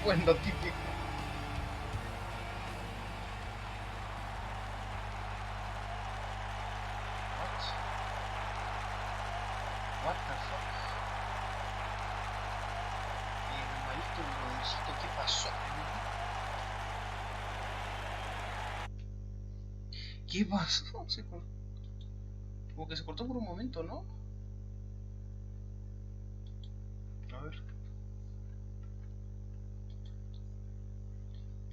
Pues lo típico. What the fuck? Hermanito, brodercito, ¿qué pasó? ¿Qué pasó? Como que se cortó por un momento, ¿no? A ver.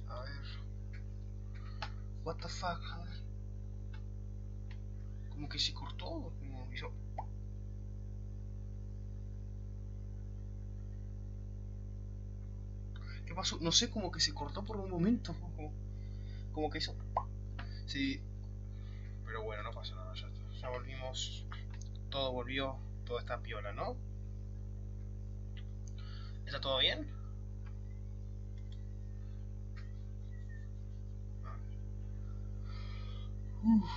A ver. What the fuck, a ver. Como que se cortó, como hizo. ¿Qué pasó? No sé, como que se cortó por un momento. Como que hizo. Sí. Pero bueno, no pasa nada, ya está. Ya volvimos. Todo volvió. Todo está piola, ¿no? ¿Está todo bien? Uf.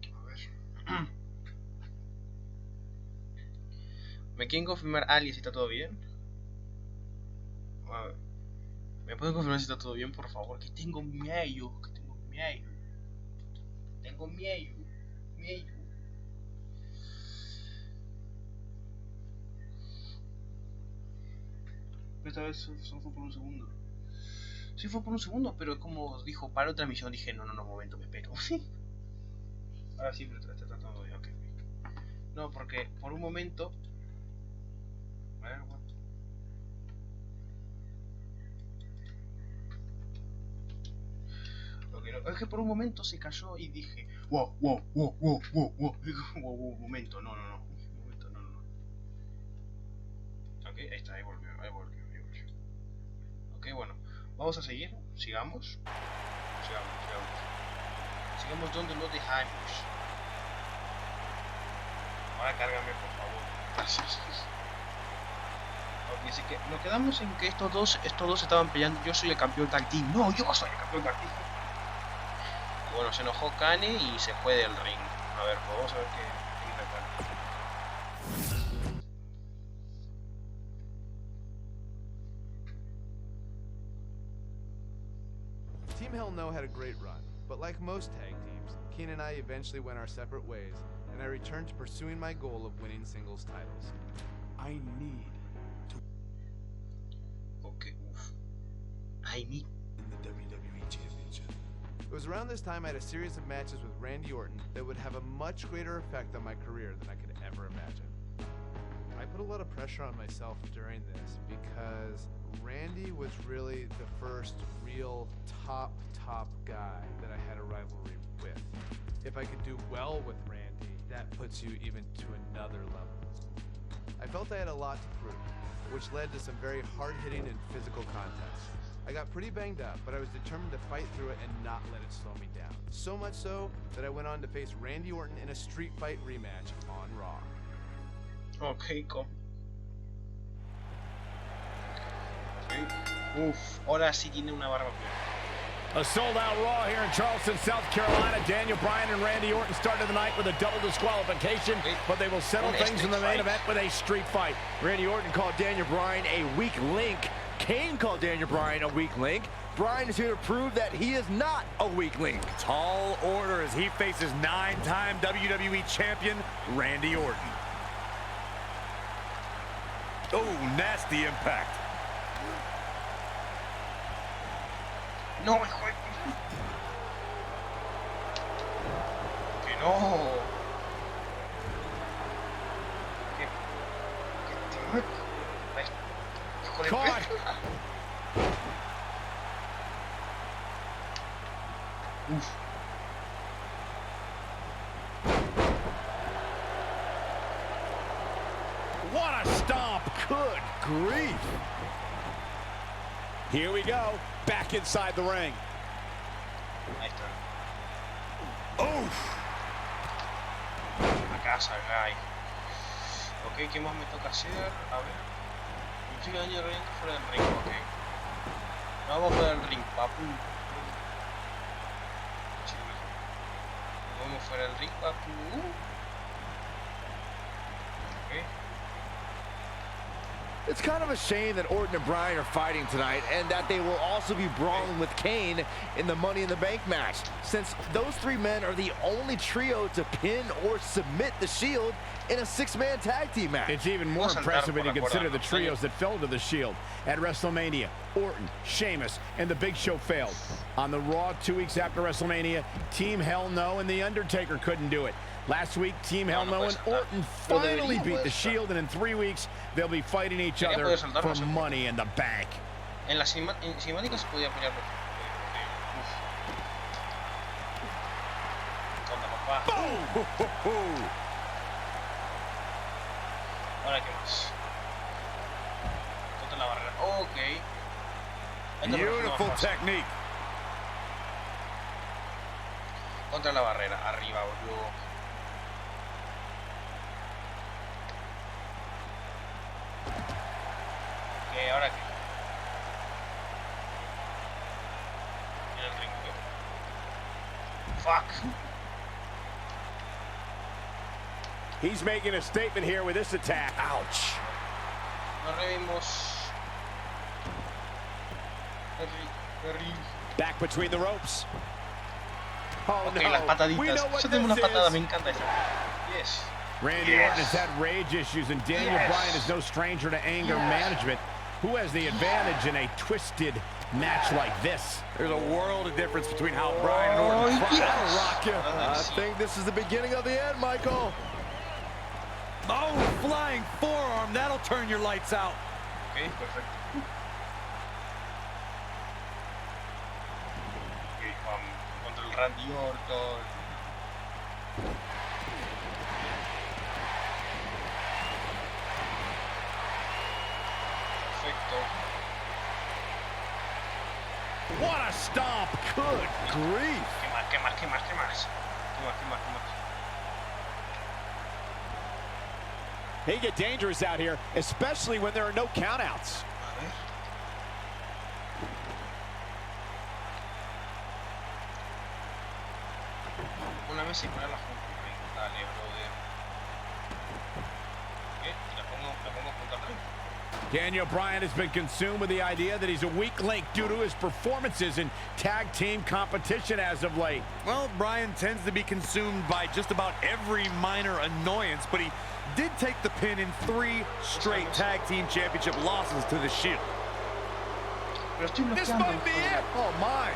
A ver. ¿Me quieren confirmar alguien si está todo bien? A ver. ¿Me pueden confirmar si está todo bien, por favor? Que tengo miedo. Tengo miedo. Esta vez solo fue por un segundo. Sí fue por un segundo, pero como dijo para otra misión, dije no, momento, me espero. Ahora sí, pero está todo bien, ok. No, porque por un momento. A ver, bueno. Okay, no, es que por un momento se cayó y dije wow, momento, no. Momento, no. Ok, ahí está, ahí volvió. Ok, bueno, vamos a seguir, sigamos donde lo dejamos. Ahora cárgame, por favor. Gracias. Ok, así que nos quedamos en que estos dos estaban peleando. Yo soy el campeón tag team. No, yo soy el campeón tag team. Y bueno, se enojó Kane y se fue del ring. A ver, pues vamos a ver qué dice Kane. Team Hell No had a great run, but like most tag teams, Keen and I eventually went our separate ways, and I returned to pursuing my goal of winning singles titles. I need to Okay, I need win the WWE Championship. It was around this time I had a series of matches with Randy Orton that would have a much greater effect on my career than I could ever imagine. I put a lot of pressure on myself during this because Randy was really the first real top guy that I had a rivalry with. If I could do well with Randy, that puts you even to another level. I felt I had a lot to prove, which led to some very hard-hitting and physical contests. I got pretty banged up, but I was determined to fight through it and not let it slow me down. So much so that I went on to face Randy Orton in a street fight rematch on Raw. Ok, ahora sí tiene una barba. A sold-out Raw here in Charleston, South Carolina. Daniel Bryan and Randy Orton started the night with a double disqualification, but they will settle things in the main event with a street fight. Randy Orton called Daniel Bryan a weak link. Kane called Daniel Bryan a weak link. Bryan is here to prove that he is not a weak link. Tall order as he faces 9-time WWE champion Randy Orton. Oh, nasty impact. No, hijo de... Que no. Que te... Hijo de... Caught. Uf. What a stomp. Good grief. Here we go. Back inside the ring. Ahí está. Uf. La casa, guy. Ok, ¿qué más me toca hacer? A ver. Estoy Daniel Bryan fuera del ring, ok. Vamos fuera del ring, papu. Vamos fuera del ring, papu. Okay. It's kind of a shame that Orton and Bryan are fighting tonight and that they will also be brawling with Kane in the Money in the Bank match, since those three men are the only trio to pin or submit the Shield in a six-man tag team match. It's even more impressive when you consider the trios that fell to the Shield. At WrestleMania, Orton, Sheamus, and The Big Show failed. On the Raw 2 weeks after WrestleMania, Team Hell No and The Undertaker couldn't do it. Last week, Team Hell No and Orton finally beat the Shield, and in 3 weeks, they'll be fighting each other for Money in the Bank. En la cinemática se podía pelear Ahora qué más. Contra la barrera. Ok. Beautiful technique. Contra la barrera. Arriba, boludo. Ok, ahora qué. En el ring. Fuck. He's making a statement here with this attack. Ouch. Nos revimos. Back between the ropes. Oh, okay, no. Las pataditas. We know what Yo tengo una this patada, is. me encanta esa. Yes. Randy Orton has had rage issues, and Daniel Bryan is no stranger to anger management. Who has the advantage in a twisted match like this? There's a world of difference between how Bryan and Orton fight. That'll rock you. I think this is the beginning of the end, Michael. Oh, flying forearm. That'll turn your lights out. Okay, perfecto. Okay, contra el Randy Orton. Perfecto. What a stomp. Good grief. ¿Qué más? ¿Qué más? ¿Qué más? ¿Qué más? ¿Qué más? ¿Qué más? ¿Qué más? They get dangerous out here, especially when there are no countouts. A ver. Una vez y ponerla junto. Dale, brother. ¿Qué? La pongo junto al ring. Daniel Bryan has been consumed with the idea that he's a weak link due to his performances in tag team competition as of late. Well, Bryan tends to be consumed by just about every minor annoyance, but he did take the pin in 3 straight tag team championship losses to the Shield. This might be it. Oh, my.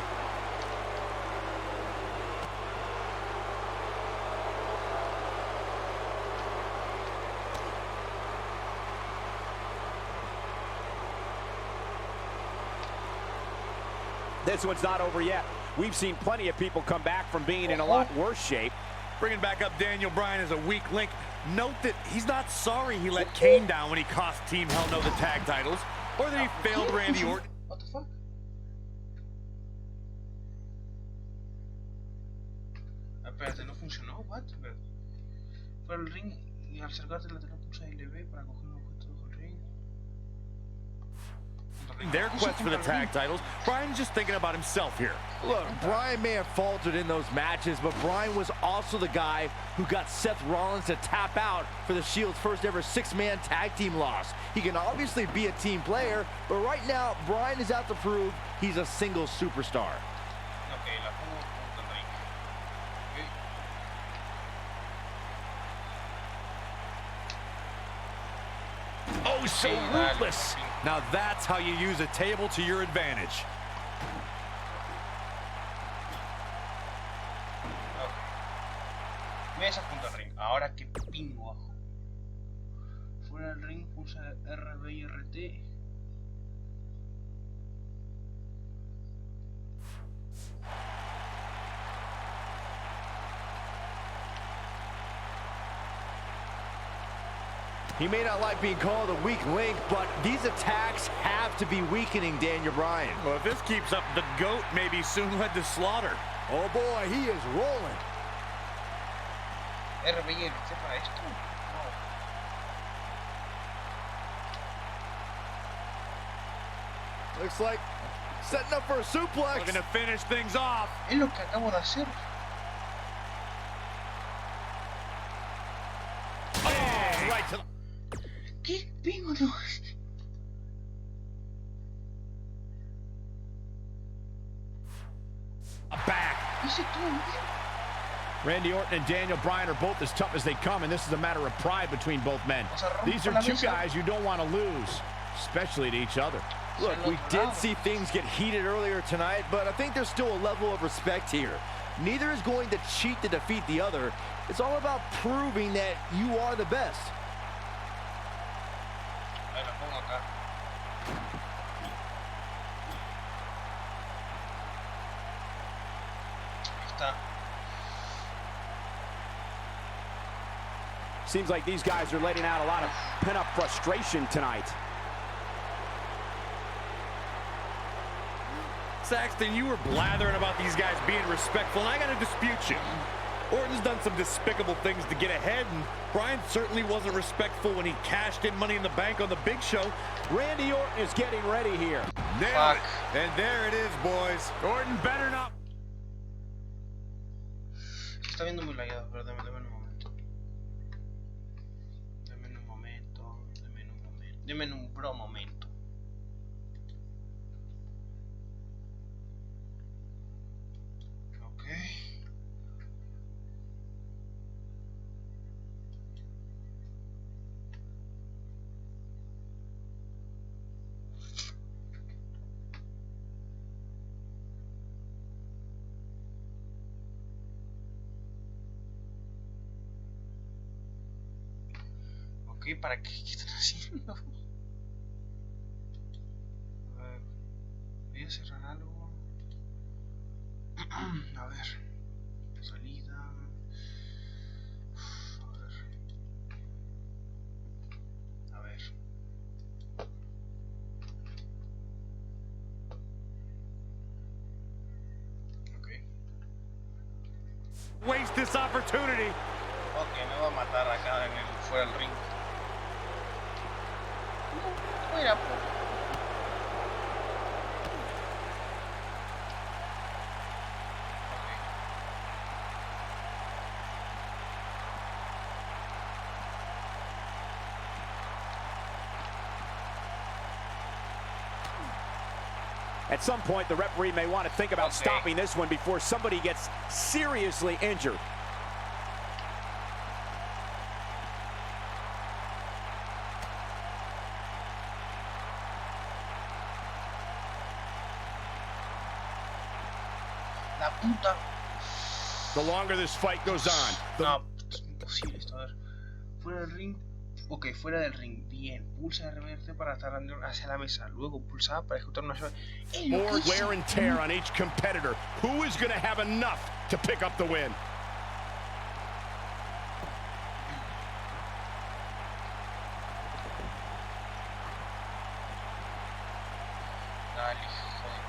This one's not over yet. We've seen plenty of people come back from being in a lot worse shape. Bringing back up Daniel Bryan as a weak link. Note that he's not sorry he let Kane down when he cost Team Hell No the tag titles, or that he failed Randy Orton. What the fuck? Espérate, no funcionó. What? Fuera el ring y al acercarte la tela pulsa LB para coger un objeto bajo el ring. Their quest for the tag titles. Bryan's just thinking about himself here. Look, Bryan may have faltered in those matches, but Bryan was also the guy who got Seth Rollins to tap out for the Shield's first ever 6-man tag team loss. He can obviously be a team player, but right now, Bryan is out to prove he's a single superstar. Okay, la pongo junto al ring. Okay. Oh, so ruthless. Now that's how you use a table to your advantage. Mesa junto al ring. Ahora que pingo abajo. Fuera del ring pulsa RB y RT. He may not like being called a weak link, but these attacks have to be weakening Daniel Bryan. Well, if this keeps up, the GOAT may be soon led to slaughter. Oh boy, he is rolling. RB y RT para esto. Wow. Looks like setting up for a suplex. Looking to finish things off. Es lo que acabo de hacer. right to the... ¿Qué pingo no? Back. Hice todo bien. Randy Orton and Daniel Bryan are both as tough as they come, and this is a matter of pride between both men. These are two guys you don't want to lose, especially to each other. Look, we did see things get heated earlier tonight, but I think there's still a level of respect here. Neither is going to cheat to defeat the other. It's all about proving that you are the best. A ver, la pongo acá. Ahí está. Seems like these guys are letting out a lot of pent-up frustration tonight. Saxton, you were blathering about these guys being respectful, and I got to dispute you. Orton's done some despicable things to get ahead, and Bryan certainly wasn't respectful when he cashed in Money in the Bank on the Big Show. Randy Orton is getting ready here. Nailed it. And there it is, boys. Orton better not... Está viendo muy lagueado, pero dame un momento. Dame un momento. Deme un bro momento. Ok. Ok, ¿para qué? ¿Qué están haciendo? A ver, voy a cerrar algo. A ver, salida. A ver. Ok. Waste this opportunity. Ok, me va a matar acá en el, fuera del ring. No, fuera, po. At some point, the referee may want to think about stopping this one before somebody gets seriously injured. La puta. The longer this fight goes on, No, es imposible esto. A ver. Fuera del ring. Ok, fuera del ring. Bien. Pulsa de reverte para estar hacia la mesa. Luego pulsa para ejecutar una llave. more wear and tear on each competitor. Who is going to have enough to pick up the win? Dale, joder.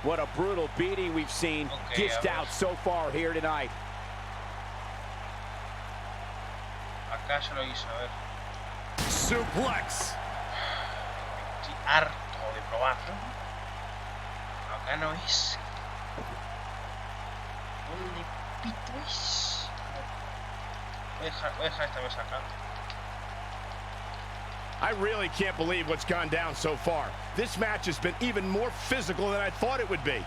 What a brutal beating we've seen dished out so far here tonight. Acá ya lo hizo, a ver. Suplex. Estoy harto de probarlo. Acá no es. ¿Dónde pito es? Voy a dejar esta mesa acá. I really can't believe what's gone down so far. This match has been even more physical than I thought it would be.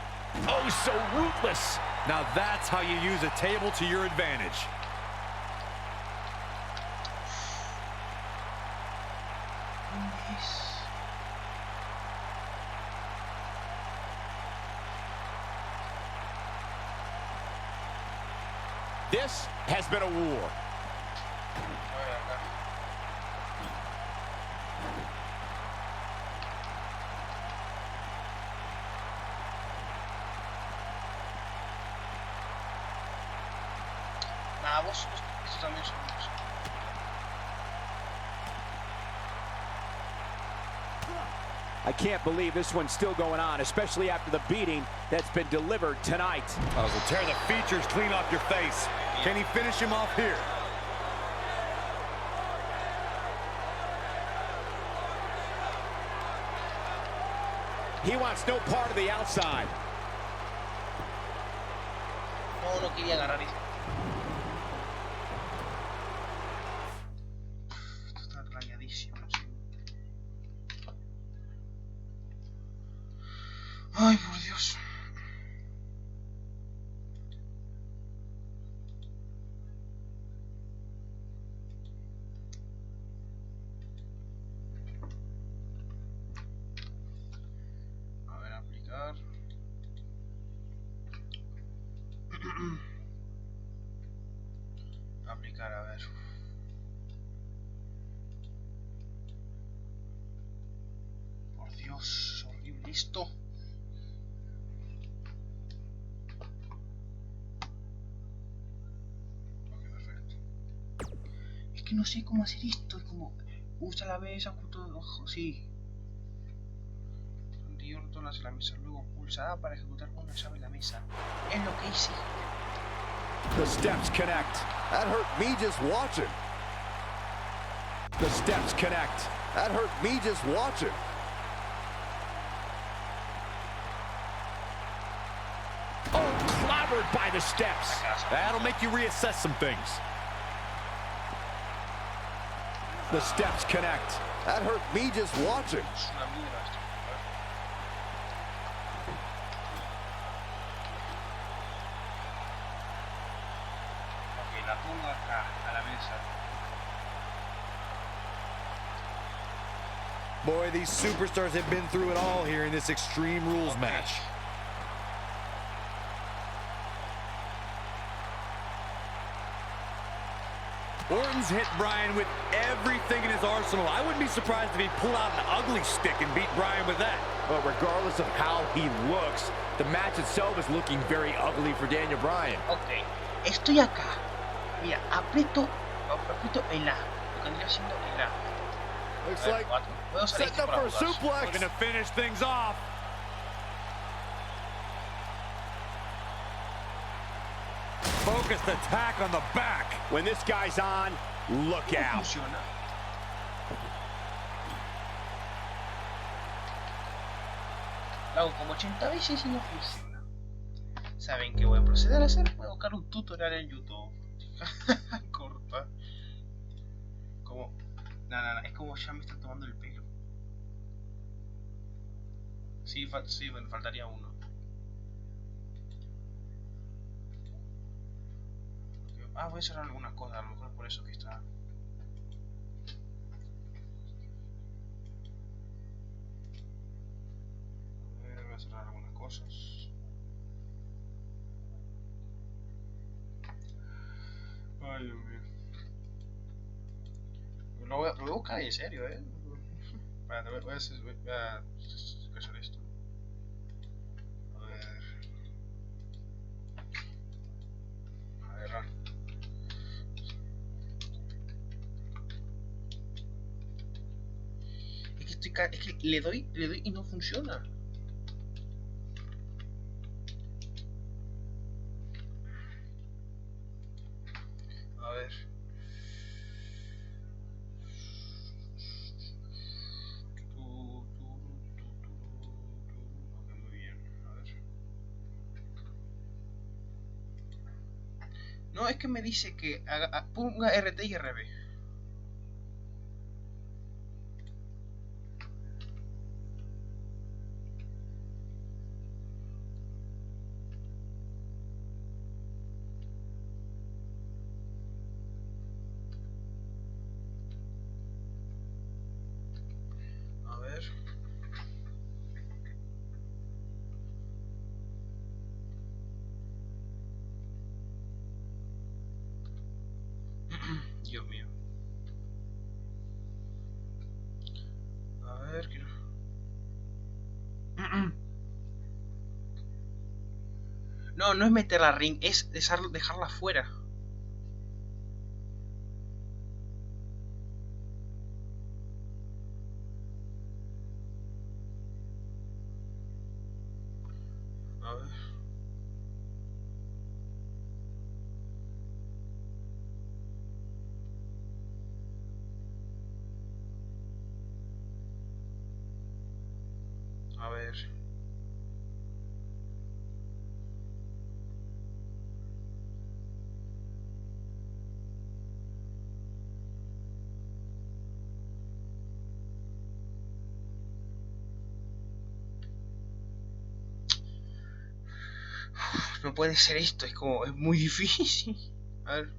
Oh, so ruthless. Now that's how you use a table to your advantage. ¿Dónde es? This has been a war. A ver acá. Nada, vos esto también son vos. I can't believe this one's still going on, especially after the beating that's been delivered tonight. Oh, so tear the features clean off your face. Can he finish him off here? He wants no part of the outside. No, No, no quería agarrar eso. Esto está rayadísimo, sí. Ay, por Dios. A ver, aplicar. Aplicar, a ver. Por Dios, es horrible esto. Ok, perfecto. Es que no sé cómo hacer esto. Es como, usa la mesa justo debajo, sí. Orton hacia la mesa, luego pulsa A para ejecutar una llave en la mesa. Es lo que hice. The steps connect. That hurt me just watching. The steps connect. That hurt me just watching. Oh, clobbered by the steps. That'll make you reassess some things. The steps connect. That hurt me just watching. Es una mierda esto. Ok, la pongo acá, a la mesa. Boy, these superstars have been through it all here in this Extreme Rules match. Orton's hit Bryan with everything in his arsenal. I wouldn't be surprised if he pulled out an ugly stick and beat Bryan with that. But regardless of how he looks, the match itself is looking very ugly for Daniel Bryan. Ok, estoy acá. Mira, aprieto el A. Lo que vendría siendo el A. Looks A ver, like 4. Puedo usar setting esto up para for a jugar. suplex. Looking to finish things off. Focused attack on the back. When this guy's on, look No out. funciona. Lo hago como 80 veces y no funciona. ¿Saben qué voy a proceder a hacer? Voy a buscar un tutorial en YouTube. Corta. Como... No, es como ya me están tomando el pelo. Sí, sí, me faltaría uno. Ah, voy a cerrar algunas cosas, a lo mejor por eso que está... A ver, voy a cerrar algunas cosas. Ay, Dios mío. Lo voy a buscar en serio, Vale, voy a hacer esto. A ver... A ver, es que le doy y no funciona. A ver. Ok, muy bien. A ver. No, es que me dice que ponga RT y RB. A ver. Dios mío. A ver, quiero... No, no es meterla al ring, es dejarla fuera. A ver. A ver. No puede ser esto, es como, es muy difícil. A ver.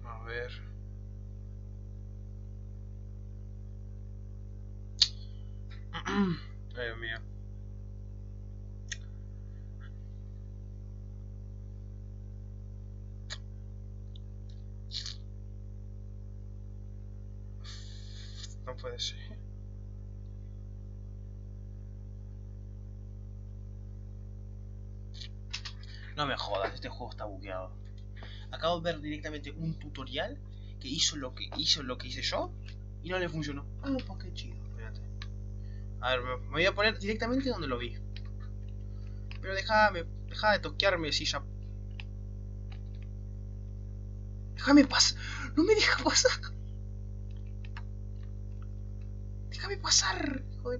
A ver. Ay, Dios mío. No puede ser. No me jodas, este juego está bugueado. Acabo de ver directamente un tutorial que hizo lo que hice yo y no le funcionó. Ah, pues qué chido, espérate. A ver, me voy a poner directamente donde lo vi. Pero deja de toquearme si ya. Déjame pasar. No me deja pasar. Déjame pasar, hijo de.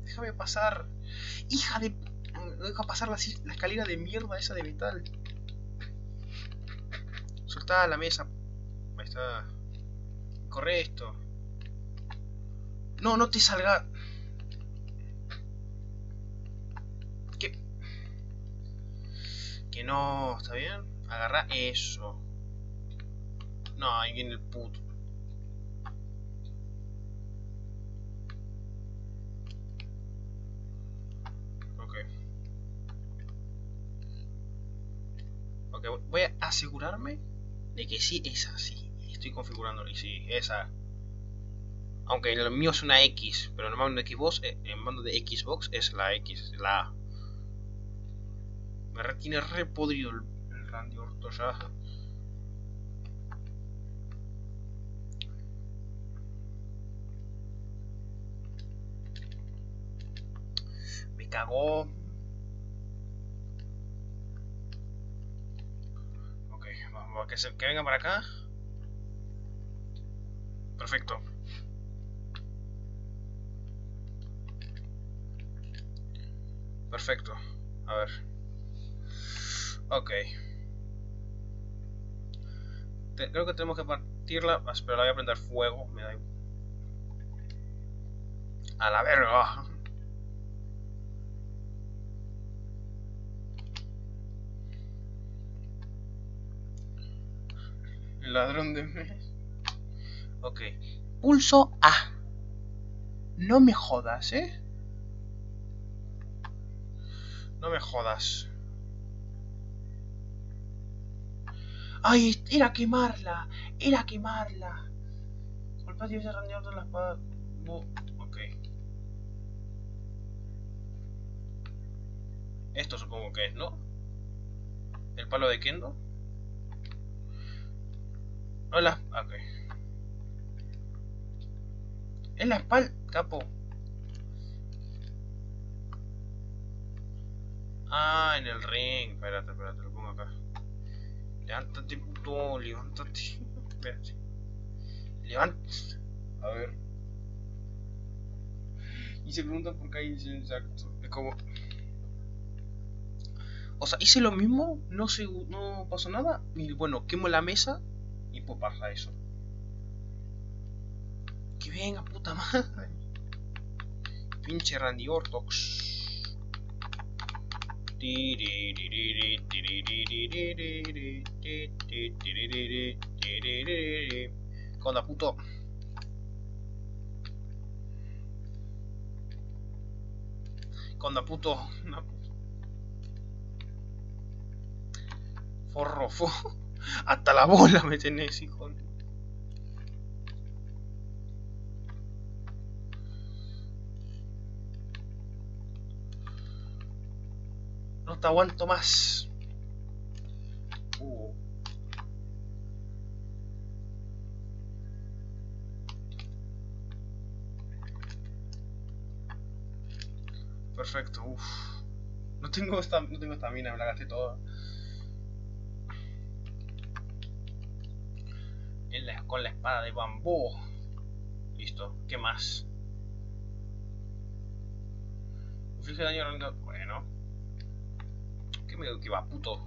Déjame pasar. Hija de. No deja pasar la escalera de mierda esa de metal. Soltá la mesa. Ahí está. Corre esto. No, no te salga. Que no, ¿está bien? Agarra eso. No, ahí viene el puto. Ok. Ok, voy a asegurarme de que sí es así. Estoy configurándolo y sí, esa. Aunque el mío es una X, pero en el mando de Xbox, es la X, la A. Tiene re podrido el Randy Orton ya. Me cagó. Ok, vamos a que venga para acá. Perfecto. Perfecto. A ver. Ok. Creo que tenemos que partirla. Pero la voy a prender fuego. Me da igual. A la verga. El ladrón de mes. Ok. Pulso A. No me jodas, ¿eh? No me jodas. ¡Ay! Era quemarla. Era quemarla. Golpea y se randear de la espada. Ok. Esto supongo que es, ¿no? El palo de Kendo. Hola. Ok. Es la espalda, capo. Ah, en el ring. Espérate, lo pongo acá. Levántate, puto, levántate. Espérate. Levántate. A ver. Y se pregunta por qué hay exacto. Es como. O sea, hice lo mismo, no pasó nada. Y bueno, quemo la mesa y pues pasa eso. Que venga, puta madre. Pinche Randy Orton. Conda puto. Conda puto. Forro. Hasta la bola me tenés, hijo. No te aguanto más. perfecto. Uf. No tengo estamina, me la gasté toda. Con la espada de bambú. Listo, ¿qué más? Inflige daño al... Bueno. ¿Qué me que va, puto?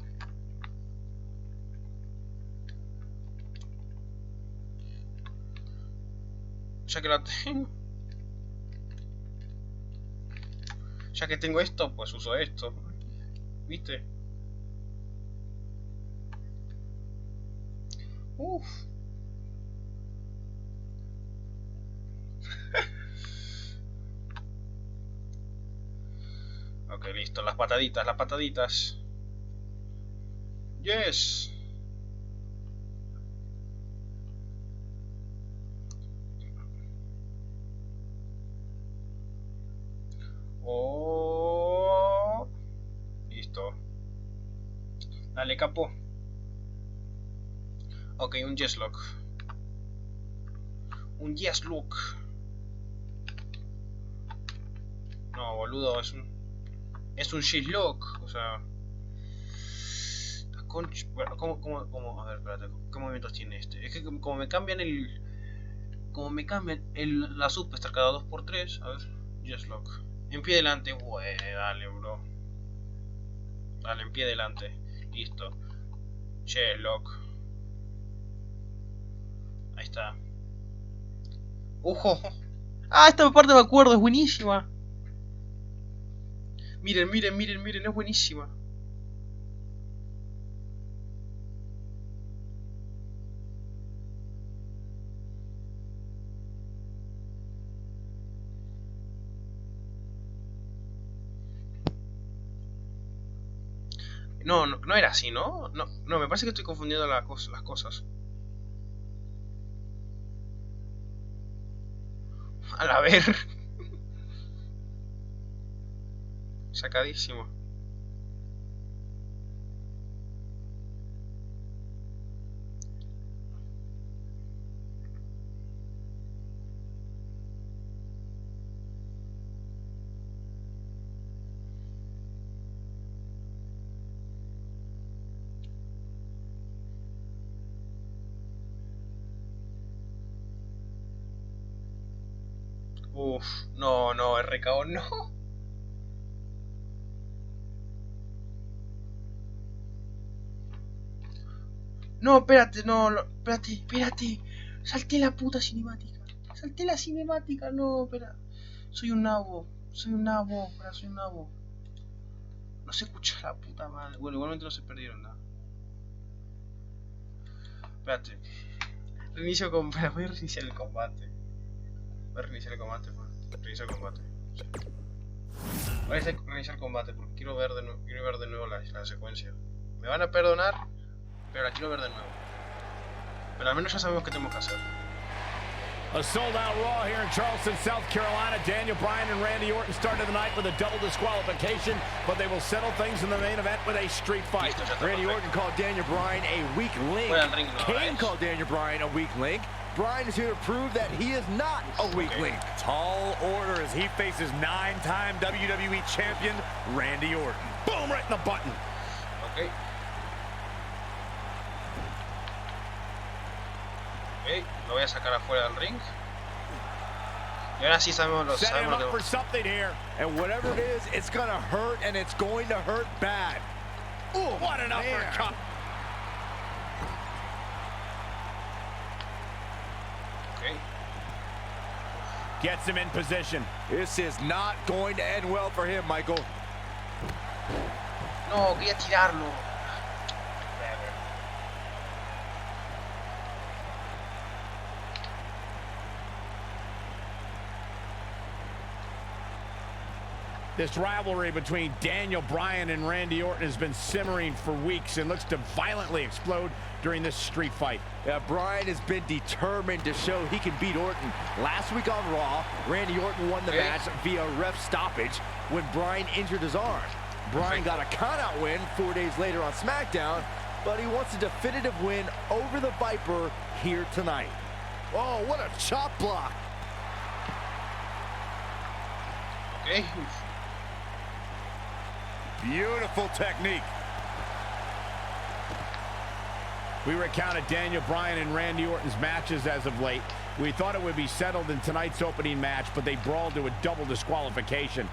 Ya que la tengo... Ya que tengo esto, pues uso esto. ¿Viste? Uff. Ok, listo. Las pataditas, las pataditas. Yes. Oh. Listo. Dale, capo. Ok, un yes lock. Un yes lock. No, boludo, es un yes lock. O sea... Bueno, ¿cómo? A ver, espérate. ¿Qué movimientos tiene este? Es que como me cambian la subpestar cada 2×3. A ver, yes lock. En pie delante, dale, bro. Dale, en pie delante. Listo. Yes lock. Ahí está. ¡Ojo! ¡Ah! Esta parte me acuerdo, es buenísima. Miren, es buenísima. No era así, ¿no? No, me parece que estoy confundiendo las cosas. A ver. Sacadísimo. Uff, no, RKO, no. No, espérate, espérate. Salté la puta cinemática. Salté la cinemática, no, espera. Soy un nabo, espera, soy un nabo. No se escucha la puta madre. Bueno, igualmente no se perdieron nada. Espérate. Voy a reiniciar el combate. Voy a reiniciar el combate, pues. Reiniciar el combate. Sí. Voy a reiniciar el combate porque quiero ver de nuevo la secuencia. Me van a perdonar, pero la quiero ver de nuevo. Pero al menos ya sabemos qué tenemos que hacer. A sold-out Raw here in Charleston, South Carolina. Daniel Bryan and Randy Orton started the night with a double disqualification, but they will settle things in the main event with a street fight. Randy Orton called Daniel Bryan a weak link. Kane called Daniel Bryan a weak link. Bryan is here to prove that he is not a weak link. Tall order as he faces 9-time WWE champion Randy Orton. Boom, right in the button. Okay. Ok, lo voy a sacar afuera del ring. Y ahora sí sabemos lo for something here. And whatever it is, it's gonna hurt, and it's going to hurt bad. Ooh, what an uppercut. Okay. Gets him in position. This is not going to end well for him, Michael. No, quería tirarlo. This rivalry between Daniel Bryan and Randy Orton has been simmering for weeks and looks to violently explode during this street fight. Yeah, Bryan has been determined to show he can beat Orton. Last week on Raw, Randy Orton won the match via ref stoppage when Bryan injured his arm. Bryan got a count-out win 4 days later on SmackDown, but he wants a definitive win over the Viper here tonight. Oh, what a chop block. Okay. Beautiful technique. We recounted Daniel Bryan and Randy Orton's matches as of late. We thought it would be settled in tonight's opening match, but they brawled to a double disqualification.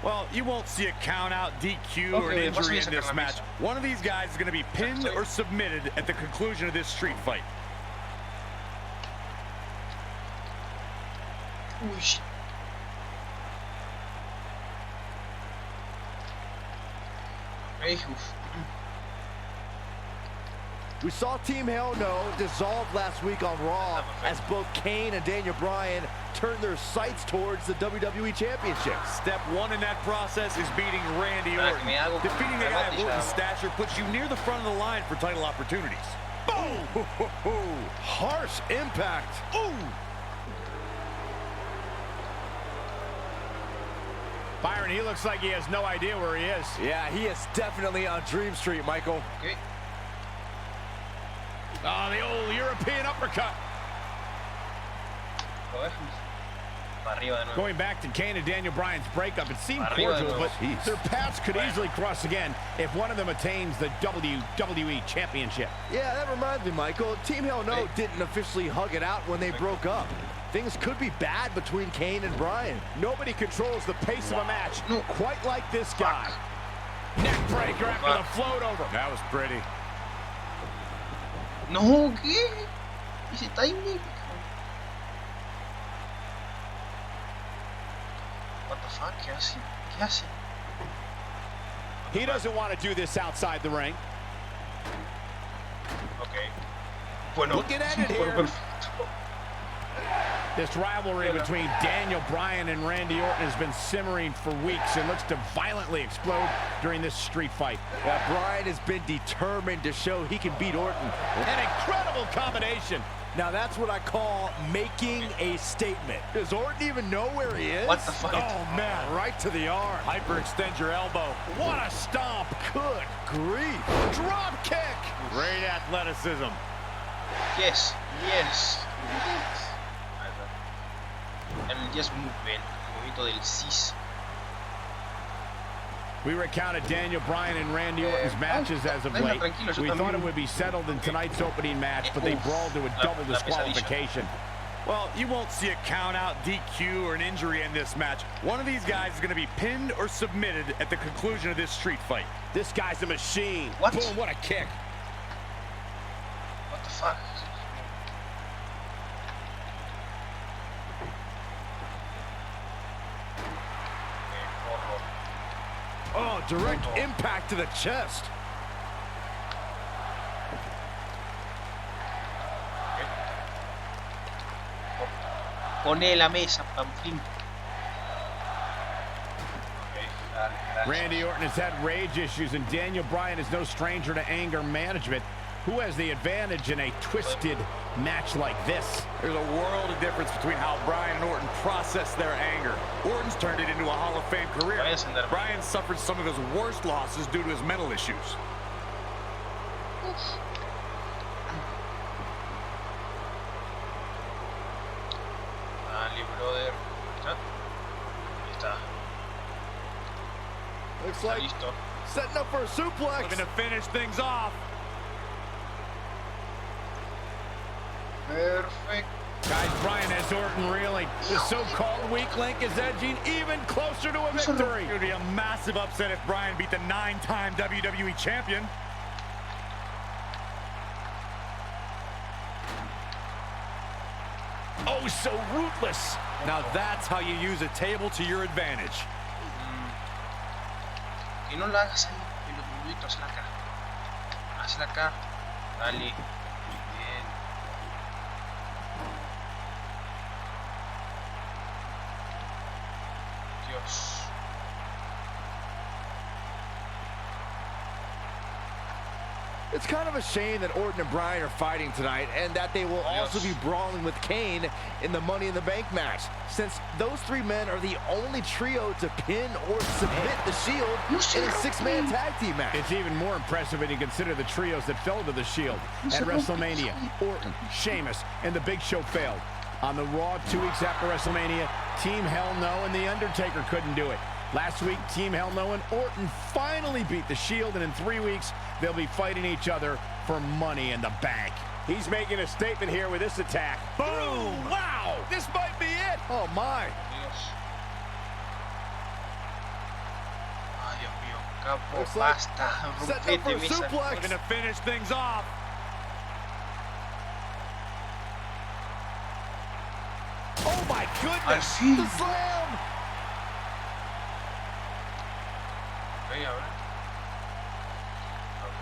Well, you won't see a count-out, DQ, or an injury in this match. One of these guys is going to be pinned or submitted at the conclusion of this street fight. Uy. We saw Team Hell No dissolve last week on Raw as both Kane and Daniel Bryan turned their sights towards the WWE Championship. Step one in that process is beating Randy Orton. Defeating a guy of Orton's stature puts you near the front of the line for title opportunities. Boom! Harsh impact. Ooh! Byron, he looks like he has no idea where he is. Yeah, he is definitely on Dream Street, Michael. Okay. Oh, the old European uppercut. Going back to Kane and Daniel Bryan's breakup, it seemed cordial, but their paths could easily cross again if one of them attains the WWE Championship. Yeah, that reminds me, Michael. Team Hell No didn't officially hug it out when they broke up. Things could be bad between Kane and Bryan. Nobody controls the pace of a match quite like this guy. Neck breaker after the float over. That was pretty. No, ¿qué? Ese timing. What the fuck? ¿Qué hace? ¿Qué hace? He doesn't want to do this outside the ring. Okay. Bueno. Looking at it here. This rivalry between Daniel Bryan and Randy Orton has been simmering for weeks and looks to violently explode during this street fight. Yeah, Bryan has been determined to show he can beat Orton. An incredible combination. Now that's what I call making a statement. Does Orton even know where he is? What the fuck? Oh man, right to the arm. Hyperextend your elbow. What a stomp. Good grief. Drop kick. Great athleticism. Yes. Yes. El yes movement. El movimiento del cis. We recounted Daniel Bryan and Randy Orton's matches as of late. We thought it would be settled in tonight's opening match, but they brawled to a double disqualification. Well, you won't see a count-out, DQ, or an injury in this match. One of these guys is going to be pinned or submitted at the conclusion of this street fight. This guy's a machine. What? Boom, what a kick. What the fuck? Oh, direct impact to the chest. Pone la mesa, Pamplín. Randy Orton has had rage issues, and Daniel Bryan is no stranger to anger management. Who has the advantage in a twisted match like this? There's a world of difference between how Bryan and Orton process their anger. Orton's turned it into a Hall of Fame career. Bryan suffered some of his worst losses due to his mental issues. Dale, brother. Ahí está. Looks like Listo. setting up for a suplex. Looking to finish things off. Perfect. Guys, Bryan has Orton reeling. The so-called weak link is edging even closer to a victory. It would be a massive upset if Bryan beat the 9-time WWE champion. Oh, so ruthless. Now that's how you use a table to your advantage. Que no la hagas ahí, pelotudito, hazla acá. Hazla acá. Dale. Bien. Dios. It's kind of a shame that Orton and Bryan are fighting tonight and that they will also be brawling with Kane in the Money in the Bank match, since those three men are the only trio to pin or submit the Shield in a six-man tag team match. It's even more impressive when you consider the trios that fell to the Shield. At WrestleMania, Orton, Sheamus, and The Big Show failed. On the Raw 2 weeks after WrestleMania, Team Hell No and The Undertaker couldn't do it. Last week, Team Hell No and Orton finally beat the Shield, and in 3 weeks, they'll be fighting each other for Money in the Bank. He's making a statement here with this attack. Boom! Wow! This might be it! Oh, my. Dios. Ay, Dios mío. Capo, Looks like basta. setting up for Rompete, a misa. suplex. Looking to finish things off. Oh my Al goodness! fin. The slam. Ok, ahora. Ok.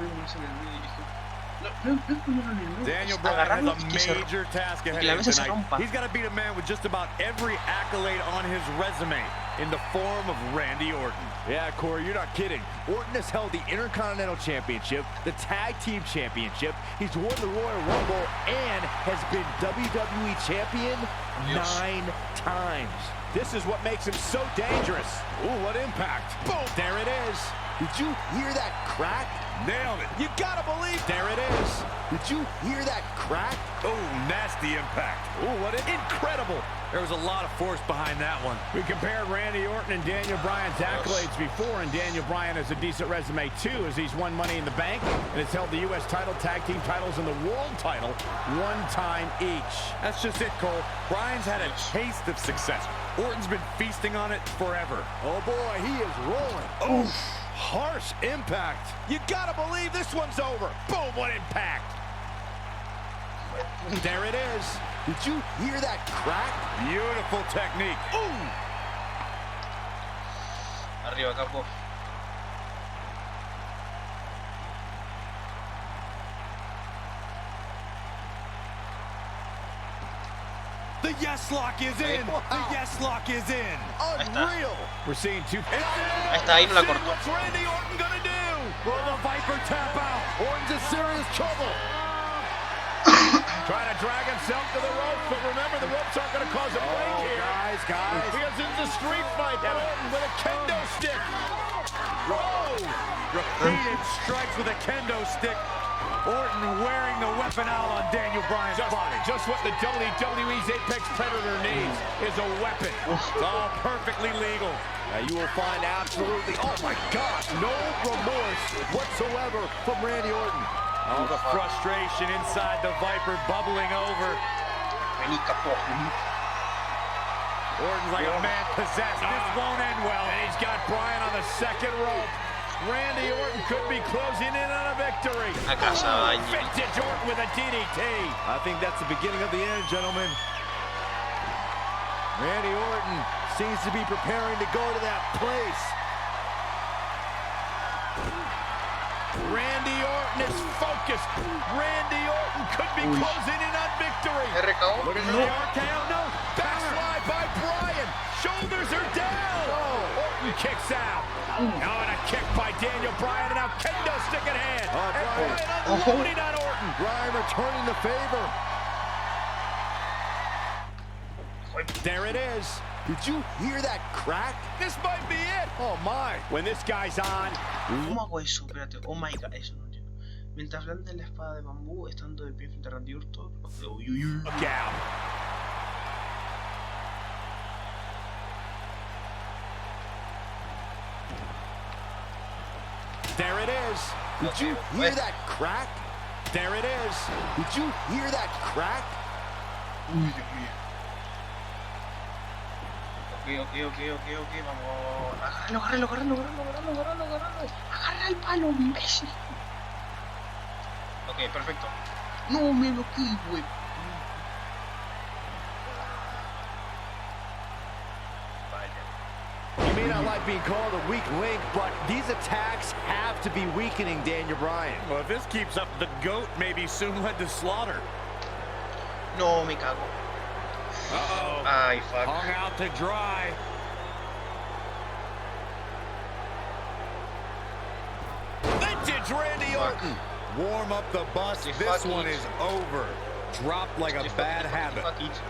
No se me olvide, hijo. No ponerlo en el medio. Daniel Es Bryan agarrarlo has y a que se major task ahead y la of him mesa se tonight. rompa. He's got to beat a man with just about every accolade on his resume in the form of Randy Orton. Yeah, Corey, you're not kidding. Orton has held the Intercontinental Championship, the Tag Team Championship. He's won the Royal Rumble and has been WWE Champion 9 times. This is what makes him so dangerous. Ooh, what impact. Boom! There it is. Did you hear that crack? Nailed it. You gotta believe. There it is. Did you hear that crack? Oh, nasty impact. Ooh, what an incredible. There was a lot of force behind that one. We compared Randy Orton and Daniel Bryan's accolades before, and Daniel Bryan has a decent resume too, as he's won Money in the Bank and has held the U.S. title, tag team titles, and the world title 1 time each. That's just it, Cole. Bryan's had a taste of success. Orton's been feasting on it forever. Oh boy, he is rolling. Oh, harsh impact. You gotta believe this one's over. Boom, what impact. There it is. Did you hear that crack? Beautiful technique. Ooh. Arriba, capo. The yes lock is in. Wow. The yes lock is in. Unreal. We're seeing two. Ahí está, ahí no la cortó. What's Randy Orton gonna do? Will the Viper tap out? Orton's in serious trouble. Trying to drag himself to the ropes, but remember, the ropes aren't going to cause a break here. Guys. Because it's a street fight. Orton with a kendo stick. Whoa! Repeated strikes with a kendo stick. Orton wearing the weapon out on Daniel Bryan's body. Just what the WWE's Apex Predator needs is a weapon. It's all perfectly legal. You will find absolutely, oh my gosh, no remorse whatsoever from Randy Orton. Oh, the frustration inside the Viper bubbling over. Vení, capo. Orton's like a man possessed. This won't end well. And he's got Bryan on the second rope. Randy Orton could be closing in on a victory. A casa, Vintage Orton with a DDT. I think that's the beginning of the end, gentlemen. Randy Orton seems to be preparing to go to that place. Randy Orton is focused. Randy Orton could be closing in on victory. RKO. Looking for the RKO. No. Backslide by Bryan. Shoulders are down. Orton kicks out. Now and a kick by Daniel Bryan, and now kendo stick in hand. And Bryan unloading on Orton. Bryan returning the favor. There it is. Did you hear that crack? This might be it. Oh my. When this guy's on. ¿Cómo hago eso? Espérate. Oh my god, eso no entiendo. Mientras blande la espada de bambú, estando de pie frente a Randy Orton. Uy, uy, uy. Look out. There it is. Did you hear that crack? There it is. Did you hear that crack? Uy, Dios mío. Ok, vamos. Agárralo. Agarra el palo, imbécil. Ok, perfecto. No, me bloqueé, güey. You may not like being called a weak link, but these attacks have to be weakening Daniel Bryan. Well, if this keeps up, the GOAT may be soon led to slaughter. No, me cago. Uh-oh. Ay, fuck. Hung out to dry. Vintage Randy Orton. Warm up the bus. This one is over. Dropped like a bad habit. Fuck it.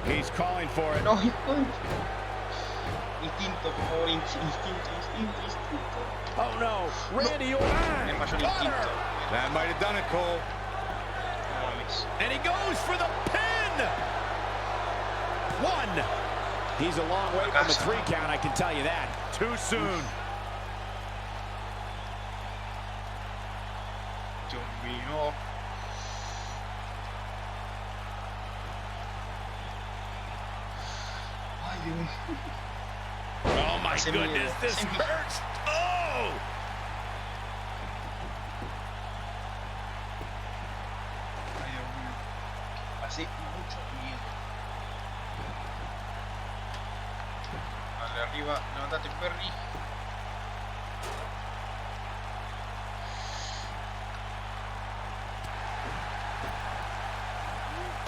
He's calling for it. No, instinto, por favor, instinto. Oh no. Randy Orton. El mayor instinto. That might have done it, Cole. No mames. And he goes for the pin. 1. He's a long way from the 3 count, I can tell you that. Too soon. Dios mío. Ay, Dios mío. Oh my goodness, this hurts. Oh! Ay, Dios mío. Pasé mucho miedo. Dale arriba, levántate, Perry.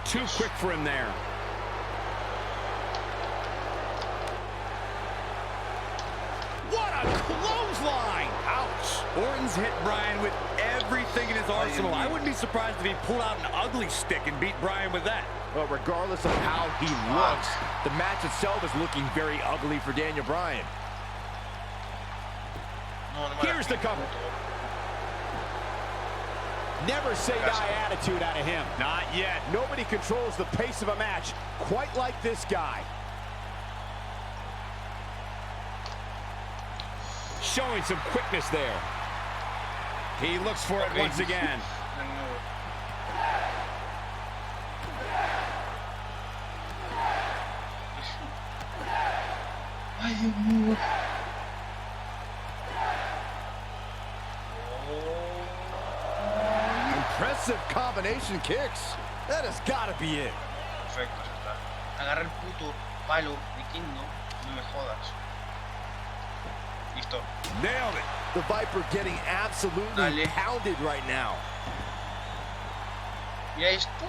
Too quick for him there. What a clothesline! Ouch! Orton's hit Bryan with everything in his arsenal. I wouldn't be surprised if he pulled out an ugly stick and beat Bryan with that. Well, regardless of how he looks, the match itself is looking very ugly for Daniel Bryan. Here's the cover. Never say die attitude out of him. Not yet. Nobody controls the pace of a match quite like this guy. Showing some quickness there. He looks for it once again. Ay, Dios mío. Impressive combination kicks. That has got to be it. Perfecto, ya está. Agarra el puto palo de Kingdom. No me jodas. Listo. Nailed it. The Viper getting absolutely pounded right now. Mira esto.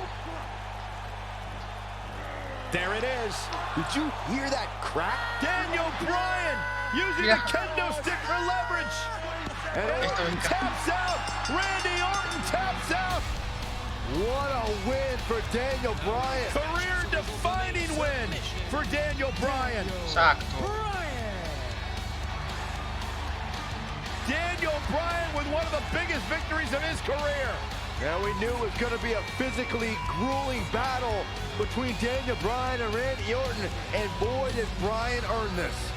There it is. Did you hear that crack? Daniel Bryan using the kendo stick for leverage. And Orton taps out. Randy Orton taps out. What a win for Daniel Bryan. Career-defining win for Daniel Bryan. Exacto. Daniel Bryan with one of the biggest victories of his career. Yeah, we knew it was going to be a physically grueling battle between Daniel Bryan and Randy Orton, and boy, did Bryan earn this.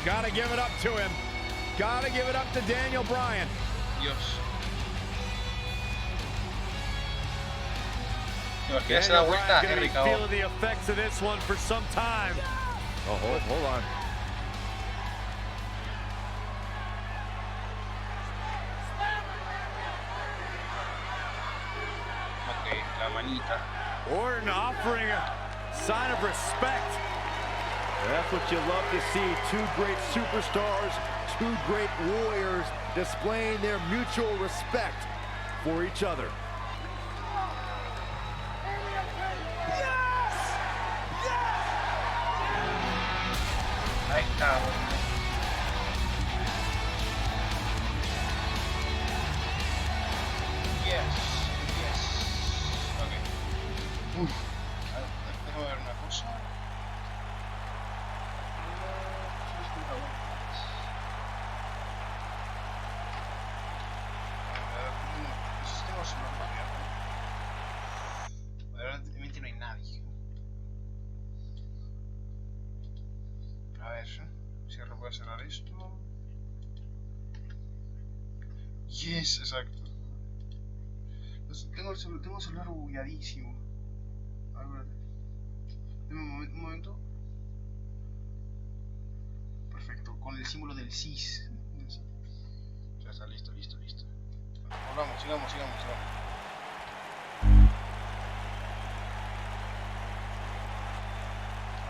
Gotta give it up to him. Gotta give it up to Daniel Bryan. Dios. Dios, que hace la vuelta, Bryan gonna be feeling the effects of this one for some time. Oh, hold on. Ok, la manita. Orton offering a sign of respect. That's what you love to see. Two great superstars, two great warriors displaying their mutual respect for each other. Ahí está. Yes, yes. Ok. Uf. Déjame ver una cosa. Realmente no hay nadie. A ver, cierro, voy a cerrar esto. Yes, exacto. Tengo el celular bugueadísimo. A ver, dame un momento. Perfecto, con el símbolo del CIS. Ya está, listo. Volvamos, sigamos.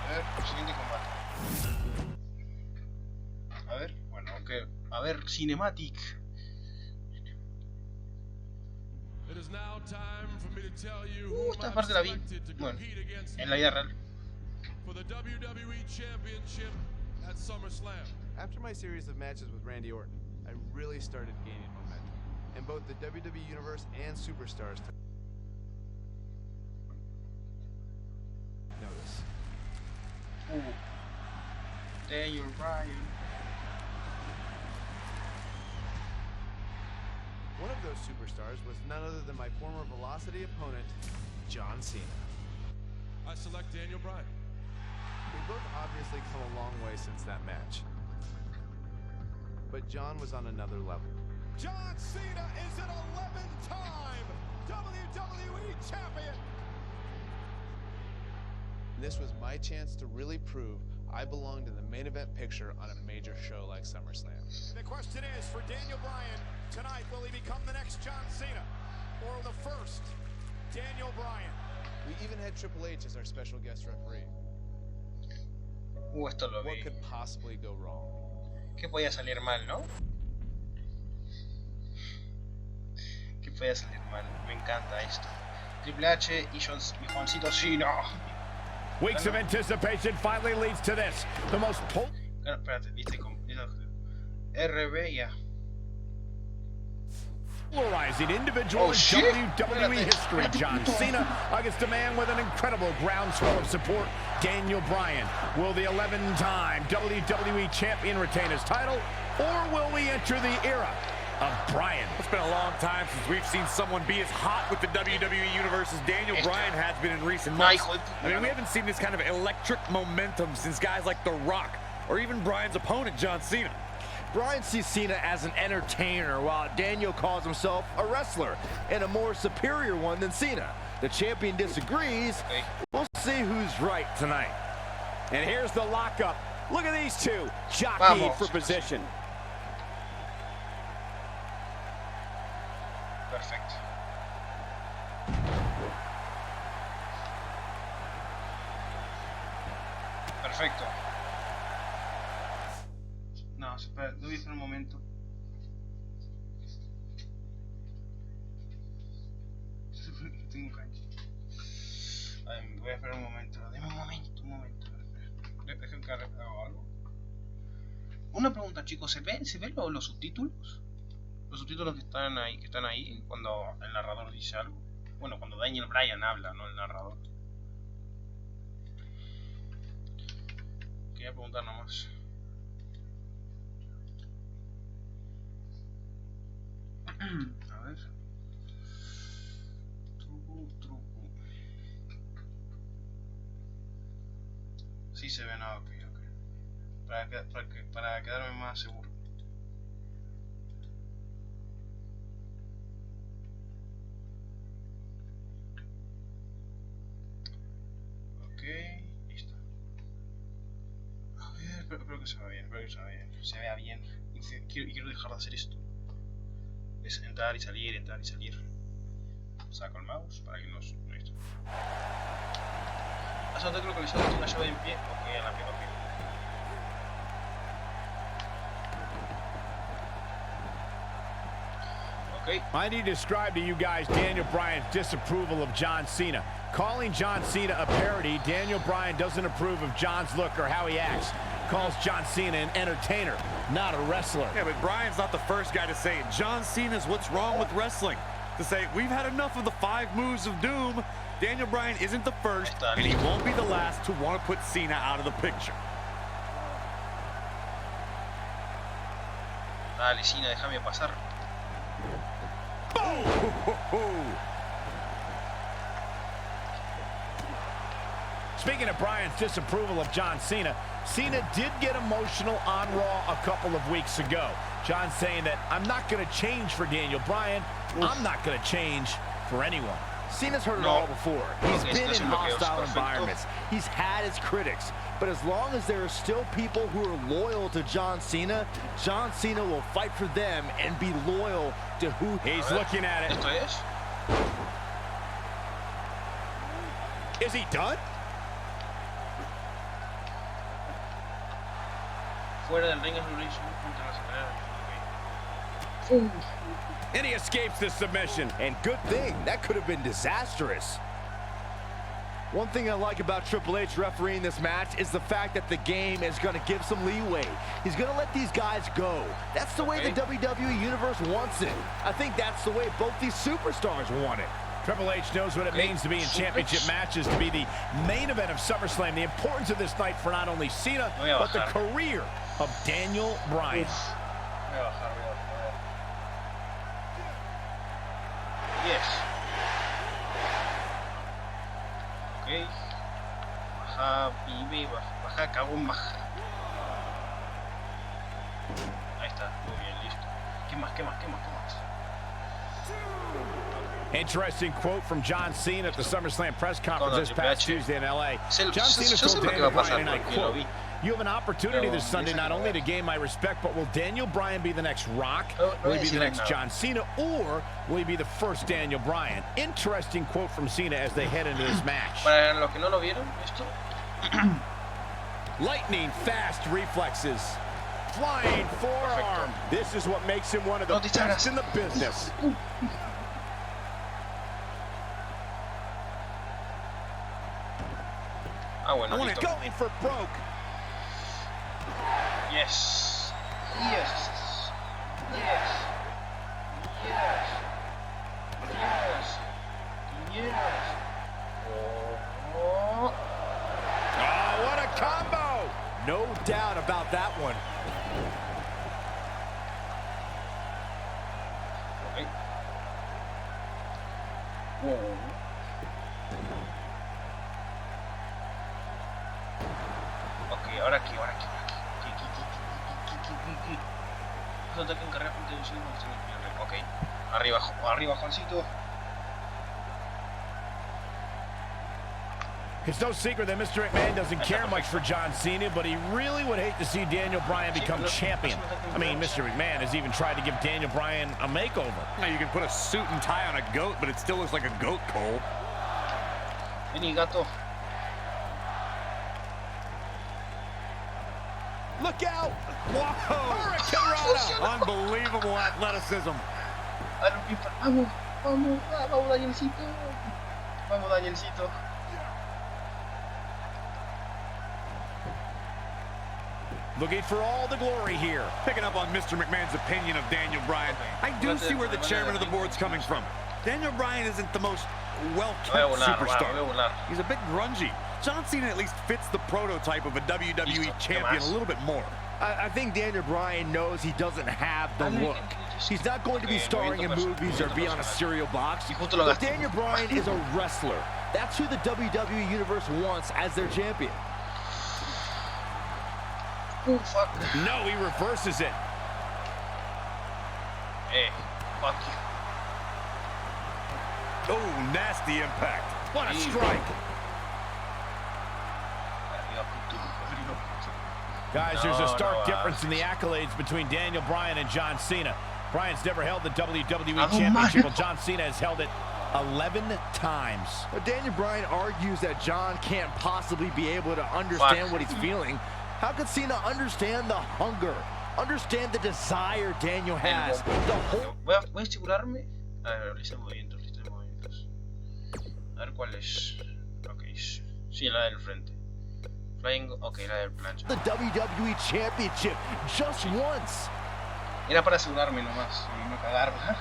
A ver, siguiente combate. A ver, bueno, ok. A ver, Cinematic. Esta parte la vi. Bueno, en la vida real. After my series of matches with Randy Orton, I really started gaining momentum, and both the WWE Universe and Superstars notice. Daniel Bryan. One of of those superstars was none other than my former Velocity opponent, John Cena. I select Daniel Bryan. We both obviously come a long way since that match. But John was on another level. John Cena is an 11-time WWE champion. This was my chance to really prove I belonged in the main event picture on a major show like SummerSlam. And the question is, for Daniel Bryan, tonight, will he become the next John Cena? Or the first Daniel Bryan? We even had Triple H as our special guest referee. Esto lo What vi. could possibly go wrong? ¿Qué podía salir mal, no? ¿Qué podía salir mal? Me encanta esto. Triple H y Juancito Cena. Weeks of anticipation finally leads to this. The most Claro, espérate, viste con RB ya. polarizing individual in WWE history. John Cena against a man with an incredible groundswell of support, Daniel Bryan. Will the 11-time WWE champion retain his title, or will we enter the era of Bryan? It's been a long time since we've seen someone be as hot with the WWE Universe as Daniel Bryan has been in recent months. I mean, we haven't seen this kind of electric momentum since guys like The Rock, or even Bryan's opponent, John Cena. Bryan sees Cena as an entertainer, while Daniel calls himself a wrestler, and a more superior one than Cena. The champion disagrees. We'll see who's right tonight. And here's the lockup. Look at these two jockeying for position. Perfecto. Perfecto. No, espera, lo voy a esperar un momento. Tengo cancha. Voy a esperar un momento. Deme un momento. Dejen que haga algo. Una pregunta, chicos, ¿se ven los subtítulos? Los subtítulos que están ahí cuando el narrador dice algo. Bueno, cuando Daniel Bryan habla, no el narrador. Quería preguntar nomás. A ver. Truco. Sí se ve, no, ok. Para quedarme más seguro. Ok, listo. A ver, espero que se vea bien, Se vea bien. Quiero dejar de hacer esto. Es entrar y salir. Saco el mouse para que no esto. Hace un creo que le una llave en pie. Ok, en la pie, ok. I need to describe to you guys Daniel Bryan's disapproval of John Cena. Calling John Cena a parody, Daniel Bryan doesn't approve of John's look or how he acts. Calls John Cena an entertainer, not a wrestler. Yeah, but Bryan's not the first guy to say it. John Cena's what's wrong with wrestling. To say, we've had enough of the 5 moves of doom. Daniel Bryan isn't the first, and he won't be the last to want to put Cena out of the picture. Dale, Cena, déjame pasar. Speaking of Bryan's disapproval of John Cena, Cena did get emotional on Raw a couple of weeks ago. John saying that, I'm not going to change for Daniel Bryan. I'm not going to change for anyone. Cena's heard it all before. He's been in hostile environments. He's had his critics. But as long as there are still people who are loyal to John Cena will fight for them and be loyal to who he's looking at it. Is he done? Fuera del ring es un contra las escaleras. And he escapes the submission. And good thing, that could have been disastrous. One thing I like about Triple H refereeing this match is the fact that the game is going to give some leeway. He's going to let these guys go. That's the way the WWE Universe wants it. I think that's the way both these superstars want it. Triple H knows what it means to be in championship matches, to be the main event of SummerSlam. The importance of this night for not only Cena, but the career of Daniel Bryan. Yes. Ok. Baja, pibe, baja, cagón, baja. Ahí está, muy bien, listo. ¿Qué más? Interesting quote from John Cena at the SummerSlam press conference this past Tuesday in LA. John Cena told Daniel Bryan, and I quote, "You have an opportunity this Sunday not only to gain my respect, but will Daniel Bryan be the next Rock? Will he be the next John Cena? Or will he be the first Daniel Bryan?" Interesting quote from Cena as they head into this match. Para los que no lo vieron, esto. Lightning fast reflexes. Flying forearm. This is what makes him one of the best in the business. Ah, bueno, listo. Going for broke. Yes. Oh. Oh, what a combo! No doubt about that one. Okay. Whoa. Ok, ahora aquí. Ataque en carrera con tensión. Ok. Arriba, Juancito. It's no secret that Mr. McMahon doesn't care much for John Cena, but he really would hate to see Daniel Bryan become champion. I mean, Mr. McMahon has even tried to give Daniel Bryan a makeover. Now you can put a suit and tie on a goat, but it still looks like a goat, Cole. Vení, gato. Look out! Whoa! Hurricane Unbelievable athleticism. Vamos, Danielcito. Vamos, Danielcito. Looking for all the glory here. Picking up on Mr. McMahon's opinion of Daniel Bryan, I do see where the chairman of the board's coming from. Daniel Bryan isn't the most well-kept superstar. He's a bit grungy. John Cena at least fits the prototype of a WWE champion a little bit more. I think Daniel Bryan knows he doesn't have the look. He's not going to be starring in movies or be on a cereal box. But Daniel Bryan is a wrestler. That's who the WWE Universe wants as their champion. Oh, fuck. No, he reverses it. Hey, fuck you. Oh, nasty impact. What a strike. Guys, there's a stark difference in the accolades between Daniel Bryan and John Cena. Bryan's never held the WWE Championship, while John Cena has held it 11 times. But Daniel Bryan argues that John can't possibly be able to understand what he's feeling. How could Cena understand the hunger, understand the desire Daniel has? The whole... Voy a asegurarme. A ver, lista de movimientos. A ver cuál es. Ok, sí, la del frente. Flying, ok, la del plancha. The WWE Championship just once. Era para asegurarme nomás, y no cagarla.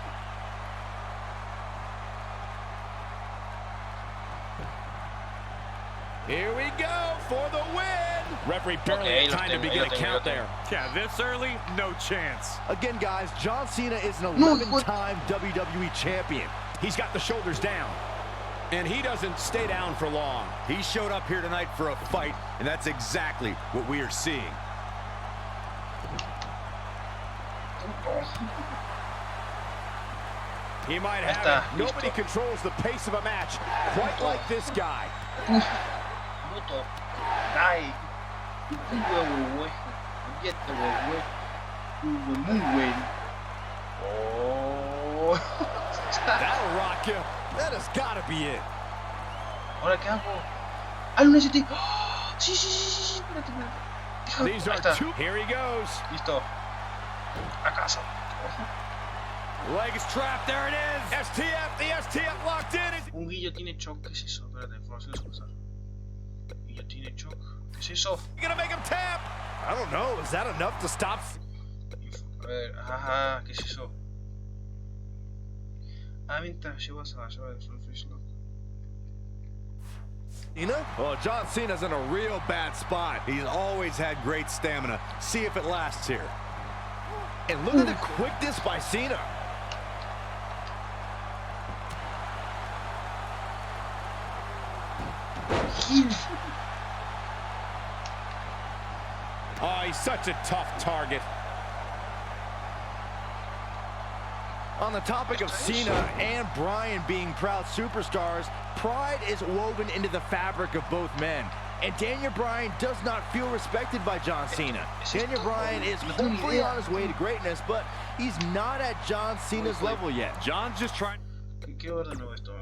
Here we go for the win. Referee barely had time to begin a count there. Yeah, this early, no chance. Again, guys, John Cena is an 11-time WWE champion. He's got the shoulders down. And he doesn't stay down for long. He showed up here tonight for a fight, and that's exactly what we are seeing. He might have it. Nobody controls the pace of a match quite like this guy. Ay, güey. Muy bueno. Oh. That'll rock you. That has got to be it. Ahora qué hago. Hay un ST. Sí. Espérate. These are two. Here he goes. Listo. A casa. Leg is trapped. There it is. STF. The STF locked in. Un guillotine choke. ¿Qué es eso? Espérate, información exclusiva. Guillotine choke. ¿Qué es eso? You're gonna make him tap. I don't know. Is that enough to stop? A ver, ajá, ¿qué es eso? Ah, mientras llevas a el fish lock. Cena? Well, John Cena's in a real bad spot. He's always had great stamina. See if it lasts here. And look at the quickness by Cena. Oh, he's such a tough target. On the topic of Cena and Bryan being proud superstars, pride is woven into the fabric of both men. And Daniel Bryan does not feel respected by John Cena. Daniel Bryan is hopefully on his way to greatness, but he's not at John Cena's level yet. John's just trying. ¿Qué orden no esto?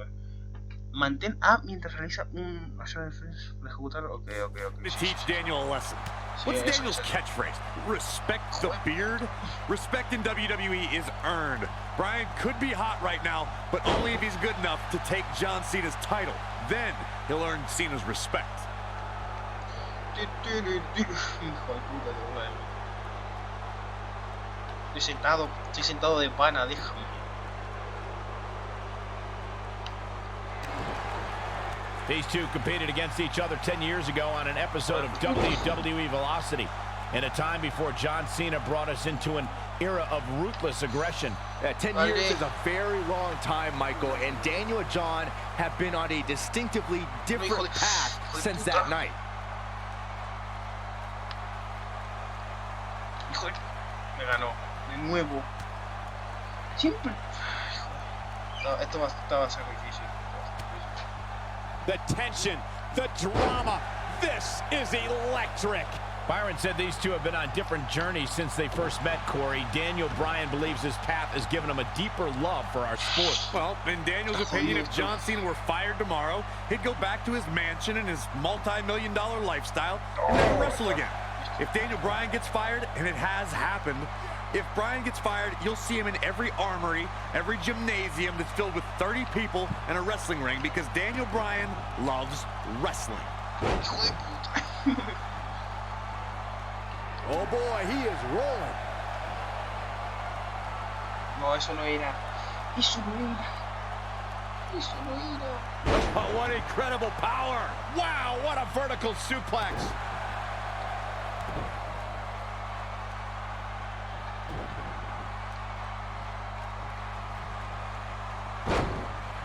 Mantén A mientras realiza un acción de ejecutarlo. Ok. To teach Daniel a lesson. What's Daniel's catchphrase? Respect the beard? Respect in WWE is earned. Bryan could be hot right now, but only if he's good enough to take John Cena's title. Then he'll earn Cena's respect. Hijo de puta, estoy sentado de pana, déjame. These two competed against each other 10 years ago on an episode of WWE Velocity, in a time before John Cena brought us into an era of ruthless aggression. 10 years is a very long time, Michael, and Daniel and John have been on a distinctively different path since that night. Híjole, me ganó, de nuevo. Siempre. Esto va a ser difícil. The tension, the drama, this is electric. Byron said these two have been on different journeys since they first met, Corey. Daniel Bryan believes his path has given him a deeper love for our sport. Well, in Daniel's opinion, if John Cena were fired tomorrow, he'd go back to his mansion and his multi-million-dollar lifestyle and never wrestle again. If Daniel Bryan gets fired, and it has happened, if Bryan gets fired, you'll see him in every armory, every gymnasium that's filled with 30 people and a wrestling ring, because Daniel Bryan loves wrestling. Oh boy, he is rolling. No, eso no era. Eso no era. Eso no era. Oh, what incredible power. Wow, what a vertical suplex.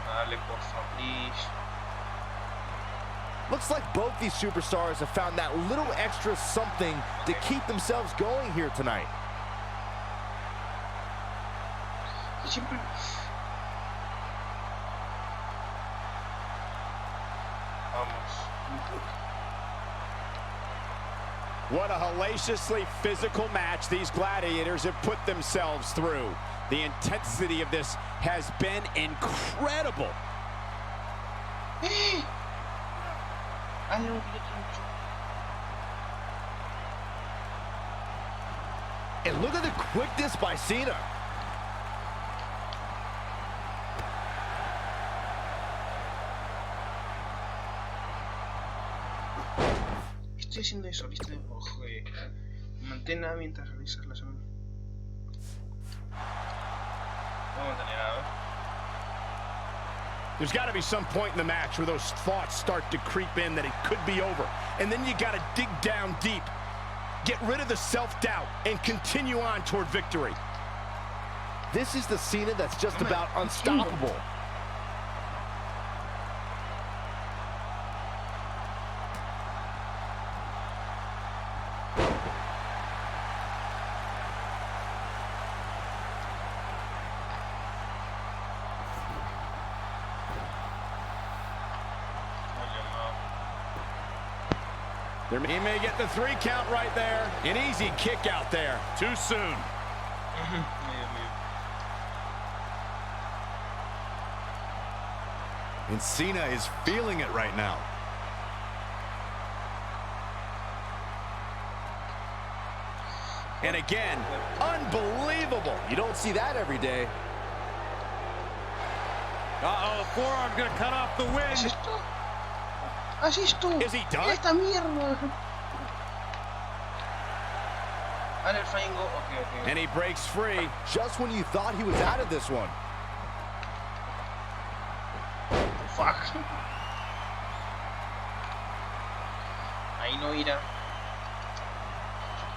Dale, por favor, please. Looks like both these superstars have found that little extra something to keep themselves going here tonight. Siempre. Vamos. What a hellaciously physical match these gladiators have put themselves through. The intensity of this has been incredible. And look at the quickness by Cena. Estoy haciendo eso, ¿viste? Ojo, mantén A mientras realizas la semana. Vamos a mantener A, ¿eh? There's got to be some point in the match where those thoughts start to creep in that it could be over. And then you got to dig down deep. Get rid of the self-doubt and continue on toward victory. This is the Cena that's just about unstoppable. He may get the 3 count right there. An easy kick out there. Too soon. And Cena is feeling it right now. And again, unbelievable. You don't see that every day. Uh-oh, the forearm's gonna cut off the win. Así es tú. Is he done? Esta mierda. Ahora el flying go. Okay. And he breaks free. Just when you thought he was out of this one. Fuck. Ahí no irá.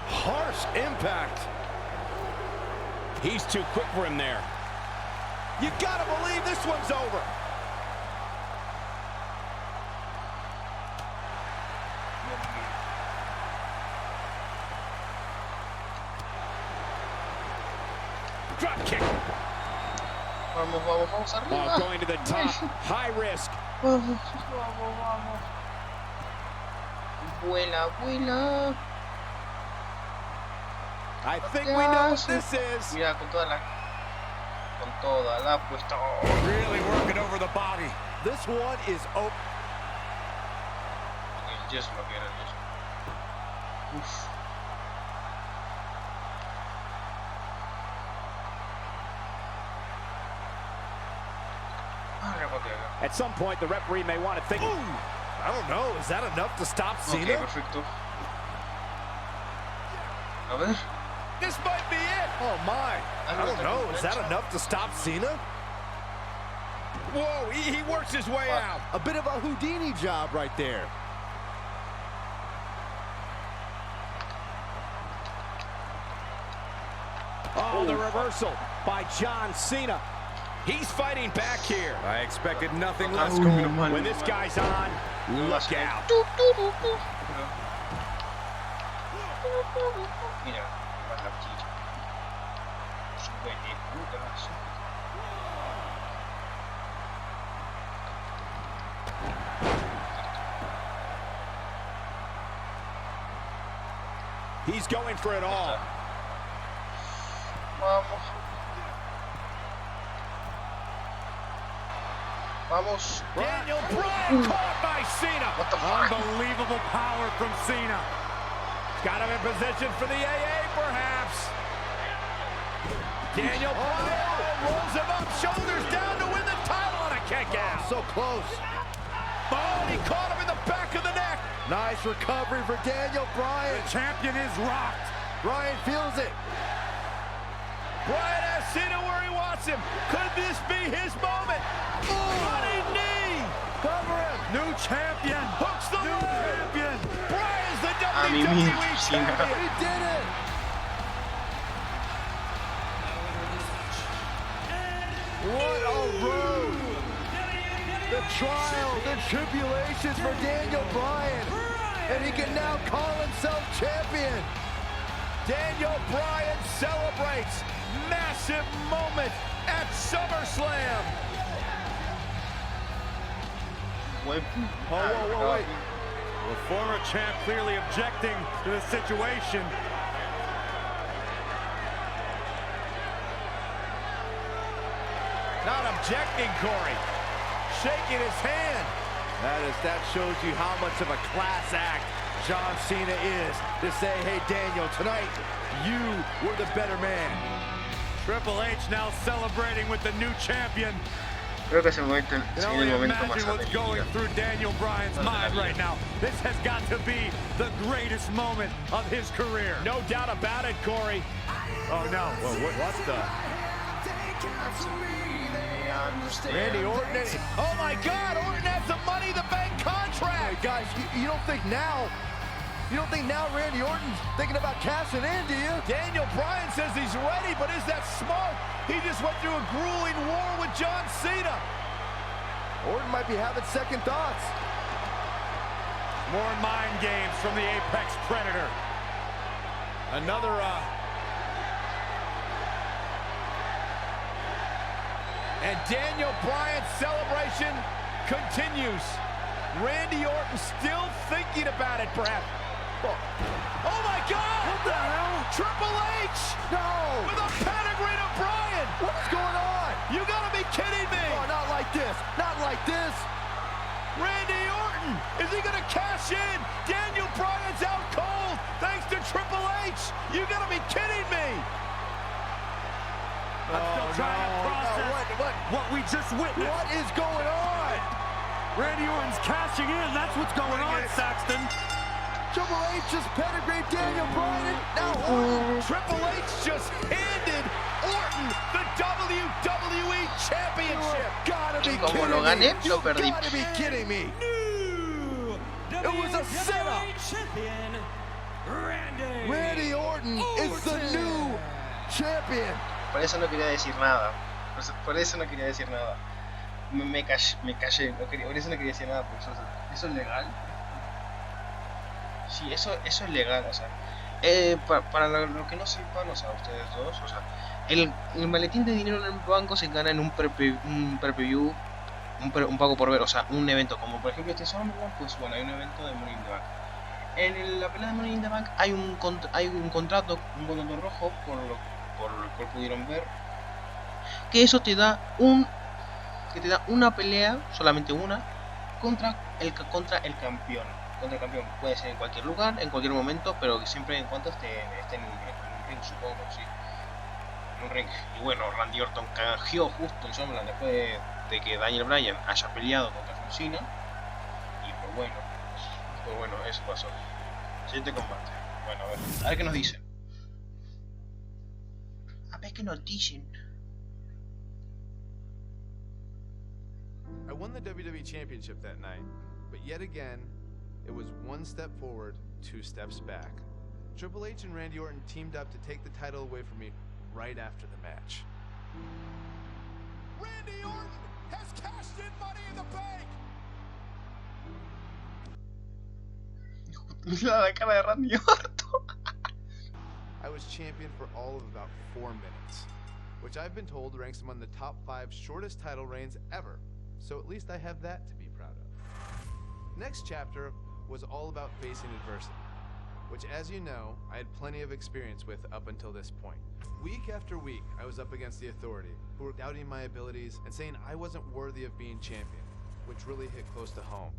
Harsh impact. He's too quick for him there. You gotta believe this one's over. Drop kick. Vamos, vamos, vamos arriba. Oh, going to the top. High risk. Vamos, vamos, vamos. Vuela, vuela. I think we know what this is. Mira, con toda la apuesta. Really working over the body. This one is open. Just lo que era eso. Uf. At some point, the referee may want to think. Ooh, I don't know. Is that enough to stop Cena? Okay, perfecto. A ver. This might be it. Oh my. I don't know. Is that enough to stop Cena? Whoa, he works his way out. A bit of a Houdini job right there. Oh, the reversal by John Cena. He's fighting back here. I expected nothing less, Cole. When this guy's on, look out. Mira, vas a chillar. He's going for it all. Vamos. Vamos. Daniel Bryan caught by Cena. What the fuck? Unbelievable power from Cena. Got him in position for the AA, perhaps. Daniel Bryan rolls him up, shoulders down to win the title on a kick out. So close. Oh, he caught him in the back of the neck. Nice recovery for Daniel Bryan. The champion is rocked. Bryan feels it. Bryan has Cena where he wants him. Could this be his moment? Running knee. Cover him. New champion. Hooks the leg. Champion. Bryan's the mi WWE Cena. champion. He did it. What a road. The trials and tribulations for Daniel Bryan. And he can now call himself champion. Daniel Bryan celebrates massive moment at SummerSlam. Whoa, whoa, wait. The former champ clearly objecting to the situation. Not objecting, Corey. Shaking his hand. That shows you how much of a class act John Cena is to say, hey, Daniel, tonight you were the better man. Triple H now celebrating with the new champion. Creo que es el momento, You el can only momento más imagine what's going alegría. through Daniel Bryan's mind right now. This has got to be the greatest moment of his career. No doubt about it, Corey. Oh no. Well, what the? Randy Orton. Oh my God, Orton has the Money in the Bank contract. Hey, guys, you don't think now Randy Orton's thinking about cashing in, do you? Daniel Bryan says he's ready, but is that smart? He just went through a grueling war with John Cena. Orton might be having second thoughts. More mind games from the Apex Predator. Another and Daniel Bryan's celebration continues. Randy Orton still thinking about it, perhaps. Oh my God! What the hell? Triple H! No! With a pedigree to Bryan! What's going on? You gotta be kidding me! Oh, not like this. Not like this. Randy Orton! Is he gonna cash in? Daniel Bryan's out cold thanks to Triple H! You gotta be kidding me! I'm still trying to process what we just witnessed. What is going on? Randy Orton's cashing in. That's what's going on, Saxton. Triple H just pedigreed Daniel Bryan. Now Orton. Triple H just handed Orton the WWE Championship. Gotta be Como kidding lo gané, me. lo You perdí. gotta be kidding me. It was a setup. Randy Orton is the new champion. Por eso no quería decir nada. Por eso no quería decir nada. Me callé. Por eso no quería decir nada. Porque eso es legal. Sí, eso es legal. O sea, para lo que no sepan, o sea, ustedes dos, o sea, El maletín de dinero en el banco se gana en un preview, un pago por ver, o sea, un evento como por ejemplo este SummerSlam, pues bueno, hay un evento de Money in the Bank. En la pelea de Money in the Bank hay un contrato rojo, por lo cual pudieron ver, que eso te da una pelea, solamente una, contra el campeón. Contra el campeón puede ser en cualquier lugar, en cualquier momento, pero que siempre en cuanto esté en un ring, supongo, sí. En un ring. Y bueno, Randy Orton canjeó justo el SummerSlam después de que Daniel Bryan haya peleado contra John Cena. Y pues bueno, eso pasó. Siguiente combate. Bueno, a ver qué nos dicen. A ver qué nos dicen. I won the WWE Championship that night, but yet again, it was one step forward, 2 steps back. Triple H and Randy Orton teamed up to take the title away from me right after the match. Randy Orton has cashed in Money in the Bank. La cara de Randy Orton. I was champion for all of about 4 minutes, which I've been told ranks among the top 5 shortest title reigns ever. So at least I have that to be proud of. Next chapter was all about facing adversity, which, as you know, I had plenty of experience with up until this point. Week after week, I was up against the Authority, who were doubting my abilities and saying I wasn't worthy of being champion, which really hit close to home.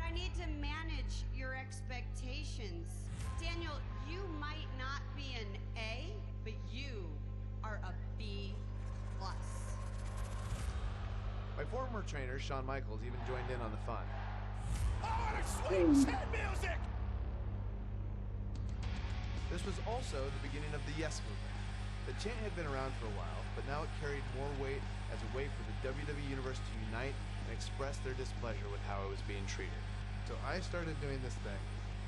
I need to manage your expectations. Daniel, you might not be an A, but you are a B+. My former trainer, Shawn Michaels, even joined in on the fun. I want to sweet chin music. This was also the beginning of the Yes Movement. The chant had been around for a while, but now it carried more weight as a way for the WWE Universe to unite and express their displeasure with how it was being treated. So I started doing this thing,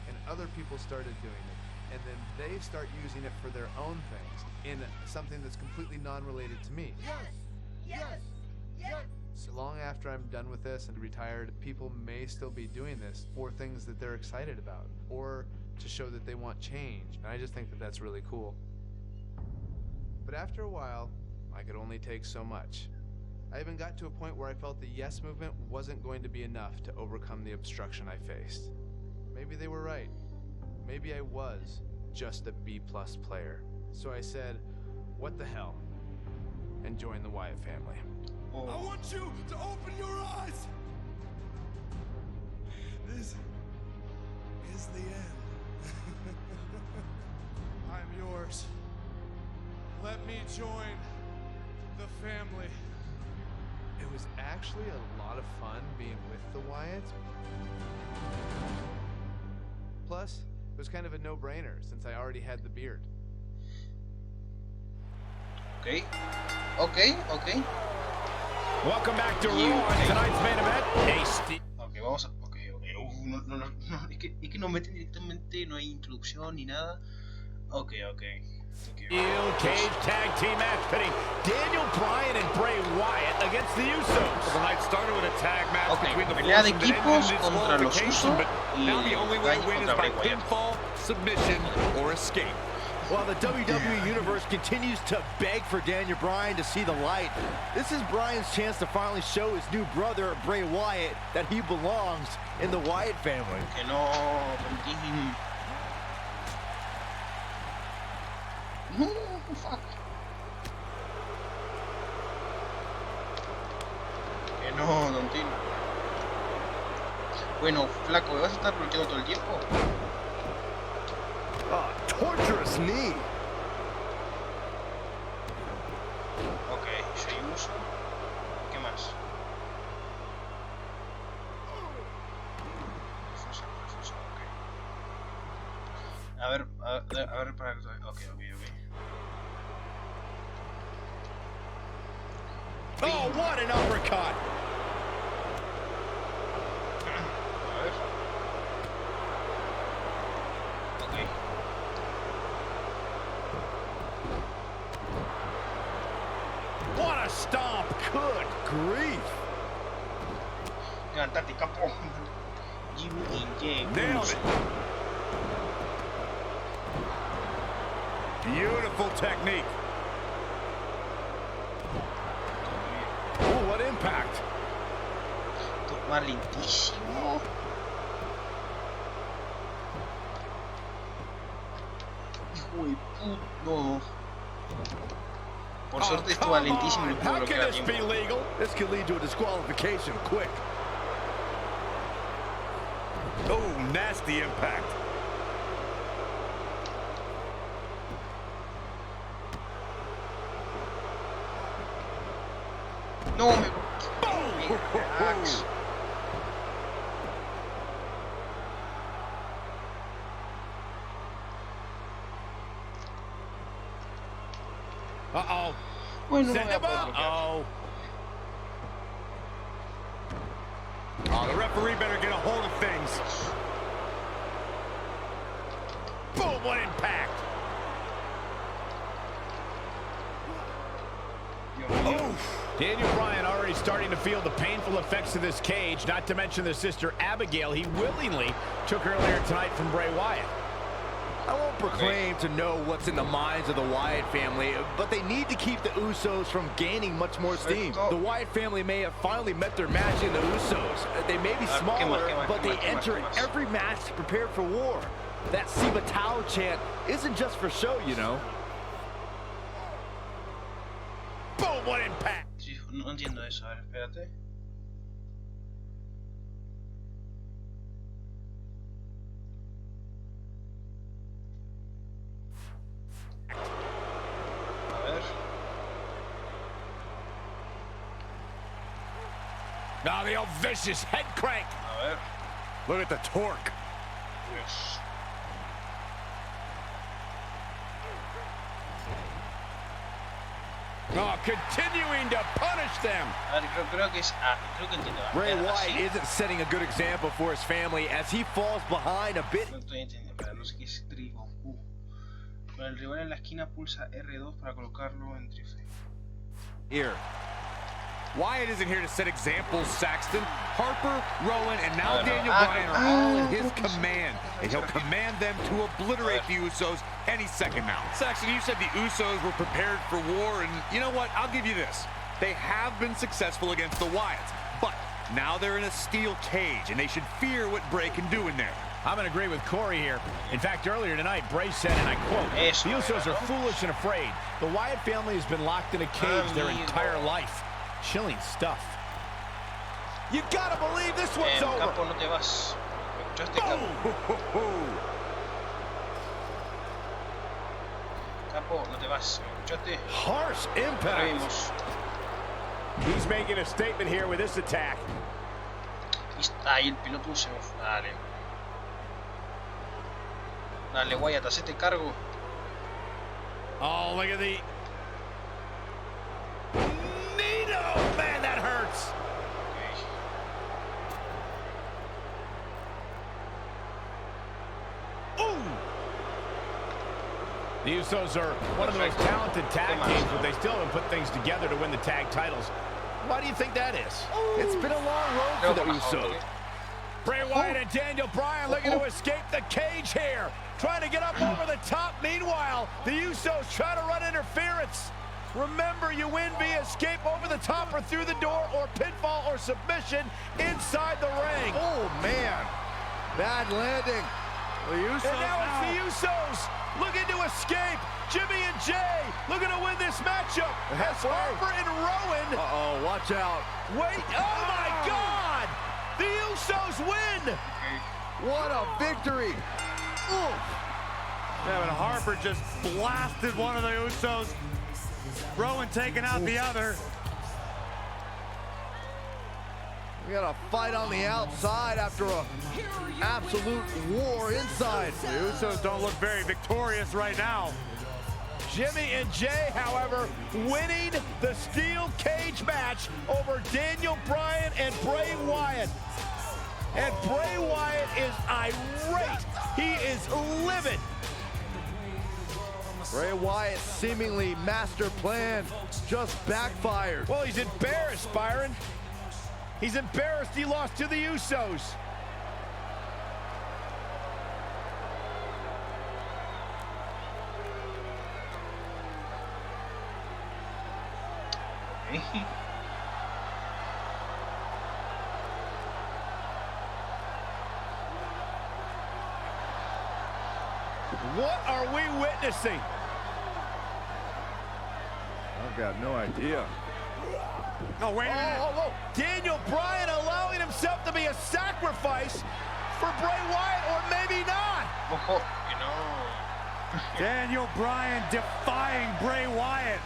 and other people started doing it, and then they start using it for their own things in something that's completely non-related to me. Yes! Yes! Yes! So long after I'm done with this and retired, people may still be doing this for things that they're excited about, or to show that they want change, and I just think that that's really cool. But after a while, I could only take so much. I even got to a point where I felt the Yes Movement wasn't going to be enough to overcome the obstruction I faced. Maybe they were right. Maybe I was just a B+ player. So I said, what the hell, and joined the Wyatt family. I want you to open your eyes. This is the end. I'm yours. Let me join the family. It was actually a lot of fun being with the Wyatts. Plus, it was kind of a no-brainer since I already had the beard. Okay. Welcome back to Raw. Tonight's main event. Ok, vamos a... Ok. No. Es que nos meten directamente, no hay introducción ni nada. Ok. Steel cage tag team match pitting Daniel Bryan and Bray Wyatt against the Usos. The night started with a tag match between the pelea de Force and equipos ended in contra los disqualification, Usos but now the only way to win is by contra Bray Wyatt. pinfall, submission, or escape. While the WWE Universe continues to beg for Daniel Bryan to see the light, this is Bryan's chance to finally show his new brother, Bray Wyatt, that he belongs in the Wyatt family. Que no, Tontín. No, fuck. Que no, Tontín. Bueno, flaco, ¿me vas a estar bloqueando todo el tiempo? Oh, torturous knee. Ok, yo uso. ¿Qué más? Fusa, ok. A ver, para... Ok. Oh, what an uppercut. A ver. Ok. What a stomp. Good grief. Levantate, capo. Nailed it. Beautiful technique. impact. Toma lentísimo. Hijo de puta. No. Por suerte esto va lentísimo y lo puedo bloquear a tiempo. This could lead to a disqualification quick. Oh, nasty impact. No, me... Uh-oh. Bueno, Send him up. Oh, the referee better get a hold of things. Boom, what impact. Daniel Bryan already starting to feel the painful effects of this cage, not to mention the sister Abigail he willingly took earlier tonight from Bray Wyatt. I won't proclaim to know what's in the minds of the Wyatt family, but they need to keep the Usos from gaining much more steam. The Wyatt family may have finally met their match in the Usos. They may be smaller, but they enter every match prepared for war. That Siva Tau chant isn't just for show, you know. Boom, what impact. Sí, no entiendo eso, a ver, espérate. Now the old vicious head crank. A ver. Look at the torque. Yes. Oh, continuing to punish them. A ver, creo que es... creo que entiendo. Bray Wyatt isn't setting a good example for his family as he falls behind a bit. No estoy entendiendo, pero no sé qué es trigo. Con el rival en la esquina pulsa R2 para colocarlo en trife. Here. Wyatt isn't here to set examples, Saxton. Harper, Rowan, and now Daniel Bryan are all in his command, and he'll command them to obliterate the Usos any second now. Saxton, you said the Usos were prepared for war, and you know what? I'll give you this. They have been successful against the Wyatts, but now they're in a steel cage, and they should fear what Bray can do in there. I'm going to agree with Corey here. In fact, earlier tonight, Bray said, and I quote, the Usos are foolish and afraid. The Wyatt family has been locked in a cage their entire life. Chilling stuff. You gotta believe this one's over. Capo, no te vas. ¿Me escuchaste, Capo? Capo, no te vas. ¿Me escuchaste? Harsh impact. He's making a statement here with this attack. Ahí el piloto se me fue. Dale. Dale, Wyatt, hacete cargo. Oh, look at the... Oh, man, that hurts. Okay. Ooh. The Usos are one of the most talented tag teams, but they still haven't put things together to win the tag titles. Why do you think that is? It's been a long road for the Usos. Bray Wyatt and Daniel Bryan looking to escape the cage here. Trying to get up over the top. Meanwhile, the Usos try to run interference. Remember, you win via escape over the top or through the door, or pinfall or submission inside the ring. Oh, man. Bad landing. The Usos and now it's the Usos looking to escape. Jimmy and Jay looking to win this matchup. As Harper and Rowan. Uh-oh, watch out. Wait, oh my God! The Usos win! What a victory. Yeah, but Harper just blasted one of the Usos. Rowan taking out the other. We got a fight on the outside after a absolute war inside. The Usos don't look very victorious right now. Jimmy and Jay, however, winning the steel cage match over Daniel Bryan and Bray Wyatt. And Bray Wyatt is irate. He is livid. Bray Wyatt's seemingly master plan just backfired. Well, he's embarrassed, Byron. He's embarrassed he lost to the Usos. What are we witnessing? I've got no idea. Oh, wait a minute. Oh. Daniel Bryan allowing himself to be a sacrifice for Bray Wyatt, or maybe not. Ojo, que no. Daniel Bryan defying Bray Wyatt.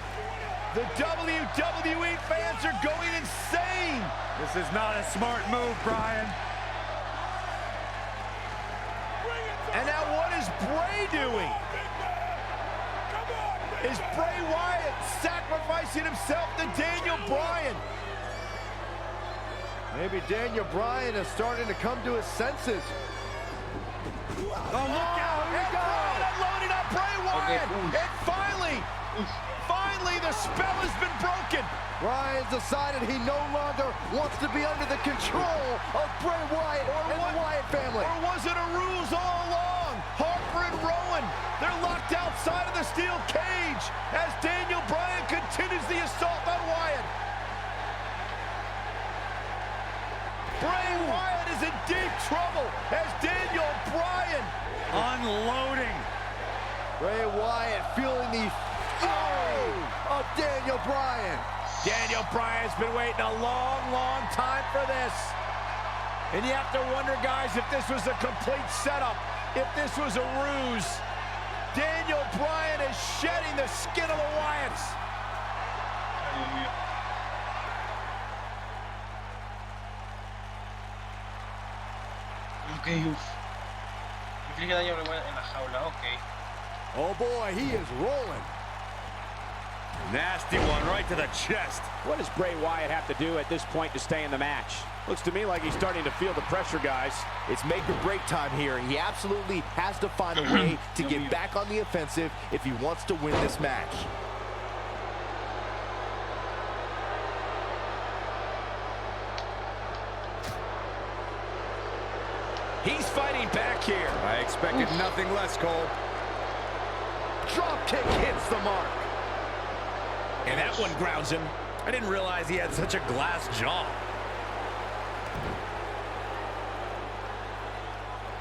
The WWE fans are going insane. This is not a smart move, Bryan. And now what is Bray doing? Is Bray Wyatt sacrificing himself to Daniel Bryan? Maybe Daniel Bryan is starting to come to his senses. Oh, look out! And Bryan unloading on Bray Wyatt. Okay. And finally, the spell has been broken. Bryan's decided he no longer wants to be under the control of Bray Wyatt and the Wyatt family. Or was it a ruse all along? Harper and Rowan, they're locked outside of the steel cage as Daniel Bryan continues the assault on Wyatt. Bray Wyatt is in deep trouble as Daniel Bryan Unloading. Bray Wyatt feeling the fury of Daniel Bryan. Daniel Bryan's been waiting a long time for this. And you have to wonder, guys, if this was a complete setup, if this was a ruse. Daniel Bryan is shedding the skin of the Wyatts. Ok, uff. Inflige daño en la jaula, ok. Oh boy, he is rolling. Nasty one right to the chest. What does Bray Wyatt have to do at this point to stay in the match? Looks to me like he's starting to feel the pressure, guys. It's make or break time here. He absolutely has to find a way to get back on the offensive if he wants to win this match. He's fighting back here. I expected nothing less, Cole. Drop kick hits the mark. And that one grounds him. I didn't realize he had such a glass jaw.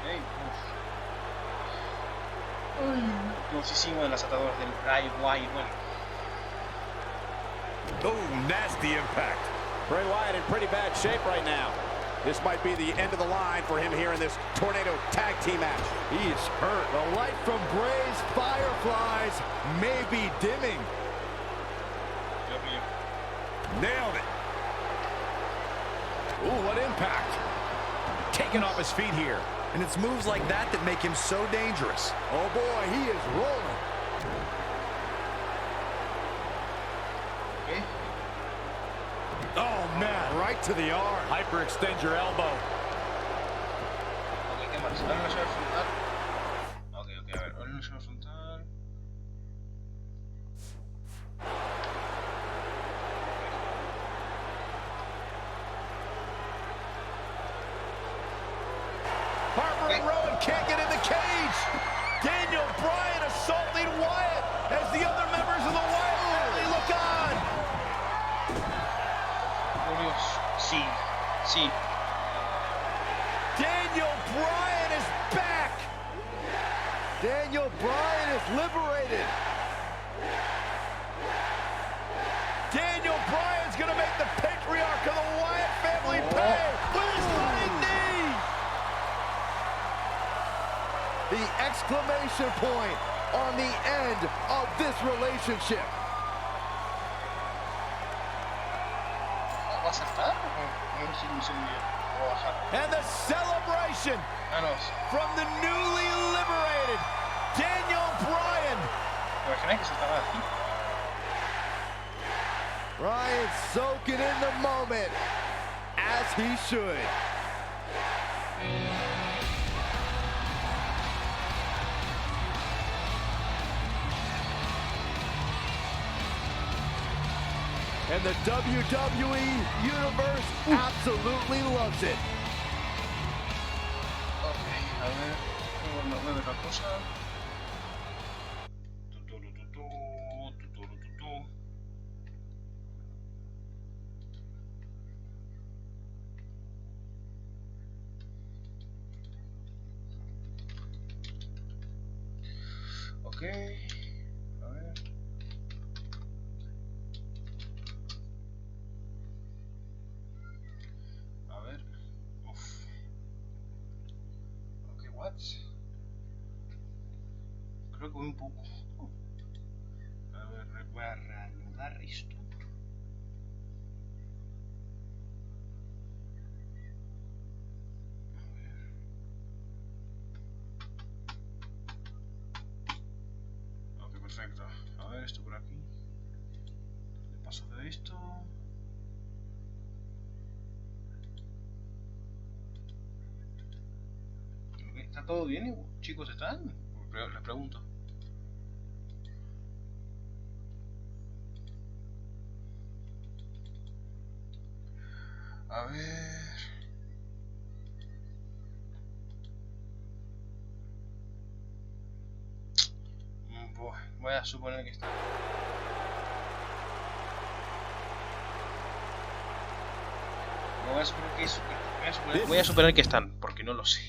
Ok, uff. Closísimo de las ataduras del Bray Wyatt. Bueno. Oh, nasty impact. Bray Wyatt in pretty bad shape right now. This might be the end of the line for him here in this Tornado Tag Team match. He is hurt. The light from Bray's fireflies may be dimming. Nailed it. Ooh, what impact. Taken off his feet here. And it's moves like that that make him so dangerous. Oh boy, he is rolling. Ok. Oh, man, right to the arm. Hyperextend your elbow. Ok, ¿qué más? Ahora una llave frontal. Ok, a ver. Ahora una llave frontal. Harper and Rowan can't get in the cage. Daniel Bryan assaulting Wyatt as the other members of the Wyatt family look on. Oh, Dios. Sí. Sí. Daniel Bryan is back. Daniel Bryan is liberated. Daniel Bryan's gonna make the patriarch of the Wyatt family pay with his running knee. The exclamation point on the end of this relationship. ¿Va a saltar? No sé si lo hice muy bien. Voy a bajar. And the celebration Manos. from the newly liberated Daniel Bryan. ¿Te imaginas que saltaba aquí? Bryan soaking in the moment, as he should. And the WWE Universe absolutely loves it. Ok, a ver. Voy a ver una cosa. Ok. A ver. A ver. Uf. Ok, what? Creo que voy un poco. A ver, voy a reanudar esto. Ok, perfecto. A ver, esto por aquí. Le paso de esto. Ok, ¿está todo bien, chicos? ¿Están? Les pregunto. A ver. Voy a suponer que está. Voy a suponer que están, porque no lo sé.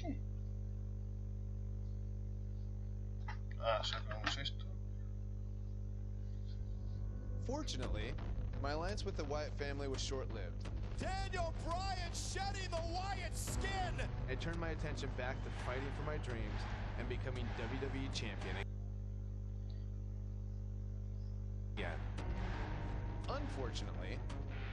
Sacamos esto. Fortunately, my alliance with the Wyatt family was short-lived. Daniel Bryan shedding the Wyatt skin. I turned my attention back to fighting for my dreams and becoming WWE champion again. Unfortunately,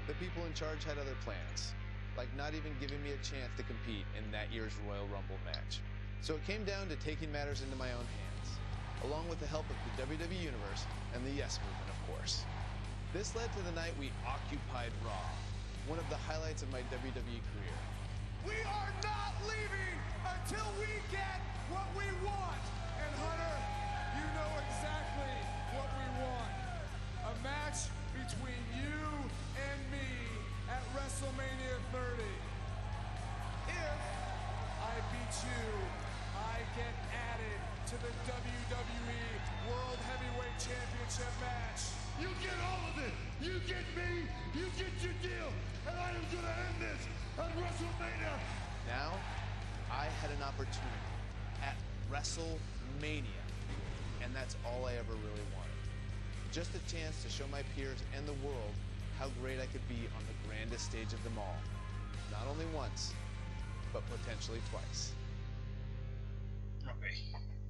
the people in charge had other plans, like not even giving me a chance to compete in that year's Royal Rumble match. So it came down to taking matters into my own hands, along with the help of the WWE Universe and the Yes Movement, of course. This led to the night we occupied Raw, one of the highlights of my WWE career. We are not leaving until we get what we want. And Hunter, you know exactly what we want. A match between you and me at WrestleMania 30. If I beat you, I get added to the WWE World Heavyweight Championship match. You get all of it. You get me. You get your deal. And I am going to end this at WrestleMania. Now, I had an opportunity at WrestleMania, and that's all I ever really wanted. Just a chance to show my peers and the world how great I could be on the grandest stage of them all. Not only once, but potentially twice.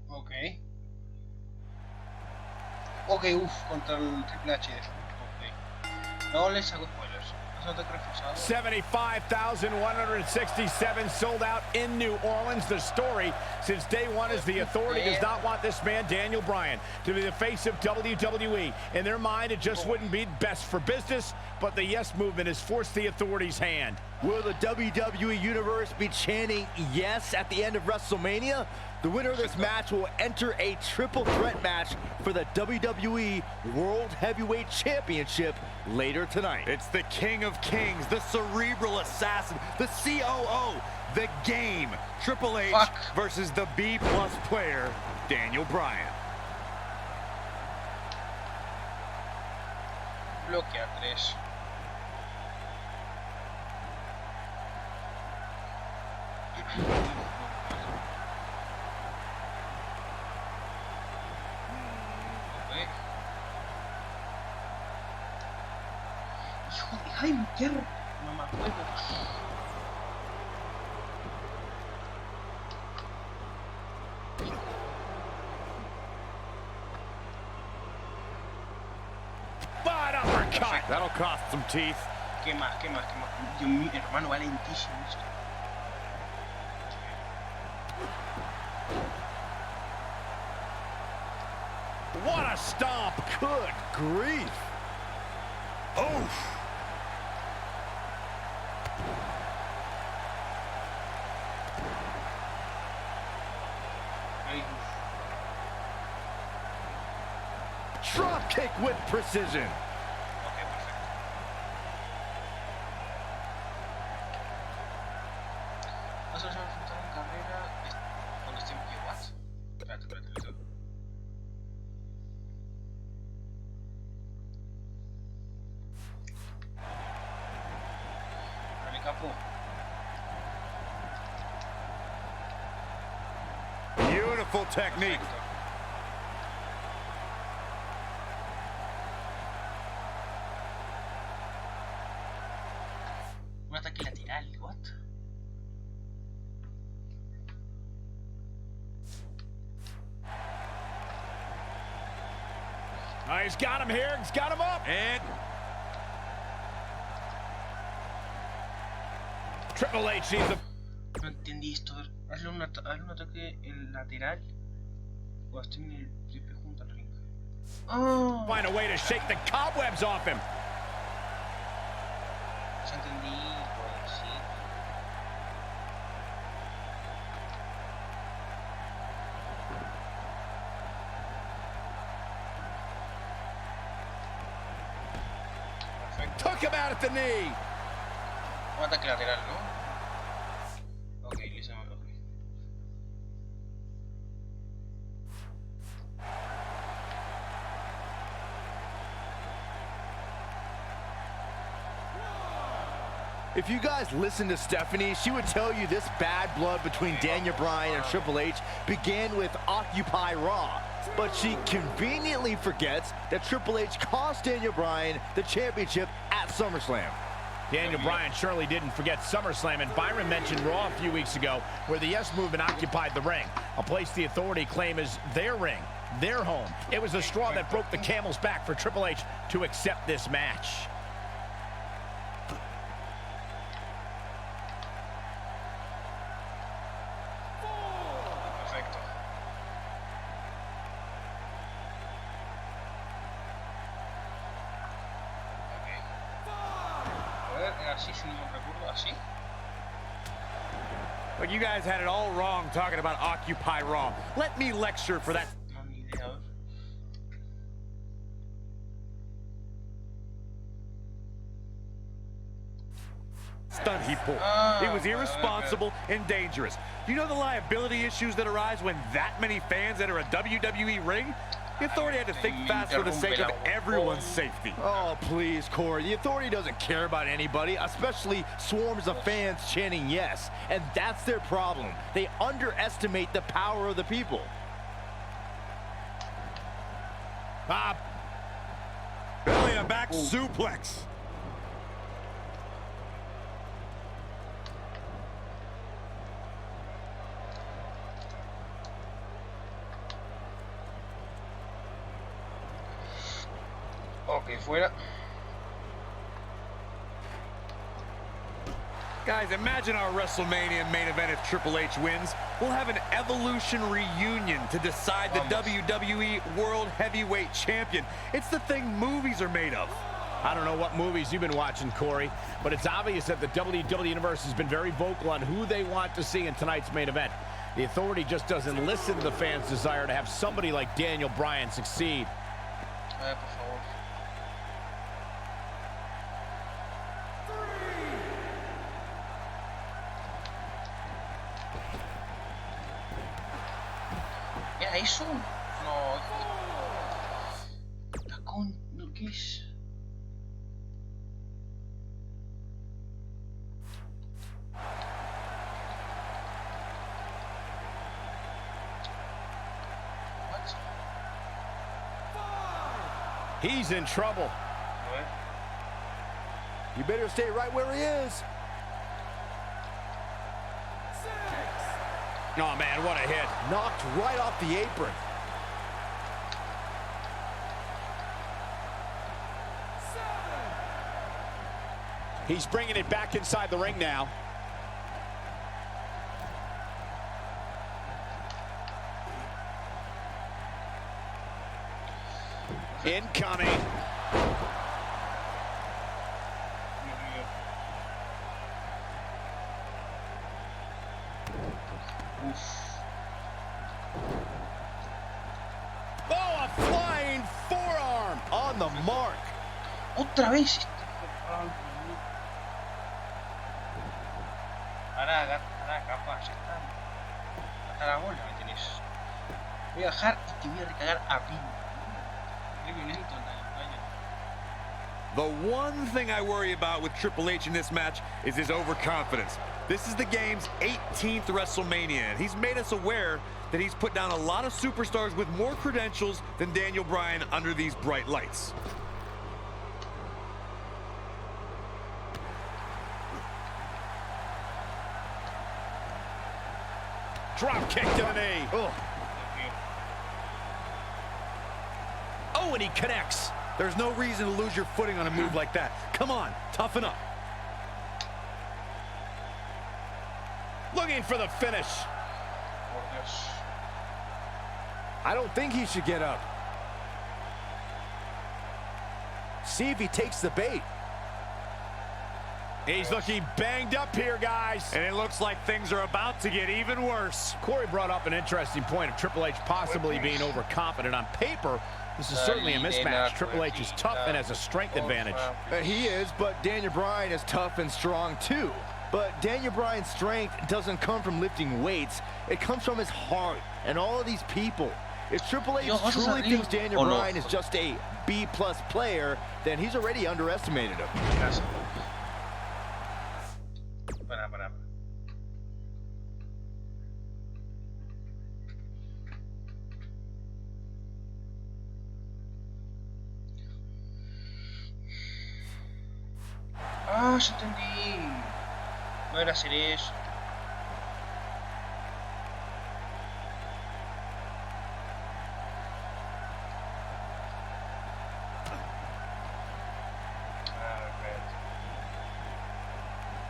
Ok. Ok, contra el Triple H. Ok. No les hago spoilers. 75,167 sold out in New Orleans. The story since day one is the Authority does not want this man, Daniel Bryan, to be the face of WWE. In their mind, it just wouldn't be best for business, but the Yes Movement has forced the Authority's hand. Will the WWE Universe be chanting yes at the end of WrestleMania? The winner of this match will enter a triple threat match for the WWE World Heavyweight Championship later tonight. It's the King of Kings, the Cerebral Assassin, the COO, the Game, Triple H versus the B+ player, Daniel Bryan. Bloquea 3. Hijo de Jaime, qué mamacuevos. But uppercut. That'll cost some teeth. ¿Qué más? Dios mío, hermano, va lentísimo esto. What a stomp. Good grief. Oof. Drop kick with precision. Vas a enfrentar en carrera cuando esté en pie. What? Espérate. Dale, capo. Beautiful technique. Oh, he's got him here. He's got him up. And Triple H needs a... No entendí esto. A ver, hazle un ataque en lateral. O hazte en el triple junto al ring. Oh. Find a way to shake the cobwebs off him. Ya entendí, pues sí. Perfecto. Took him out at the knee. Un ataque lateral, ¿no? Ok, lo hice mal, ok. If you guys listen to Stephanie, she would tell you this bad blood between Daniel Bryan and Triple H began with Occupy Raw. But she conveniently forgets that Triple H cost Daniel Bryan the championship at SummerSlam. Daniel Bryan surely didn't forget SummerSlam, and Byron mentioned Raw a few weeks ago where the Yes Movement occupied the ring, a place the Authority claim is their ring, their home. It was the straw that broke the camel's back for Triple H to accept this match. Perfecto. A ver, así si no me recuerdo, así. but you guys had it all wrong talking about Occupy Raw. Let me lecture for that. No, ni idea, a ver. Stunt he pulled. It was irresponsible and dangerous. You know the liability issues that arise when that many fans enter a WWE ring? The Authority had to think fast for the sake of everyone's safety. Oh, please, Corey. The Authority doesn't care about anybody, especially swarms of fans chanting yes. And that's their problem. They underestimate the power of the people. Belly to back suplex. Ok, fuera. Guys, imagine our WrestleMania main event if Triple H wins. We'll have an Evolution reunion to decide the WWE World Heavyweight Champion. It's the thing movies are made of. I don't know what movies you've been watching, Corey, but it's obvious that the WWE Universe has been very vocal on who they want to see in tonight's main event. The Authority just doesn't listen to the fans' desire to have somebody like Daniel Bryan succeed. A ver, por favor. ¿Era eso? No. La con... ¿No qué es? What? He's in trouble. A ver. You better stay right where he is. Oh, man, what a hit. Knocked right off the apron. He's bringing it back inside the ring now. Incoming. Oh, a flying forearm on the mark. Otra vez. Ahora, capaz, ya está. Hasta la bola me tenés. Voy a bajar y te voy a recagar a pin. Qué violento en la pantalla. The one thing I worry about with Triple H in this match is his overconfidence. This is the game's 18th WrestleMania, and he's made us aware that he's put down a lot of superstars with more credentials than Daniel Bryan under these bright lights. Drop kick to the knee. Oh. Oh, and he connects. There's no reason to lose your footing on a move like that. Come on, toughen up. Looking for the finish. I don't think he should get up. See if he takes the bait. He's looking banged up here, guys. And it looks like things are about to get even worse. Corey brought up an interesting point of Triple H possibly being overconfident. On paper, this is certainly a mismatch. Triple H is tough and has a strength advantage. He is, but Daniel Bryan is tough and strong too. But Daniel Bryan's strength doesn't come from lifting weights. It comes from his heart and all of these people. If Triple H truly thinks Daniel Bryan is just a B+ player, then he's already underestimated him. Ah, ya entendí. No era hacer eso.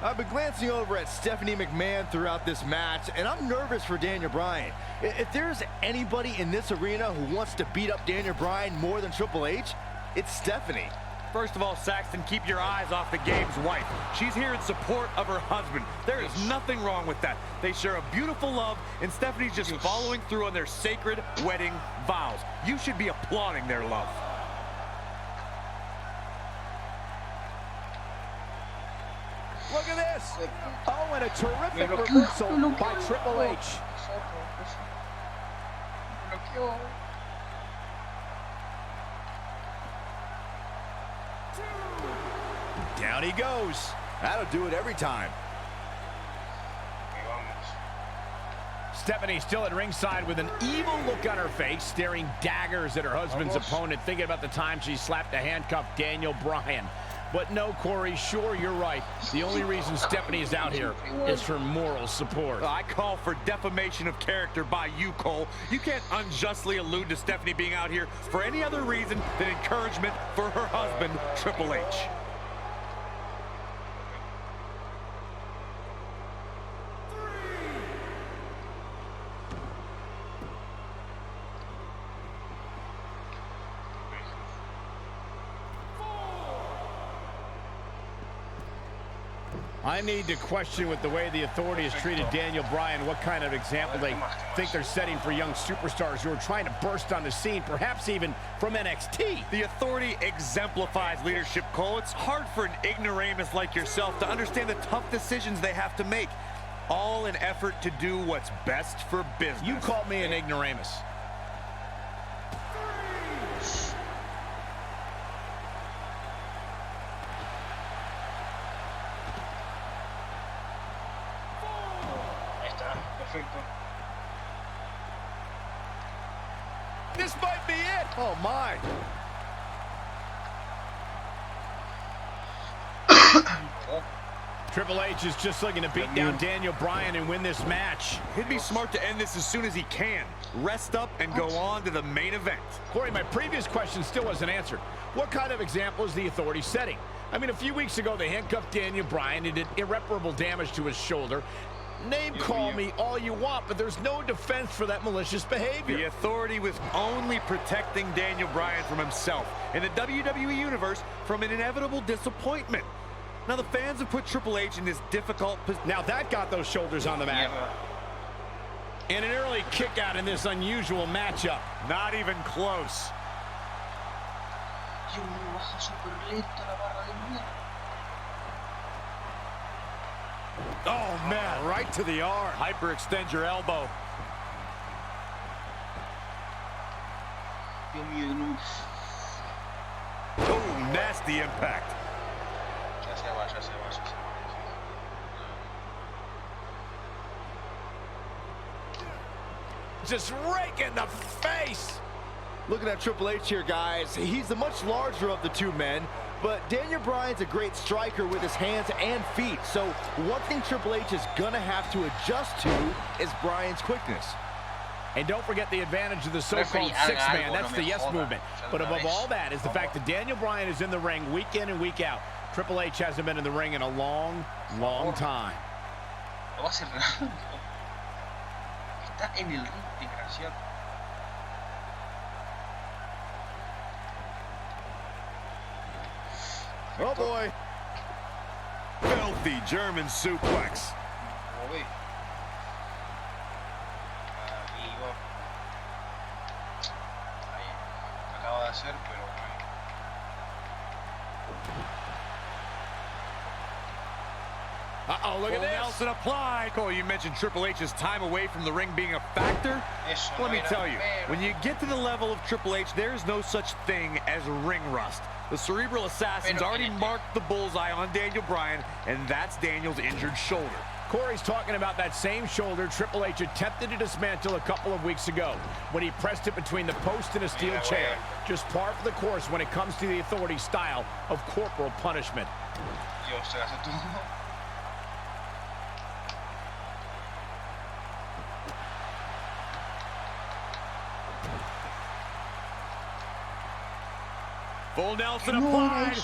I've been glancing over at Stephanie McMahon throughout this match, and I'm nervous for Daniel Bryan. If there's anybody in this arena who wants to beat up Daniel Bryan more than Triple H, it's Stephanie. First of all, Saxton, keep your eyes off the game's wife. She's here in support of her husband. There is nothing wrong with that. They share a beautiful love, and Stephanie's just following through on their sacred wedding vows. You should be applauding their love. Look at this. Oh, and a terrific reversal by Triple H. Down he goes. That'll do it every time. Stephanie still at ringside with an evil look on her face, staring daggers at her husband's opponent, thinking about the time she slapped a handcuffed Daniel Bryan. But no, Corey, sure, you're right. The only reason Stephanie is out here is for moral support. I call for defamation of character by you, Cole. You can't unjustly allude to Stephanie being out here for any other reason than encouragement for her husband, Triple H. I need to question with the way the Authority has treated Daniel Bryan, what kind of example they think they're setting for young superstars who are trying to burst on the scene, perhaps even from NXT. The Authority exemplifies leadership, Cole. It's hard for an ignoramus like yourself to understand the tough decisions they have to make, all in effort to do what's best for business. You called me an ignoramus. This might be it. Oh, my. Triple H is just looking to beat down Daniel Bryan and win this match. He'd be smart to end this as soon as he can. Rest up and go on to the main event. Corey, my previous question still wasn't answered. What kind of example is the Authority setting? I mean, a few weeks ago, they handcuffed Daniel Bryan and did irreparable damage to his shoulder. Name call me all you want, but there's no defense for that malicious behavior. The Authority was only protecting Daniel Bryan from himself, and the WWE Universe from an inevitable disappointment. Now, the fans have put Triple H in this difficult position. Now that got those shoulders on the mat. And an early kick out in this unusual matchup. Not even close. Oh, man, right to the arm. Hyperextend your elbow. Oh, nasty impact. Just rake in the face. Looking at Triple H here, guys. He's the much larger of the two men, but Daniel Bryan's a great striker with his hands and feet. So one thing Triple H is going to have to adjust to is Bryan's quickness. And don't forget the advantage of the so-called six-man. That's the yes movement. But above all that is the fact that Daniel Bryan is in the ring week in and week out. Triple H hasn't been in the ring in a long, long time. Lo va a hacer grande. Está en el ring, desgraciado. Oh boy. Filthy German suplex. Uy. Arriba. Ahí. Acaba de hacer, pero Uh-oh, look at this. Nelson applied. Cole, you mentioned Triple H's time away from the ring being a factor. Let me tell you, when you get to the level of Triple H, there's no such thing as ring rust. The Cerebral Assassin's already marked the bullseye on Daniel Bryan, and that's Daniel's injured shoulder. Corey's talking about that same shoulder Triple H attempted to dismantle a couple of weeks ago when he pressed it between the post and a steel chair. Just par for the course when it comes to the Authority style of corporal punishment. Full Nelson applied.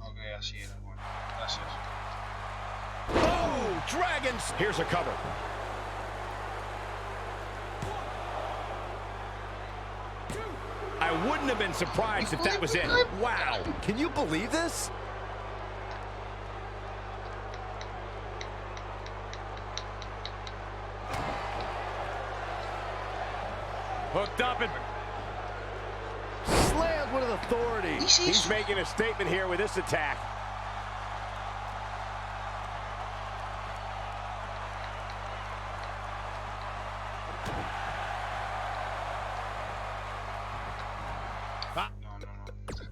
Ok, así era. Bueno, gracias. Oh, Dragons! Here's a cover. I wouldn't have been surprised if that was it. Wow. Can you believe this? Hooked up and slammed with authority. He's making a statement here with this attack.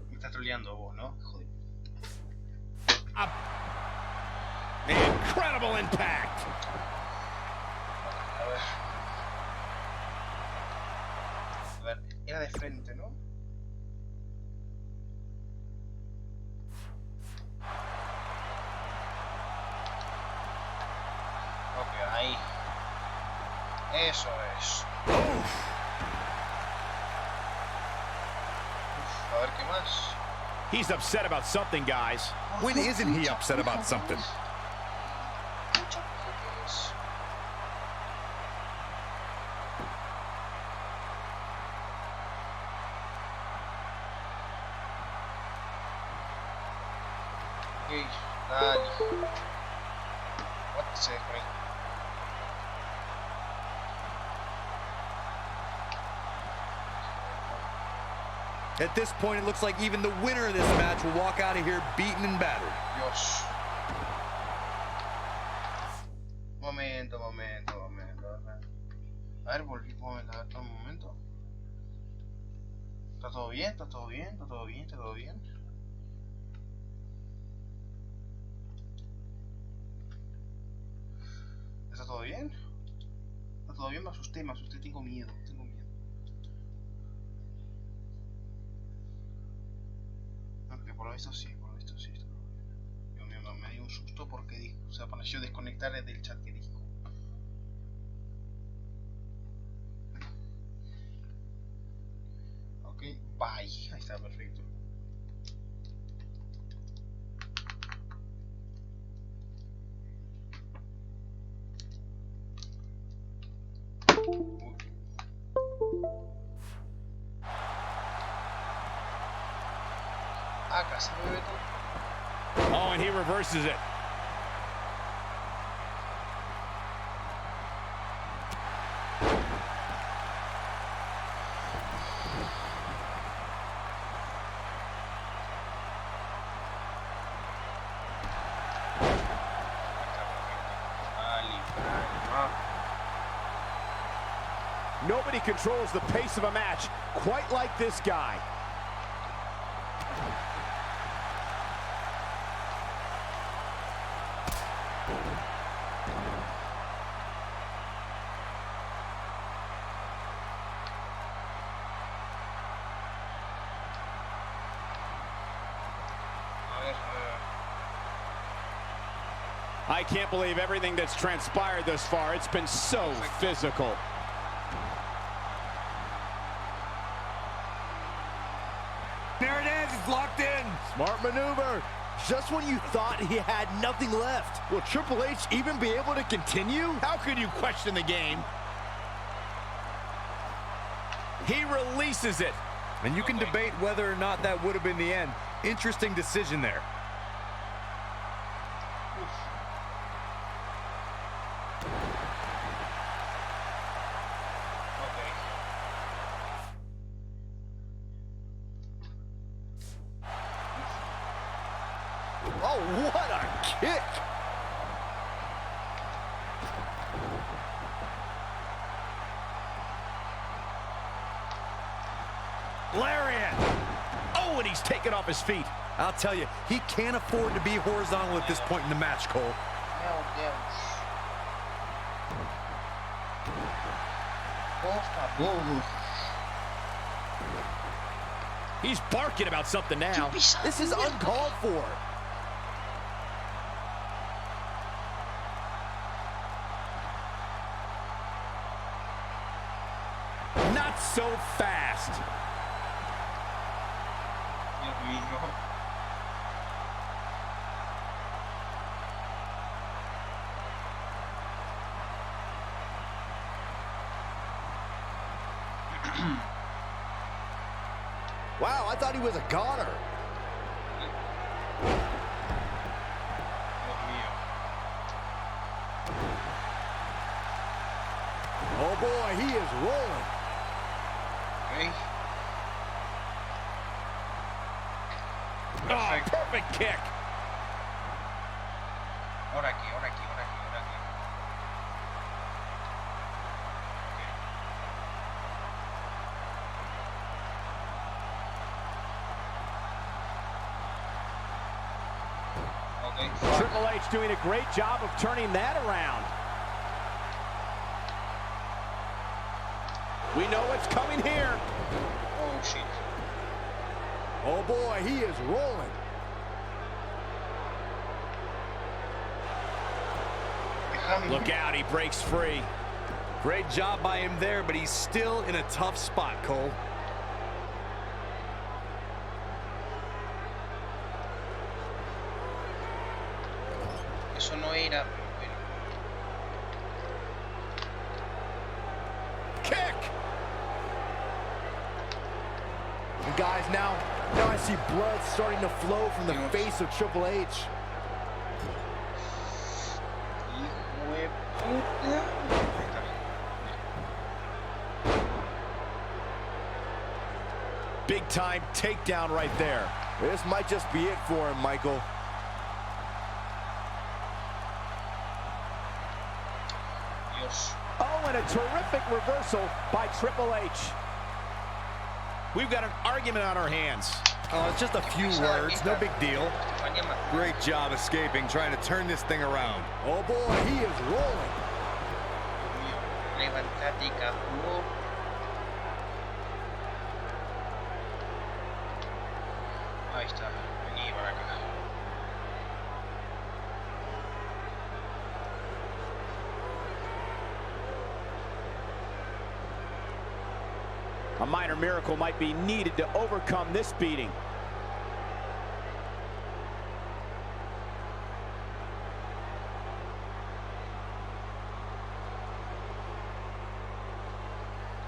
Me estás troleando vos, ¿no? Joder. Incredible impact. A ver, era de frente, ¿no? Ok, ahí. Eso es. A ver qué más. He's upset about something, guys. When isn't he upset about something? Ok, dale. What the heck, at this point, it looks like even the winner of this match will walk out of here beaten and battered. Dios. Momento. A ver, volvimos a ver un momento. ¿Está todo bien? ¿Está todo bien? ¿Está todo bien? ¿Está todo bien? ¿Está todo bien? ¿Está todo bien? Me asusté, tengo miedo. Ok, por lo visto sí, está todo bien. Dios mío, me dio un susto porque dijo, o sea, pareció desconectar del chat que dijo. Ok, bye. Ahí está, perfecto. Acá se mueve todo. Oh, and he reverses it. Nobody controls the pace of a match quite like this guy. I can't believe everything that's transpired thus far. It's been so physical. There it is, it's locked in. Smart maneuver. Just when you thought he had nothing left. Will Triple H even be able to continue? How could you question the game? He releases it. And you can debate whether or not that would have been the end. Interesting decision there. Oh, what a kick! Lariat! Oh, and he's taken off his feet. I'll tell you, he can't afford to be horizontal at this point in the match, Cole. Meu Deus. Por favor. He's barking about something now. This is uncalled for. Not so fast. Dios mío. Wow, I thought he was a goner. Dios mío. Oh boy, he is rolling. Okay. Oh, perfect kick. Ahora aquí, ahora aquí, ahora aquí, ahora aquí. Okay. Okay. Triple H doing a great job of turning that around. We know what's coming here. Oh shit. Oh boy, he is rolling. Look out, he breaks free. Great job by him there, but he's still in a tough spot, Cole. Eso no era. Kick! And guys, now I see blood starting to flow from the face of Triple H. Hijo de puta. Ahí está. Big time takedown right there. This might just be it for him, Michael. Dios. Oh, and a terrific reversal by Triple H. We've got an argument on our hands. Oh, it's just a few words, no big deal. Great job escaping, trying to turn this thing around. Oh boy, he is rolling. Levántate, cabrón. Ahí está. Vení para acá. A minor miracle might be needed to overcome this beating.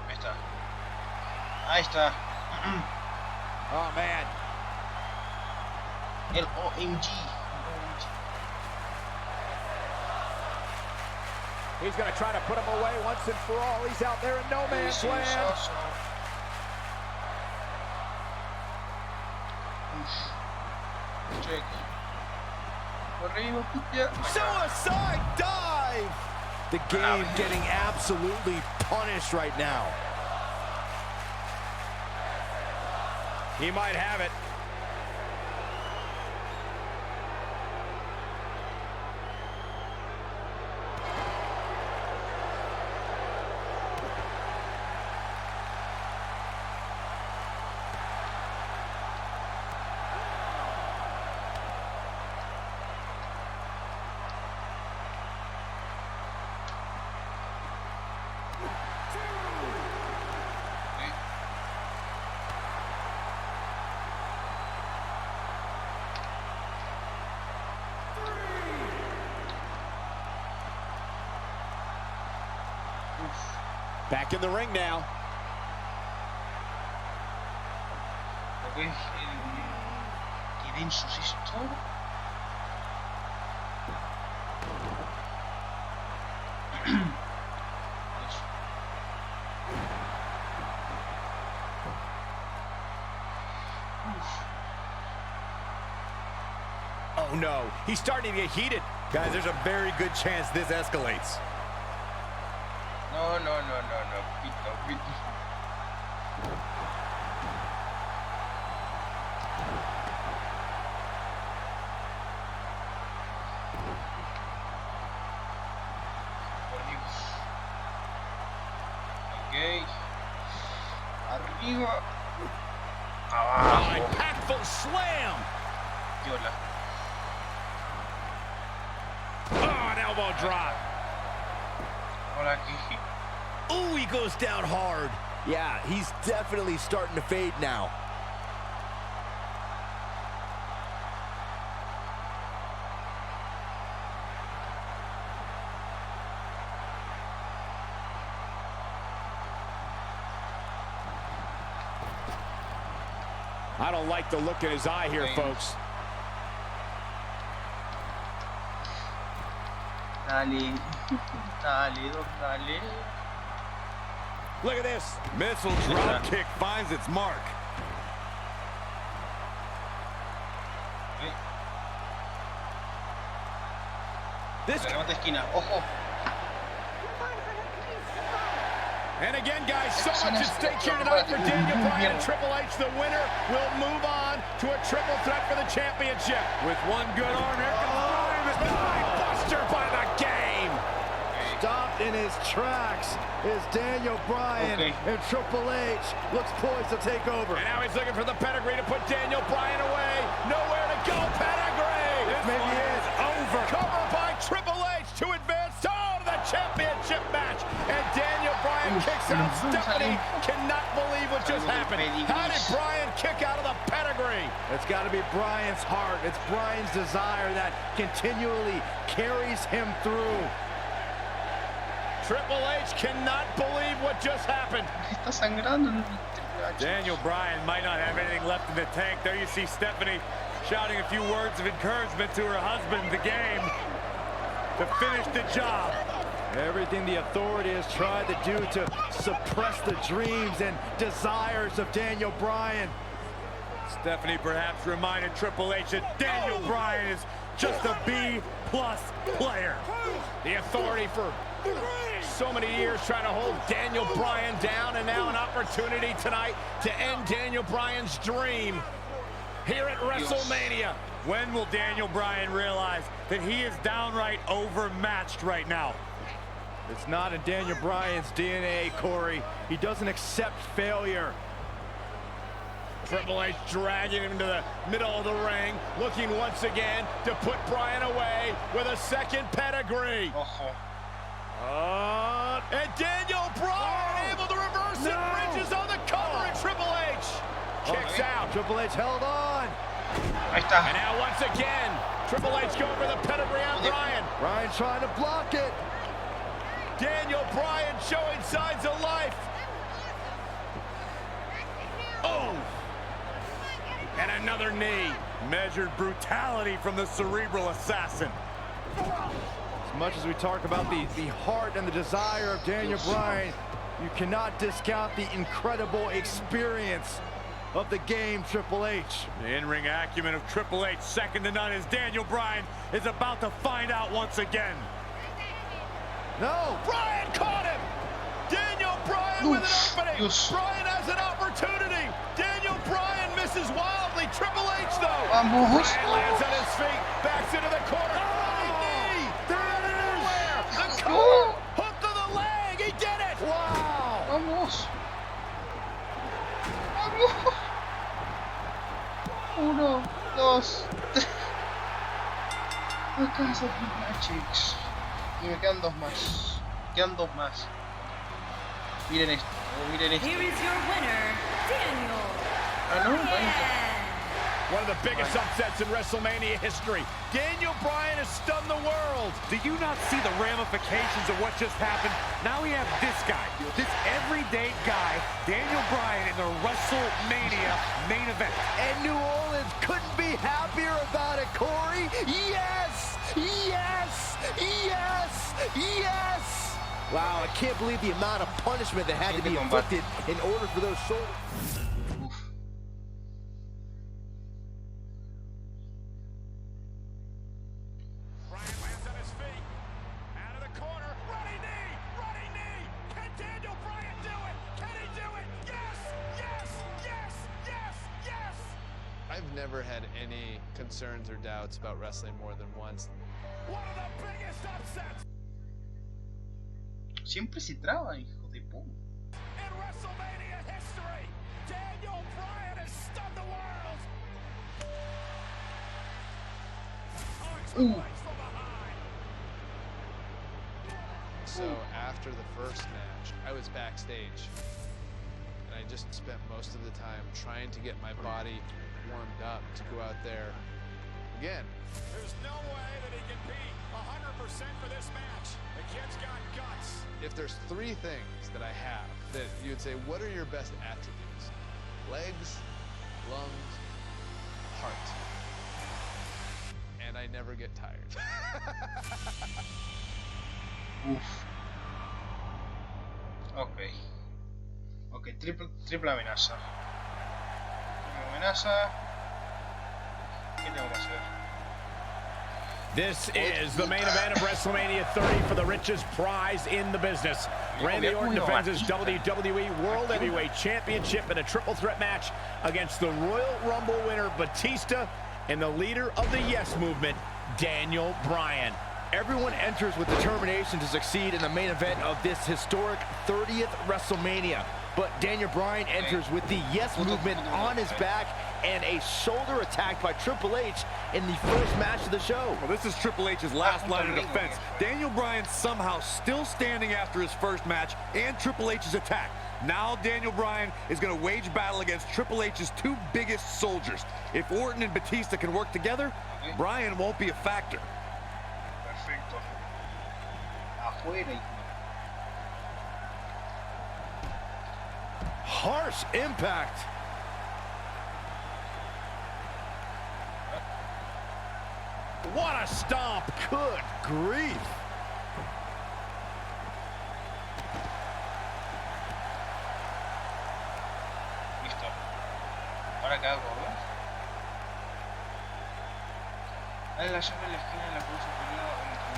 Ahí está. Ahí está. Oh, man. El OMG. He's going to try to put him away once and for all. He's out there in no man's land. Check. Arriba, puta. Suicide dive! The game getting absolutely punished right now. He might have it. Back in the ring now. Qué denso es esto. Oh no, he's starting to get heated. Guys, there's a very good chance this escalates. No. Pito. Por Dios. Ok. Arriba. Abajo. Impactful slam. Yola. Oh, an elbow drop. Ahora aquí. Ooh, he goes down hard. Yeah, he's definitely starting to fade now. I don't like the look in his eye here, folks. Dale. Look at this. Missile drop kick finds its mark. This remate esquina. Ojo. And again, guys, so much at stake here tonight for Daniel Bryan and Triple H. The winner will move on to a triple threat for the championship. With one good arm, here comes Bryan. Buster by the game. Stopped in his tracks is Daniel Bryan, and Triple H looks poised to take over. And now he's looking for the pedigree to put Daniel Bryan away. Nowhere to go, pedigree. This maybe is over. Cover by Triple H to advance to the championship match. And Daniel Bryan kicks out. Stephanie cannot believe what just happened. How did Bryan kick out of the pedigree? It's got to be Bryan's heart. It's Bryan's desire that continually carries him through. Triple H cannot believe what just happened. Está sangrando. Daniel Bryan might not have anything left in the tank. There you see Stephanie shouting a few words of encouragement to her husband, the game, to finish the job. Everything the Authority has tried to do to suppress the dreams and desires of Daniel Bryan. Stephanie perhaps reminded Triple H that Daniel Bryan is just a B+ player. The Authority for so many years trying to hold Daniel Bryan down, and now an opportunity tonight to end Daniel Bryan's dream here at WrestleMania. When will Daniel Bryan realize that he is downright overmatched right now? It's not in Daniel Bryan's DNA, Corey. He doesn't accept failure. Triple H dragging him to the middle of the ring, looking once again to put Bryan away with a second pedigree. And Daniel Bryan able to reverse it, bridges on the cover, and Triple H kicks out. Triple H held on. Ahí está. And now once again, Triple H going for the pedigree on Bryan. Bryan trying to block it. Daniel Bryan showing signs of life. Oh! And another knee. Measured brutality from the cerebral assassin. As much as we talk about the heart and the desire of Daniel Bryan, you cannot discount the incredible experience of the game, Triple H. The in-ring acumen of Triple H, second to none, as Daniel Bryan is about to find out once again. No! Bryan caught him! Daniel Bryan with an opening! Bryan has an opportunity! Daniel Bryan misses wildly! Triple H, though! Bryan lands on his feet, backs into the corner! Knee! There it is! The cover! Hook to the leg! He did it! Wow! Vamos. Vamos. 1, 2, 3. Acá son mis chicos. Y me quedan 2 más. Quedan 2 más. Miren esto. Miren esto. Here is your winner, Daniel Bryan. One of the biggest upsets in WrestleMania history. Daniel Bryan has stunned the world. Do you not see the ramifications of what just happened? Now we have this guy, this everyday guy, Daniel Bryan, in the WrestleMania main event. And New Orleans couldn't be happier about it, Corey. Yes! Yes! Yes! Yes! Wow, I can't believe the amount of punishment that had to be inflicted in order for those shoulders. I've never had any concerns or doubts about wrestling more than once. One of the biggest upsets Siempre se traba, hijo de puta. in WrestleMania history. Daniel Bryan has stunned the world. Oh, he's replaced from behind. So after the first match, I was backstage. And I just spent most of the time trying to get my body warmed up to go out there again. There's no way that he can be 100% for this match. The kid's got guts. If there's three things that I have that you would say, what are your best attributes? Legs, lungs, heart. And I never get tired. Uf. Ok, triple amenaza. Triple amenaza. ¿Qué tengo que hacer? This is the main event of WrestleMania 30 for the richest prize in the business. Randy Orton defends his WWE World Heavyweight Championship in a triple threat match against the Royal Rumble winner Batista and the leader of the Yes Movement, Daniel Bryan. Everyone enters with determination to succeed in the main event of this historic 30th WrestleMania. But Daniel Bryan enters with the Yes Movement on his back and a shoulder attack by Triple H in the first match of the show. Well, this is Triple H's last line of defense. Daniel Bryan somehow still standing after his first match and Triple H's attack. Now Daniel Bryan is going to wage battle against Triple H's two biggest soldiers. If Orton and Batista can work together, Bryan won't be a factor. Perfecto. Afuera, hijo. Harsh impact. What a stomp! Good grief. Listo. Ahora qué hago, ¿ves? Dale la llave en la esquina de la cruz superior.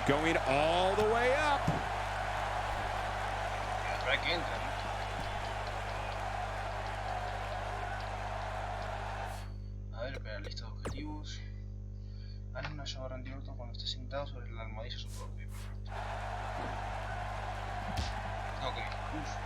Going all the way up. Para que entre, ¿no? A ver, espera, lista de objetivos. Haz una llave Randy Orton cuando esté sentado sobre la almohadilla superior. Ok, uf.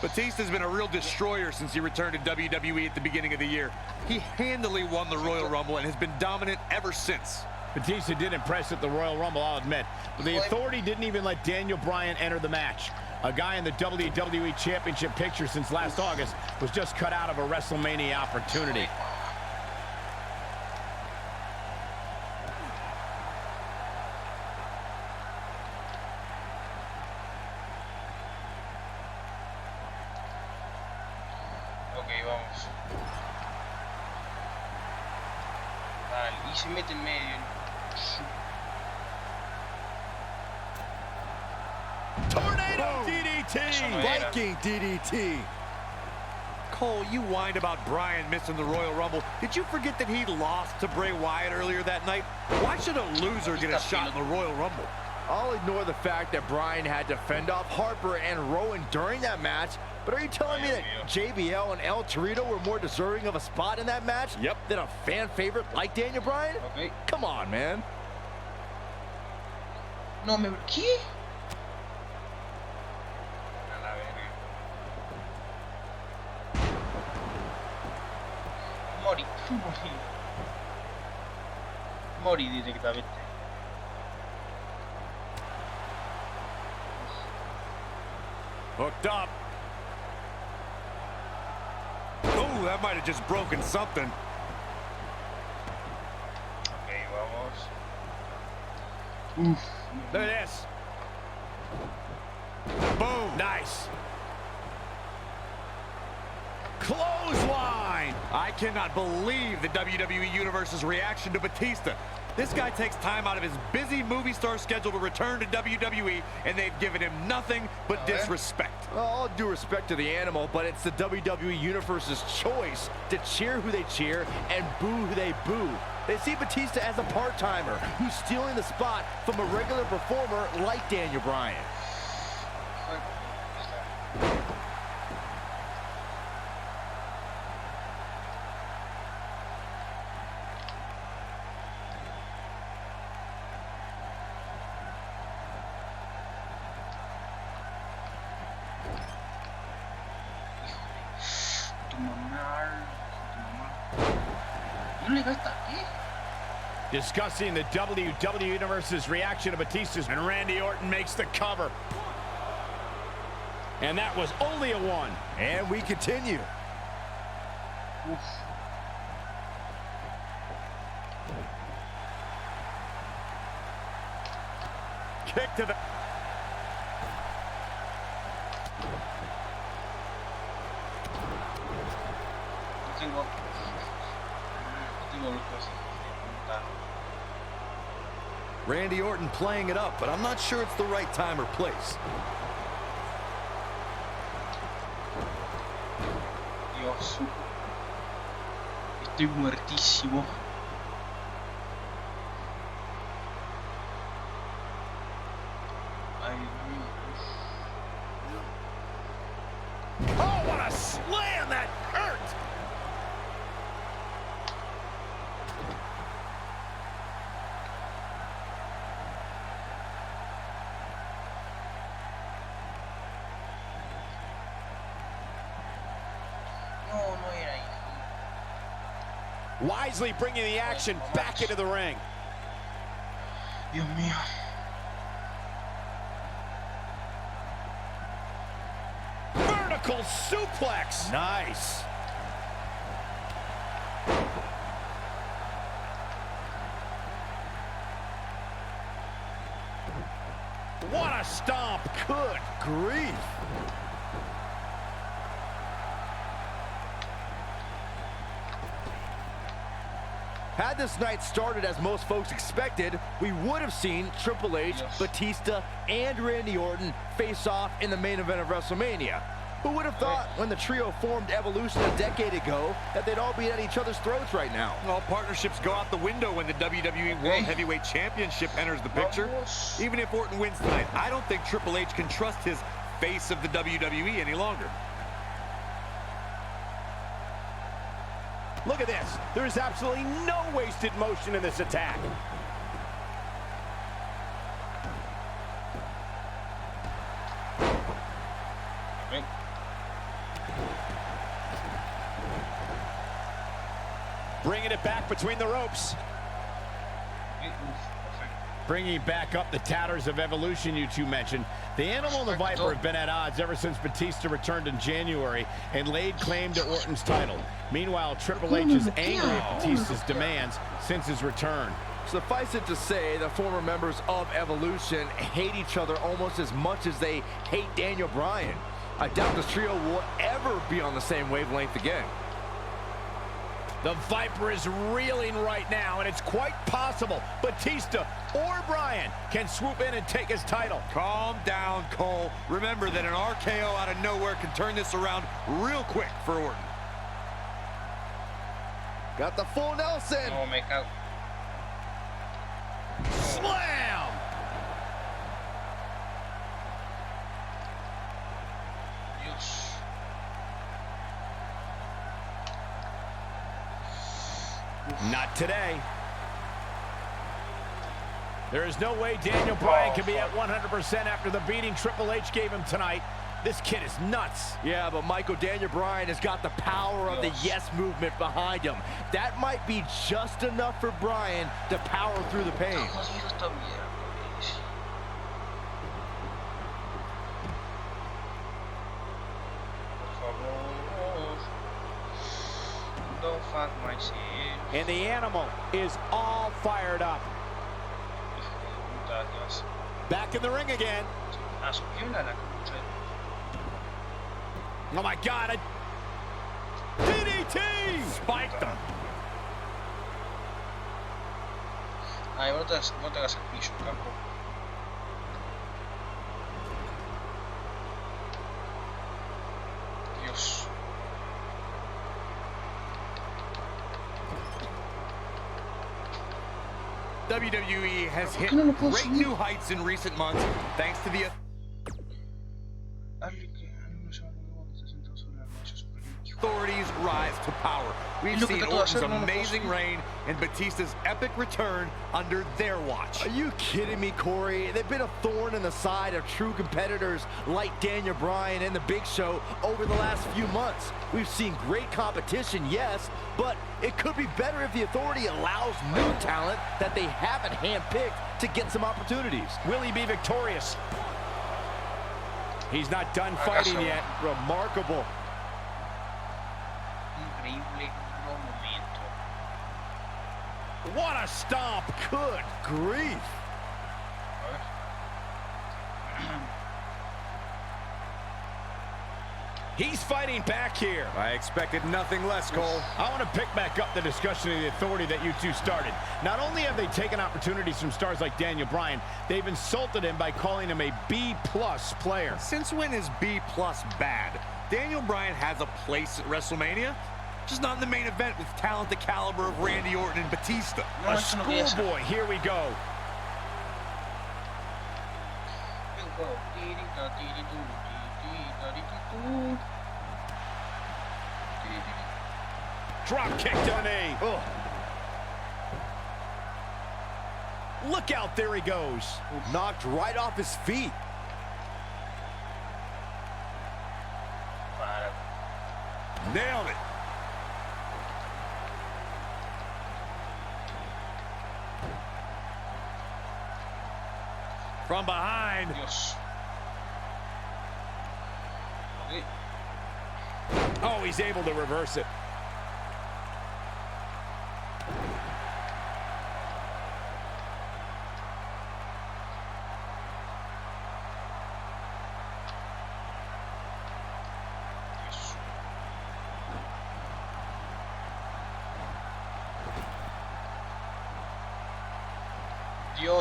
Batista's been a real destroyer since he returned to WWE at the beginning of the year. He handily won the Royal Rumble and has been dominant ever since. Batista did impress at the Royal Rumble, I'll admit. But the Authority didn't even let Daniel Bryan enter the match. A guy in the WWE Championship picture since last August was just cut out of a WrestleMania opportunity. Ok, vamos. Vale, y se mete en medio. Tornado DDT! Viking DDT. Cole, you whined about Bryan missing the Royal Rumble. Did you forget that he lost to Bray Wyatt earlier that night? Why should a loser get a shot in the Royal Rumble? I'll ignore the fact that Bryan had to fend off Harper and Rowan during that match, but are you telling me that JBL and El Torito were more deserving of a spot in that match than a fan favorite like Daniel Bryan? Ok. Come on, man. No me... ¿Qué? A la verga. Mori. Mori directamente. Hooked up. Oh, that might have just broken something. Uf. Look at this. Boom. Nice. Clothesline. I cannot believe the WWE Universe's reaction to Batista. This guy takes time out of his busy movie star schedule to return to WWE, and they've given him nothing but disrespect. Well, all due respect to the animal, but it's the WWE Universe's choice to cheer who they cheer and boo who they boo. They see Batista as a part-timer who's stealing the spot from a regular performer like Daniel Bryan. Discussing the WWE Universe's reaction to Batista's, and Randy Orton makes the cover. And that was only a 1. And we continue. Uf. Kick to the... Randy Orton playing it up, but I'm not sure it's the right time or place. Dios. Estoy muertísimo. Ay, Oh, what a slam! That hurt! Wisely bringing the action back into the ring. Dios mío. Vertical suplex. Nice. What a stomp. Good grief. Had this night started as most folks expected, we would have seen Triple H, Batista, and Randy Orton face off in the main event of WrestleMania. Who would have thought when the trio formed Evolution a decade ago that they'd all be at each other's throats right now? All partnerships go out the window when the WWE World Heavyweight Championship enters the picture. Even if Orton wins tonight, I don't think Triple H can trust his face of the WWE any longer. Look at this. There is absolutely no wasted motion in this attack. Bringing it back between the ropes. Bringing back up the tatters of Evolution you two mentioned. The Animal and the Viper have been at odds ever since Batista returned in January and laid claim to Orton's title. Meanwhile, Triple H is angry at Batista's demands since his return. Suffice it to say, the former members of Evolution hate each other almost as much as they hate Daniel Bryan. I doubt this trio will ever be on the same wavelength again. The Viper is reeling right now, and it's quite possible Batista or Bryan can swoop in and take his title. Calm down, Cole. Remember that an RKO out of nowhere can turn this around real quick for Orton. Got the full Nelson. No, me cago. Slam! Dios. Not today. There is no way Daniel Bryan can be at 100% after the beating Triple H gave him tonight. This kid is nuts. Yeah, but Michael, Daniel Bryan has got the power of the yes movement behind him. That might be just enough for Bryan to power through the pain. Don't fuck my shit. And the Animal is all fired up. Back in the ring again. Oh my God! DDT! Spiked them. Ay, no te hagas el piso, campo. Dios. WWE has hit great new heights in recent months thanks to the authorities rise to power. We've seen Orton's amazing reign and Batista's epic return under their watch. Are you kidding me, Corey? They've been a thorn in the side of true competitors like Daniel Bryan and the Big Show over the last few months. We've seen great competition, yes, but it could be better if the authority allows new talent that they haven't handpicked to get some opportunities. Will he be victorious? He's not done fighting yet. Remarkable. What a stomp! Good grief. He's fighting back here. I expected nothing less, Cole. I want to pick back up the discussion of the authority that you two started. Not only have they taken opportunities from stars like Daniel Bryan, they've insulted him by calling him a B-plus player. Since when is B-plus bad? Daniel Bryan has a place at WrestleMania, just not in the main event with talent the caliber of Randy Orton and Batista. A schoolboy, here we go. Drop kick to the knee. Oh. Look out, there he goes. Knocked right off his feet. Nailed it. From behind. Dios. Okay. Oh, he's able to reverse it.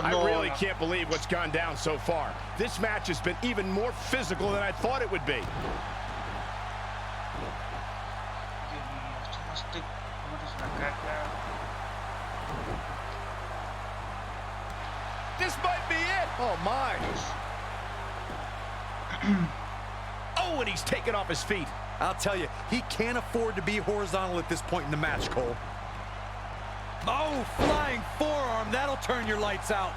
I really can't believe what's gone down so far. This match has been even more physical than I thought it would be. This might be it. Oh, my. Oh, and he's taken off his feet. I'll tell you, he can't afford to be horizontal at this point in the match, Cole. Oh, flying forearm. That'll turn your lights out.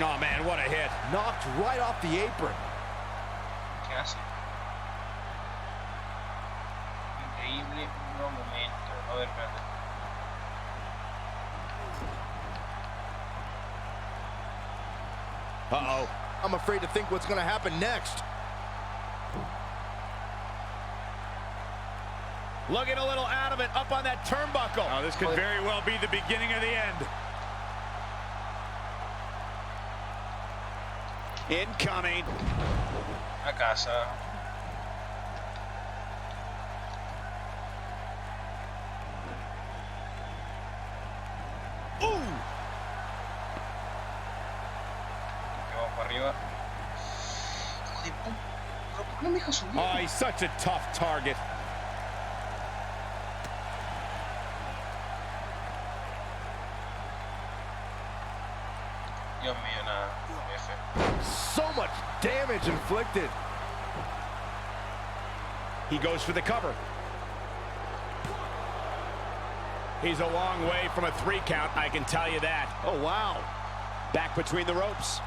Oh, man, what a hit. Knocked right off the apron. ¿Qué hace? Increíble, un buen momento. A ver, espérate. Uh-oh. I'm afraid to think what's going to happen next. Looking a little out of it, up on that turnbuckle. Oh, this could very well be the beginning of the end. Incoming. A casa. Ooh. Arriba. Hijo de puta. ¿Por qué no me deja subir? Oh, he's such a tough target. Dios mío, nada. F. So much damage inflicted. He goes for the cover. He's a long way from a 3 count, I can tell you that. Oh, wow. Back between the ropes.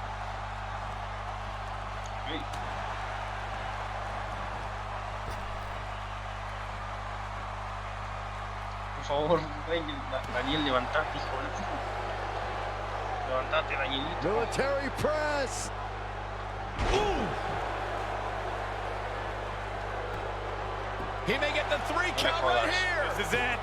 Okay. Por favor, Daniel, levantate, hijo de puta. Levantate, Danielito. Military press. Ooh! He may get the 3 count right here. This is it.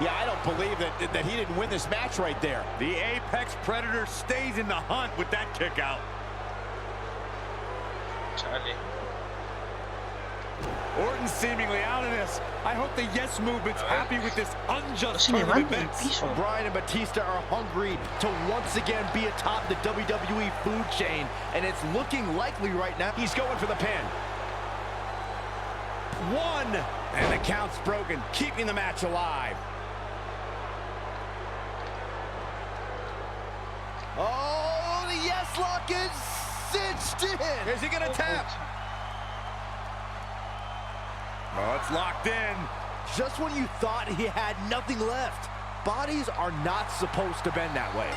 Yeah, I don't believe that he didn't win this match right there. The Apex Predator stays in the hunt with that kick out. Chale. Orton seemingly out of this. I hope the Yes Movement's happy with this unjust Se turn of levanta del events. piso. Bryan and Batista are hungry to once again be atop the WWE food chain, and it's looking likely right now. He's going for the pin. 1, and the count's broken, keeping the match alive. Oh, the Yes Lock is cinched in. Is he gonna tap? Oh, it's locked in. Just when you thought he had nothing left. Bodies are not supposed to bend that way.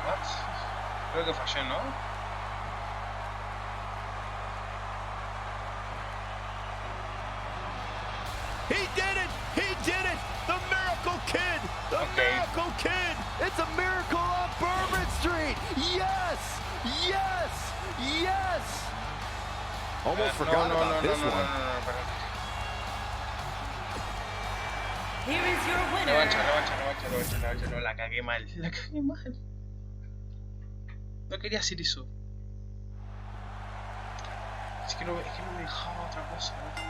What? Creo que fallé, ¿no? He did it! He did it! The Miracle Kid! The Miracle Kid! It's a miracle on Bourbon Street! Yes! Yes! Yes! Almost forgot about this one. Here is your winner. Revancha, no, la cagué mal. La cagué mal. No quería hacer eso. Es que no me dejaba otra cosa, ¿no?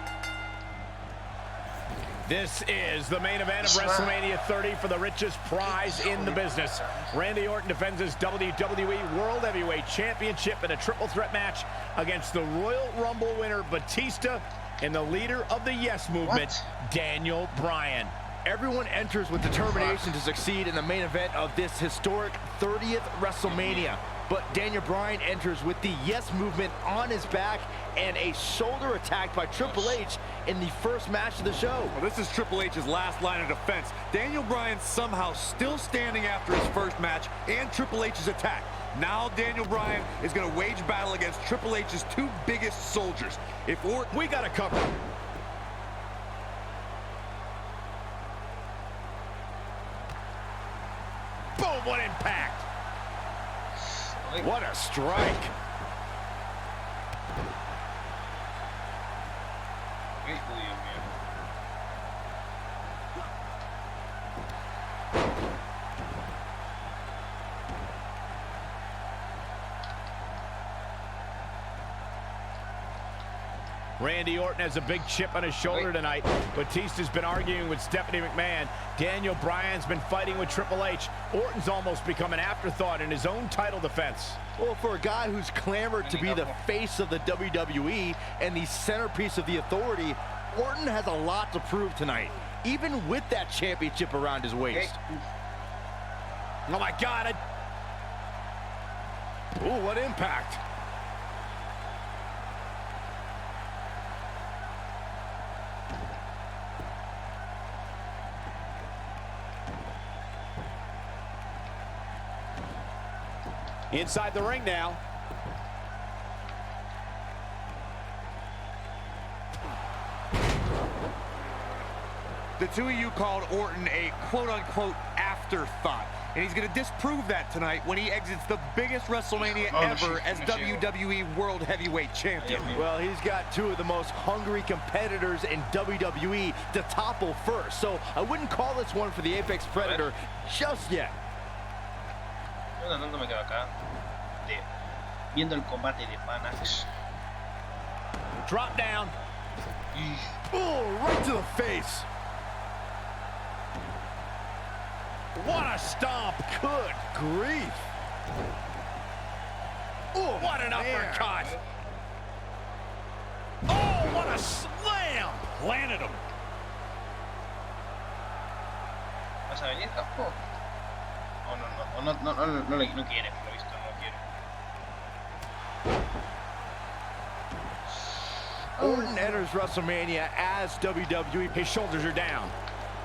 This is the main event of WrestleMania 30 for the richest prize in the business. Randy Orton defends his WWE World Heavyweight Championship in a triple threat match against the Royal Rumble winner Batista and the leader of the Yes Movement, Daniel Bryan. Everyone enters with determination to succeed in the main event of this historic 30th WrestleMania. But Daniel Bryan enters with the Yes Movement on his back and a shoulder attack by Triple H in the first match of the show. Well, this is Triple H's last line of defense. Daniel Bryan somehow still standing after his first match and Triple H's attack. Now Daniel Bryan is going to wage battle against Triple H's 2 biggest soldiers. If Orton... We got to cover. Boom, what impact. What a strike. Randy Orton has a big chip on his shoulder tonight. Batista's been arguing with Stephanie McMahon. Daniel Bryan's been fighting with Triple H. Orton's almost become an afterthought in his own title defense. Well, for a guy who's clamored to be the face of the WWE and the centerpiece of the Authority, Orton has a lot to prove tonight, even with that championship around his waist. Oh my God. Ooh, what impact. Inside the ring now. The two of you called Orton a quote-unquote afterthought. And he's going to disprove that tonight when he exits the biggest WrestleMania ever as WWE World Heavyweight Champion. Well, he's got 2 of the most hungry competitors in WWE to topple first. So I wouldn't call this one for the Apex Predator just yet. Me quedo acá viendo el combate de panas. Drop down. Oh, right to the face. What a stomp. Good grief. Oh, what an uppercut. Oh, what a slam. Planted him. ¿Vas a venir, Capo? Oh, no quiere, por lo visto, no quiere. Orton enters WrestleMania as WWE. His shoulders are down.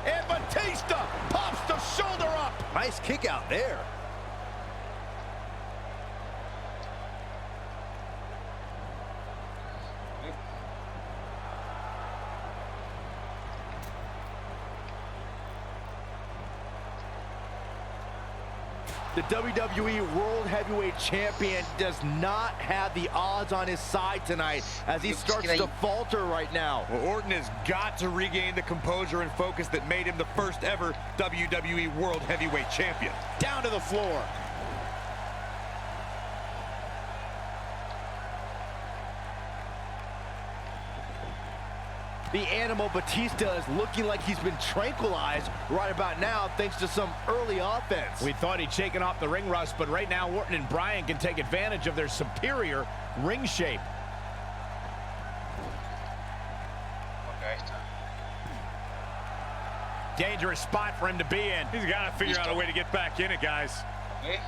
And Batista pops the shoulder up. Nice kick out there. The WWE World Heavyweight Champion does not have the odds on his side tonight as he starts to falter right now. Well, Orton has got to regain the composure and focus that made him the first ever WWE World Heavyweight Champion. Down to the floor. The Animal Batista is looking like he's been tranquilized right about now thanks to some early offense. We thought he'd shaken off the ring rust, but right now Orton and Bryan can take advantage of their superior ring shape. Dangerous spot for him to be in. He's got to figure out a way to get back in it, guys. Okay.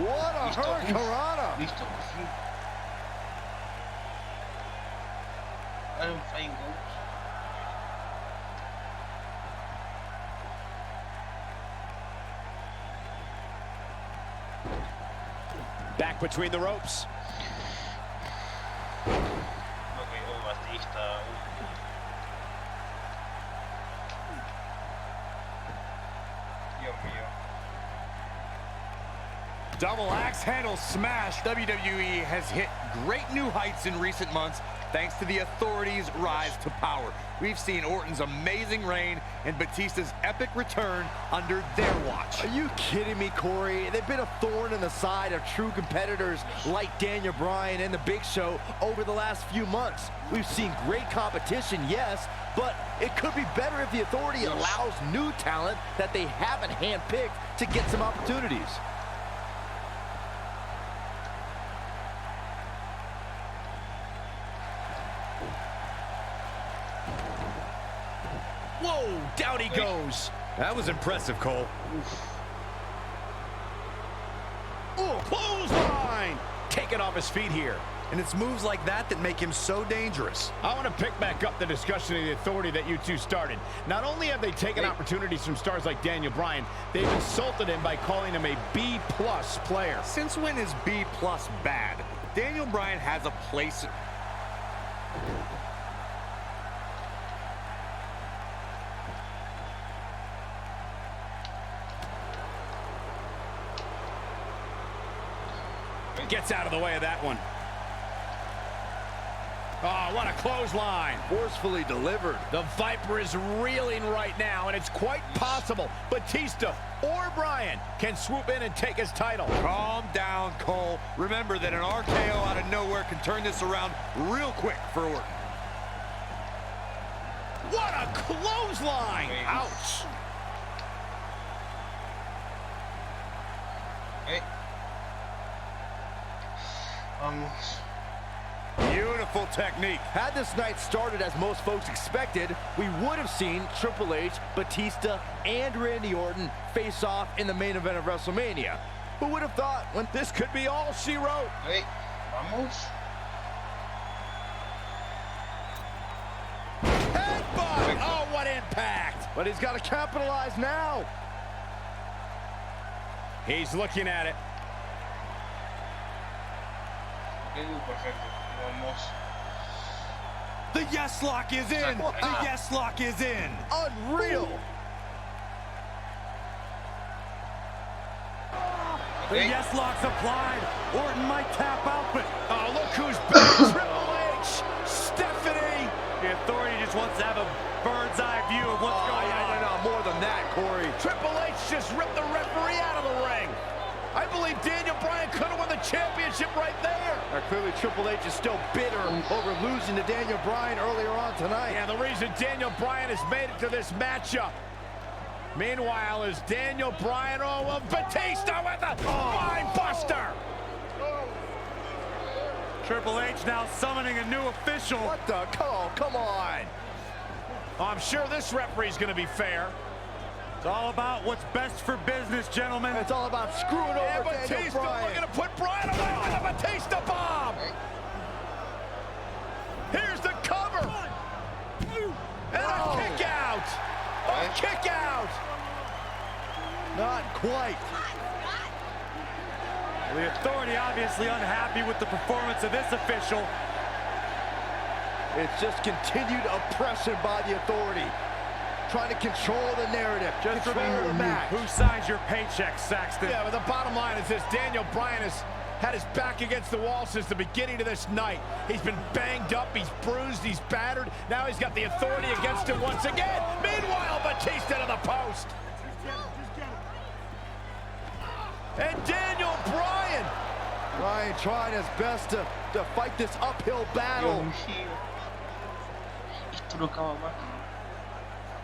What a hurricanrana! Listo, por fin. Dale un flying ghost. Back between the ropes. Okay, oh, Batista. Dios mío. Double axe handle smash. WWE has hit great new heights in recent months thanks to the Authority's rise to power. We've seen Orton's amazing reign and Batista's epic return under their watch. Are you kidding me, Corey? They've been a thorn in the side of true competitors like Daniel Bryan and The Big Show over the last few months. We've seen great competition, yes, but it could be better if the Authority allows new talent that they haven't handpicked to get some opportunities. Whoa, down he goes. That was impressive, Cole. Ooh, clothesline. Taken off his feet here. And it's moves like that that make him so dangerous. I want to pick back up the discussion of the Authority that you two started. Not only have they taken opportunities from stars like Daniel Bryan, they've insulted him by calling him a B+ player. Since when is B+ bad? Daniel Bryan has a place. Gets out of the way of that one. Oh, what a clothesline. Forcefully delivered. The Viper is reeling right now, and it's quite possible Batista or Bryan can swoop in and take his title. Calm down, Cole. Remember that an RKO out of nowhere can turn this around real quick for Orton. What a clothesline. Ouch. Okay. Beautiful technique. Had this night started as most folks expected, we would have seen Triple H, Batista, and Randy Orton face off in the main event of WrestleMania. Who would have thought when this could be all she wrote? Hey, vamos. Headbutt! Oh, what impact! But he's got to capitalize now. He's looking at it. Perfecto. Vamos. The yes lock is in. The yes lock is in. Unreal. The yes lock's applied. Orton might tap out, but oh, look who's back. Triple H. Stephanie. The Authority just wants to have a bird's eye view of what's going on. No, more than that, Corey. Triple H just ripped the referee out of the ring. I believe Daniel Bryan could have won the championship right there. Clearly, Triple H is still bitter over losing to Daniel Bryan earlier on tonight. Yeah, the reason Daniel Bryan has made it to this matchup. Meanwhile, is Daniel Bryan, Batista with a spine buster. Triple H now summoning a new official. What the? Come on. I'm sure this referee's going to be fair. It's all about what's best for business, gentlemen. It's all about screwing over Daniel Bryan. Looking to put Bryan away with a Batista bomb. Here's the cover. And a kick out. A kick out. Not quite. The Authority obviously unhappy with the performance of this official. It's just continued oppression by the Authority. trying to control the narrative, Just control the match. Who signs your paycheck, Saxton? Yeah, but the bottom line is this: Daniel Bryan has had his back against the wall since the beginning of this night. He's been banged up, he's bruised, he's battered. Now he's got the authority against him once again. Meanwhile, Batista to the post. And Daniel Bryan. Bryan trying his best to fight this uphill battle.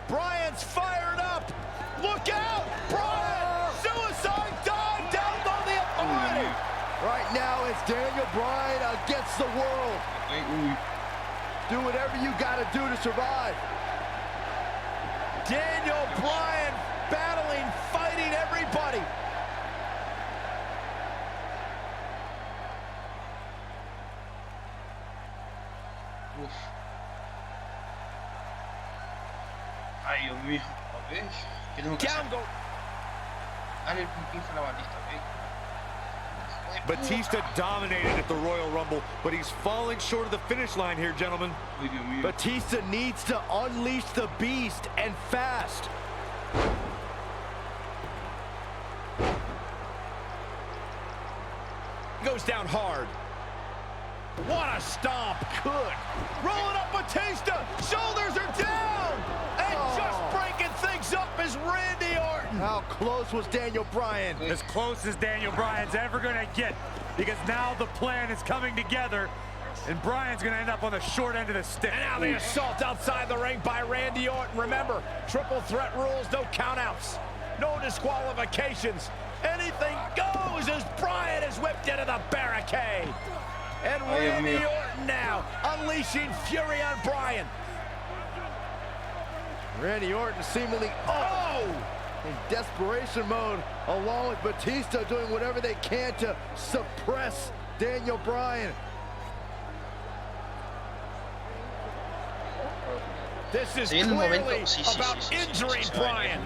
Bryan's fired up. Look out! Bryan! Suicide dive down on the authority. Right now, it's Daniel Bryan against the world. Do whatever you gotta do to survive. Daniel Bryan battling, fighting everybody. Uf. Ay, Dios mío. Ok. ¿Qué tengo que hacer? Dale el pinfo a la Batista, ok. Batista dominated at the Royal Rumble, but he's falling short of the finish line here, gentlemen. Batista needs to unleash the beast, and fast. Goes down hard. What a stomp. Good. Rolling up Batista. Shoulders are down. And just breaking things up is Randy Orton. How close was Daniel Bryan? As close as Daniel Bryan's ever going to get, because now the plan is coming together, and Bryan's going to end up on the short end of the stick. And now the assault outside the ring by Randy Orton. Remember, triple threat rules, no countouts, no disqualifications. Anything goes as Bryan is whipped into the barricade. And Randy Orton now unleashing fury on Bryan. Randy Orton seemingly in desperation mode, along with Batista doing whatever they can to suppress Daniel Bryan. This is clearly about injuring Bryan,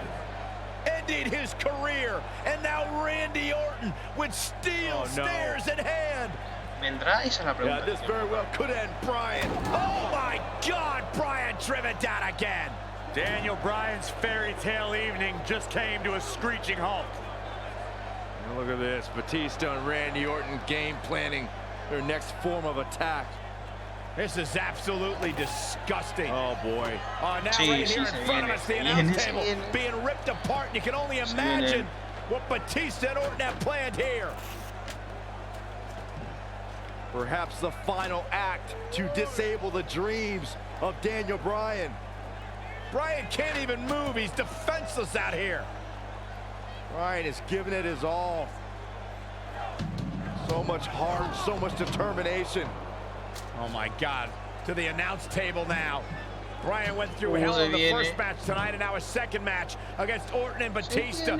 ending his career, and now Randy Orton with steel stairs in hand. ¿Vendrá? Esa es la pregunta. Yeah, this very well could end Bryan. Oh my God, Bryan driven down again. Daniel Bryan's fairy tale evening just came to a screeching halt. And look at this, Batista and Randy Orton game planning their next form of attack. This is absolutely disgusting. Oh boy. Oh, now right here in front of us, the announce table being ripped apart. You can only imagine what Batista and Orton have planned here. Perhaps the final act to disable the dreams of Daniel Bryan. Bryan can't even move. He's defenseless out here. Bryan is giving it his all. So much heart, so much determination. Oh my God. To the announce table now. Bryan went through hell in the first match tonight, and now a second match against Orton and Batista.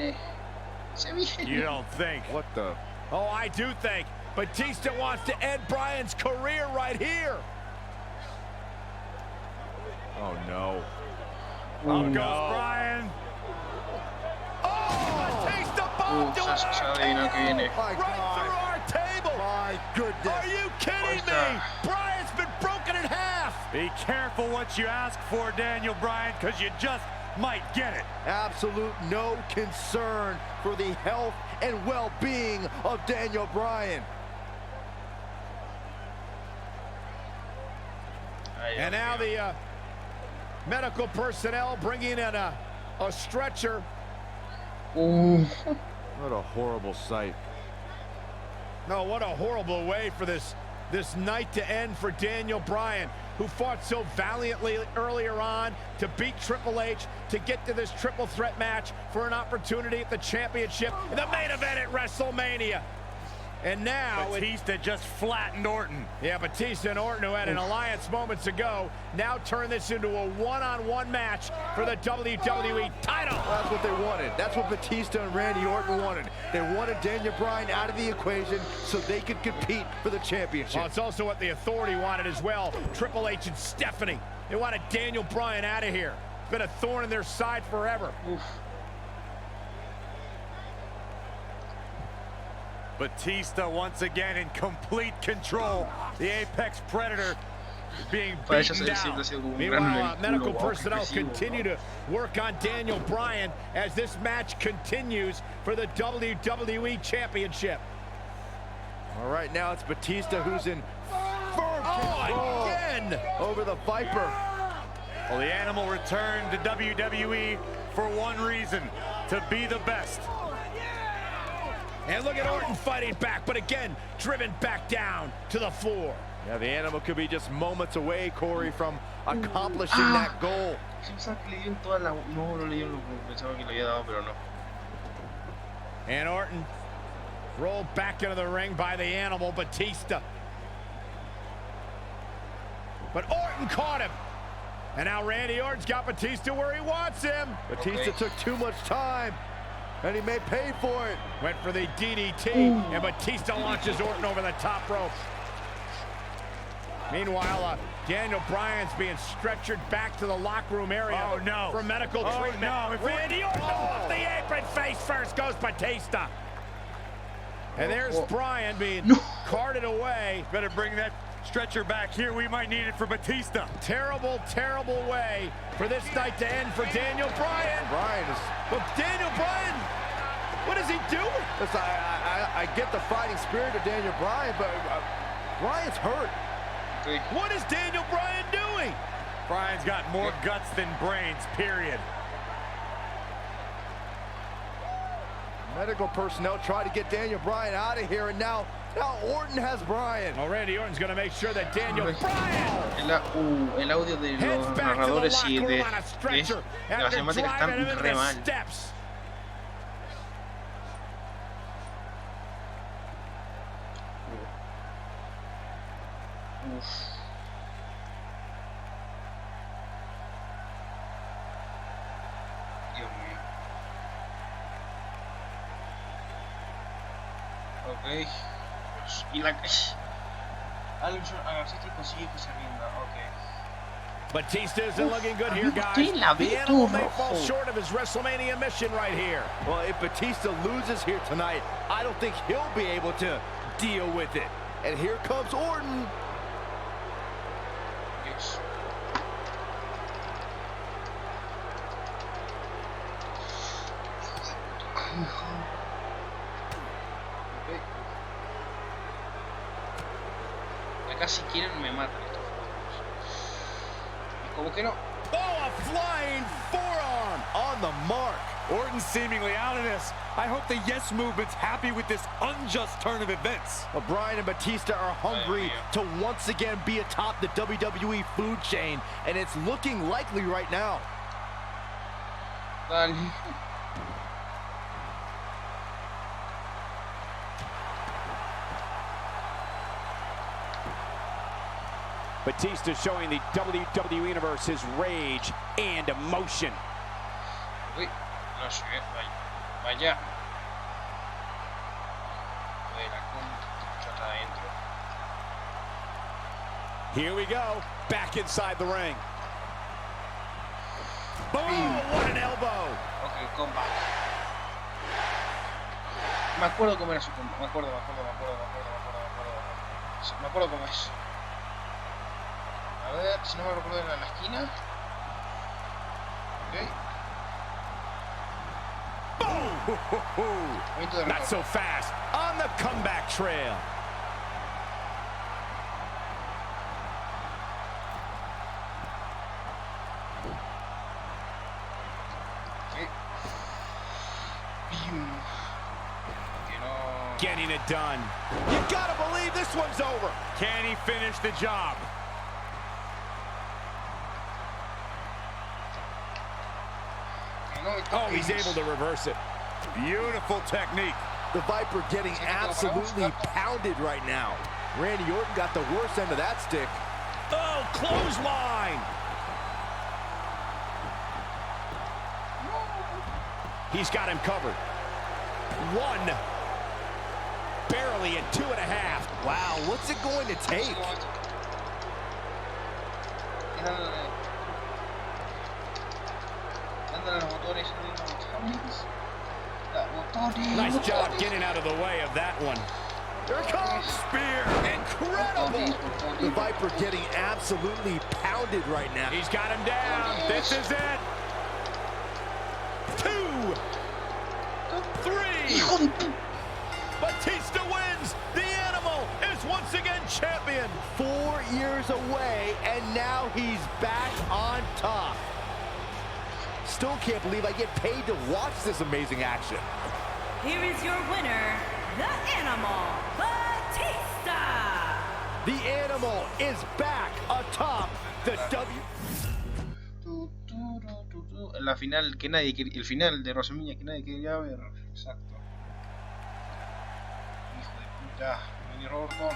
You don't think? What the? Oh, I do think. Batista wants to end Bryan's career right here. Oh no. Up goes Bryan. Oh, Batista bombed right through our table. My goodness. Are you kidding me? Bryan's been broken in half. Be careful what you ask for, Daniel Bryan, because you just might get it. Absolute no concern for the health and well-being of Daniel Bryan. And now the medical personnel bringing in a stretcher. What a horrible sight. No, what a horrible way for this night to end for Daniel Bryan, who fought so valiantly earlier on to beat Triple H, to get to this triple threat match for an opportunity at the championship, the main event at WrestleMania. And now Batista just flattened Orton. Yeah, Batista and Orton, who had an alliance moments ago, now turn this into a one-on-one match for the WWE title. That's what they wanted. That's what Batista and Randy Orton wanted. They wanted Daniel Bryan out of the equation so they could compete for the championship. Well, it's also what the Authority wanted as well. Triple H and Stephanie. They wanted Daniel Bryan out of here. It's been a thorn in their side forever. Uf. Batista once again in complete control. The Apex Predator being Para ellos beaten él siempre down. ha sido como un Meanwhile, grano en el medical culo. Wow, qué personnel agresivo, continue ¿no? to work on Daniel Bryan as this match continues for the WWE Championship. All right, now it's Batista who's in firm control again over the Viper. Well, the Animal returned to WWE for one reason, to be the best. And look at Orton fighting back, but again, driven back down to the floor. Yeah, the Animal could be just moments away, Corey, from accomplishing that goal. Pensaba que le dio en toda la... No, no le dio lo que pensaba que le había dado, pero no. And Orton rolled back into the ring by the Animal, Batista. But Orton caught him. And now Randy Orton's got Batista where he wants him. Batista took too much time, and he may pay for it. Went for the DDT, and Batista launches Orton over the top rope. Meanwhile, Daniel Bryan's being stretchered back to the locker room area for medical treatment. No. Randy Orton off the apron, face first goes Batista. And there's Bryan being carted away. Better bring that stretcher back here. We might need it for Batista. Terrible, terrible way for this night to end for Daniel Bryan. But Daniel Bryan, what is he doing? Listen, I get the fighting spirit of Daniel Bryan, but Bryan's hurt. What is Daniel Bryan doing? Bryan's got more guts than brains, period. Medical personnel try to get Daniel Bryan out of here, and now Orton has Bryan. Well, Randy Orton's going to make sure that Daniel Bryan El audio de los narradores y de la cinemática están re mal. Dios mío. Ok. Y la... Algo así consigue que se rinda. Ok. Batista isn't looking good here, guys. The Animal may fall short of his WrestleMania mission right here. Well, if Batista loses here tonight, I don't think he'll be able to deal with it. And here comes Orton. Yes. Okay. Acá si quieren me matan estos fotos. Y como que no. Oh, a flying forearm on the mark. Orton seemingly out of this. I hope the Yes Movement's happy with this unjust turn of events. Well, Bryan and Batista are hungry to once again be atop the WWE food chain, and it's looking likely right now. Dale. Batista showing the WWE Universe his rage and emotion. Uy, no llegué, vaya. La concha está adentro. Here we go, back inside the ring. Boom, what an elbow. Ok, comeback. Me acuerdo cómo era su combo, me acuerdo cómo es. A ver, si no me recuerdo era en la esquina. Ok. Not so fast, on the comeback trail. Okay. Getting it done. You gotta believe this one's over. Can he finish the job? Oh, he's able to reverse it. Beautiful technique. The Viper getting absolutely pounded right now. Randy Orton got the worst end of that stick. Oh, clothesline. He's got him covered. One. Barely at 2.5. Wow, what's it going to take? Nice job getting out of the way of that one. Here it comes. Spear. Incredible. The Viper getting absolutely pounded right now. He's got him down. This is it. 2, 3. Batista wins. The Animal is once again champion. 4 years away, and now he's back on top. Still can't believe I get paid to watch this amazing action. Here is your winner, the Animal, Batista. The Animal is back atop the La final que nadie quería, el final de WrestleMania que nadie quería ver. Exacto. Hijo de puta, Randy Orton.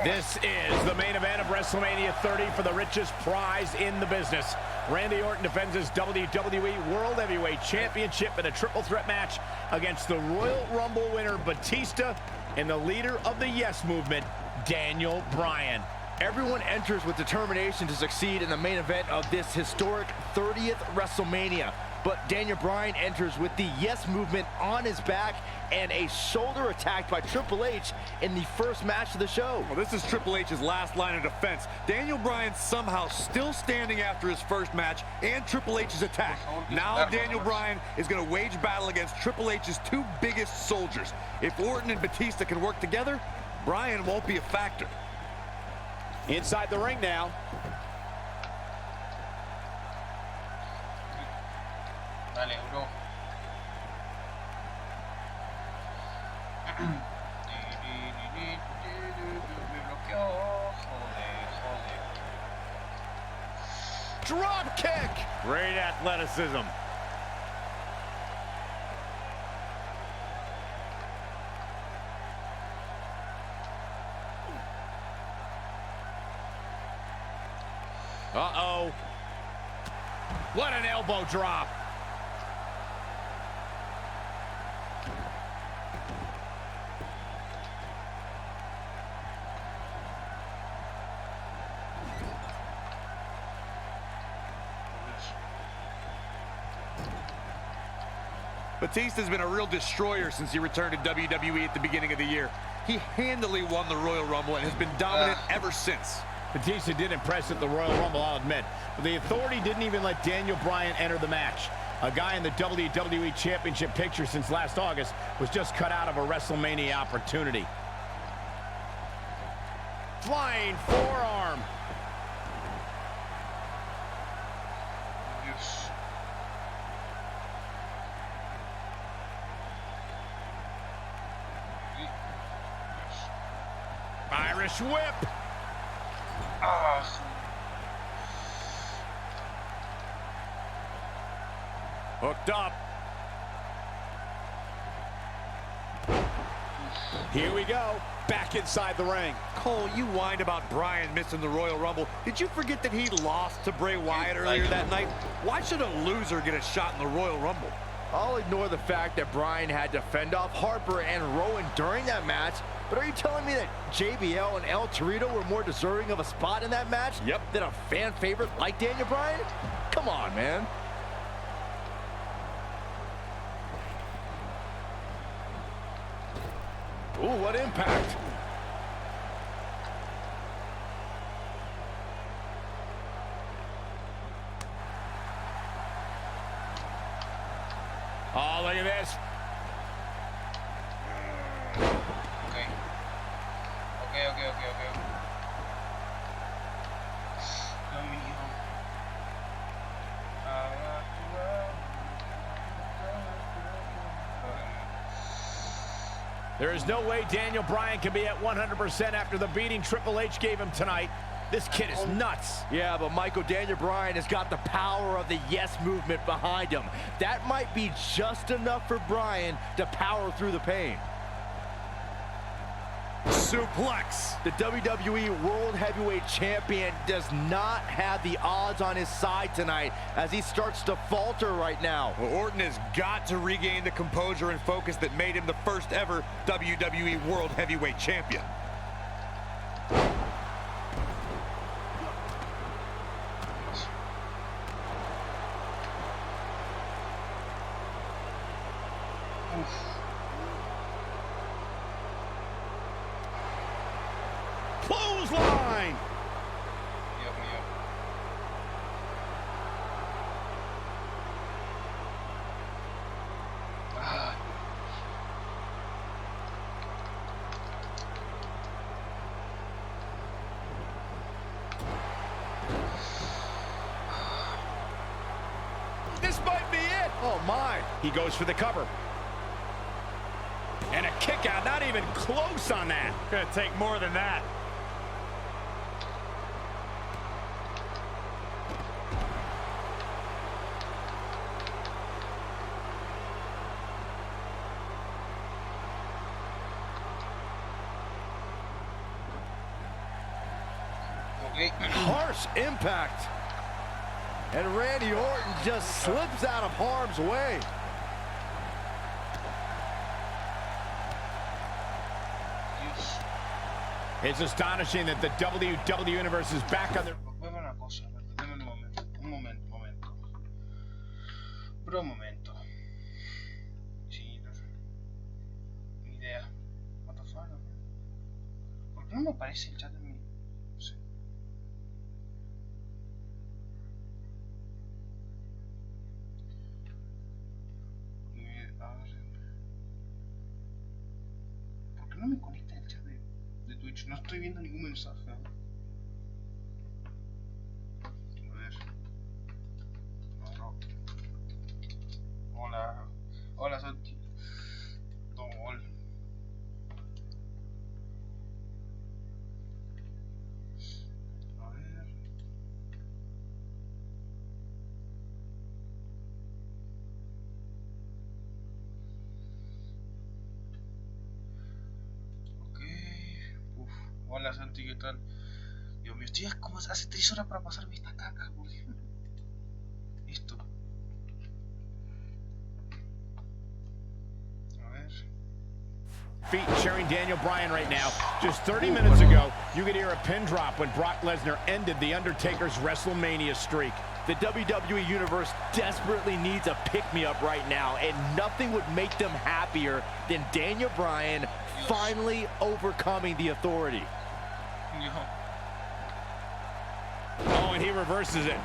This is the main event of WrestleMania 30 for the richest prize in the business. Randy Orton defends his WWE World Heavyweight Championship in a triple threat match against the Royal Rumble winner Batista and the leader of the Yes Movement, Daniel Bryan. Everyone enters with determination to succeed in the main event of this historic 30th WrestleMania. But Daniel Bryan enters with the Yes Movement on his back and a shoulder attack by Triple H in the first match of the show. Well, this is Triple H's last line of defense. Daniel Bryan somehow still standing after his first match and Triple H's attack. Now Daniel Bryan is going to wage battle against Triple H's two biggest soldiers. If Orton and Batista can work together, Bryan won't be a factor. Inside the ring now. Dale, bro. Drop kick. Great athleticism. Uh-oh. What an elbow drop. Batista's been a real destroyer since he returned to WWE at the beginning of the year. He handily won the Royal Rumble and has been dominant ever since. Batista did impress at the Royal Rumble, I'll admit. But the Authority didn't even let Daniel Bryan enter the match. A guy in the WWE Championship picture since last August was just cut out of a WrestleMania opportunity. Flying forearm. Yes. Irish whip. Hooked up. Here we go. Back inside the ring. Cole, you whined about Bryan missing the Royal Rumble. Did you forget that he lost to Bray Wyatt earlier that night? Why should a loser get a shot in the Royal Rumble? I'll ignore the fact that Bryan had to fend off Harper and Rowan during that match, but are you telling me that JBL and El Torito were more deserving of a spot in that match than a fan favorite like Daniel Bryan? Come on, man. Ooh, what impact. Oh, look at this. Okay. Dios mío. There is no way Daniel Bryan can be at 100% after the beating Triple H gave him tonight. This kid is nuts. Yeah, but Michael, Daniel Bryan has got the power of the Yes Movement behind him. That might be just enough for Bryan to power through the pain. Suplex. The WWE World Heavyweight Champion does not have the odds on his side tonight as he starts to falter right now. Well, Orton has got to regain the composure and focus that made him the first ever WWE World Heavyweight Champion. Clothesline. Dios mío. Ah. This might be it. Oh, my. He goes for the cover. And a kick out, not even close on that. Gonna take more than that. Okay. Harsh impact. And Randy Orton just slips out of harm's way. It's astonishing that the WWE Universe is back on their... Dame una cosa, dame un momento. Bro, un momento. Sí, no sé. Ni idea. What the fuck? ¿Por qué no me aparece el chat de mi...? No sé. A ver. ¿Por qué no me conecta el chat de Twitch? No estoy viendo ningún mensaje. A ver. Hola. Hola, Santi. No, hola. A ver. Ok. Uf. Hola, Santi, ¿qué tal? Dios mío, estoy como hace 3 horas para pasarme esta caca, boludo. Esto. A ver. Feet cheering Daniel Bryan right now. Just 30 minutes ago, you could hear a pin drop when Brock Lesnar ended The Undertaker's WrestleMania streak. The WWE Universe desperately needs a pick-me-up right now, and nothing would make them happier than Daniel Bryan finally overcoming the Authority. Oh, and he reverses it.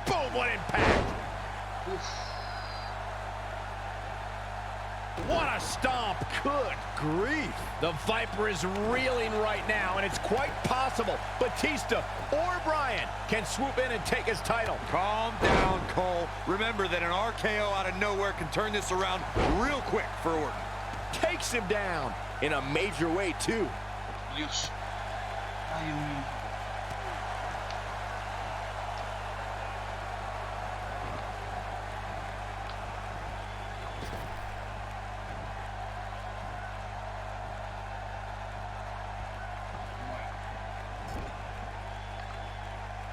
Boom, what impact. What a stomp. Good grief. The Viper is reeling right now, and it's quite possible Batista or Bryan can swoop in and take his title. Calm down, Cole. Remember that an RKO out of nowhere can turn this around real quick for Orton. Takes him down in a major way, too. Dios. Ay, Dios mío.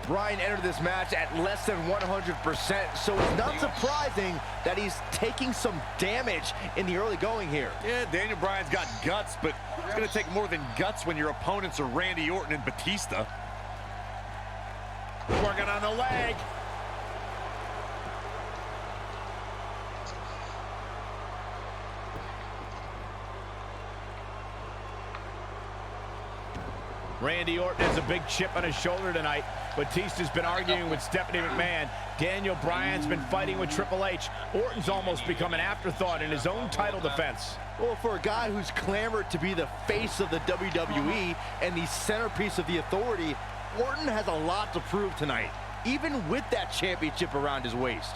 Bryan entered this match at less than 100%, so it's not surprising that he's taking some damage in the early going here. Yeah, Daniel Bryan's got guts, but it's going to take more than guts when your opponents are Randy Orton and Batista. Working on the leg. Randy Orton has a big chip on his shoulder tonight. Batista's been arguing with Stephanie McMahon. Daniel Bryan's been fighting with Triple H. Orton's almost become an afterthought in his own title defense. Well, for a guy who's clamored to be the face of the WWE and the centerpiece of the Authority, Orton has a lot to prove tonight, even with that championship around his waist.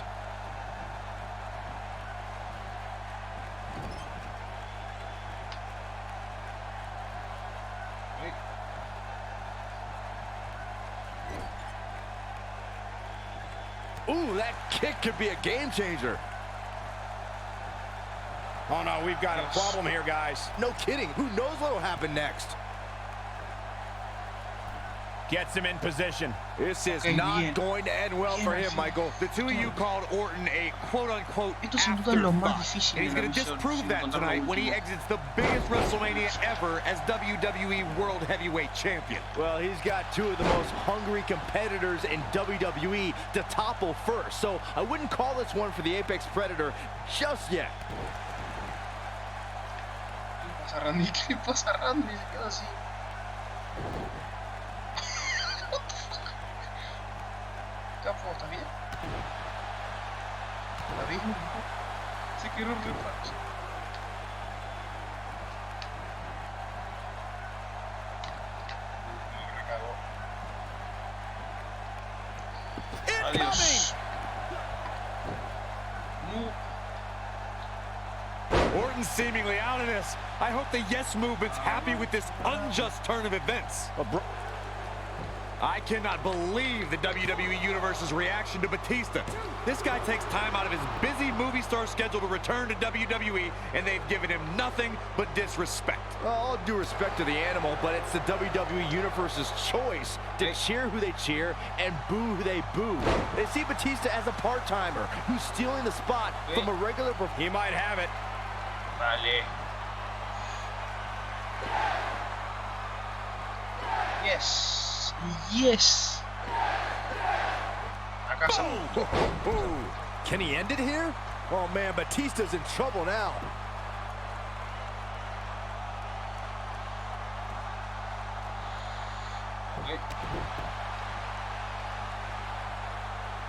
Ooh, that kick could be a game changer. Oh no, we've got a problem here, guys. No kidding. Who knows what will happen next? Gets him in position. This is not going to end well for him, Michael. The two of you called Orton a quote-unquote afterthought. And he's going to disprove that tonight when he exits the biggest WrestleMania ever as WWE World Heavyweight Champion. Well, he's got two of the most hungry competitors in WWE to topple first, so I wouldn't call this one for the Apex Predator just yet. ¿Qué pasa, Randy? Se queda así. Capo, ¿está bien? ¿Está bien? Se quiere un repacho. Me recagó. Adiós. Orton's seemingly out of this. I hope the Yes Movement's happy with this unjust turn of events. I cannot believe the WWE Universe's reaction to Batista. This guy takes time out of his busy movie star schedule to return to WWE, and they've given him nothing but disrespect. Well, all due respect to the animal, but it's the WWE Universe's choice to cheer who they cheer and boo who they boo. They see Batista as a part-timer who's stealing the spot from a regular performer. He might have it. Vale. Yes. Yes. Can he end it here? Oh man, Batista's in trouble now.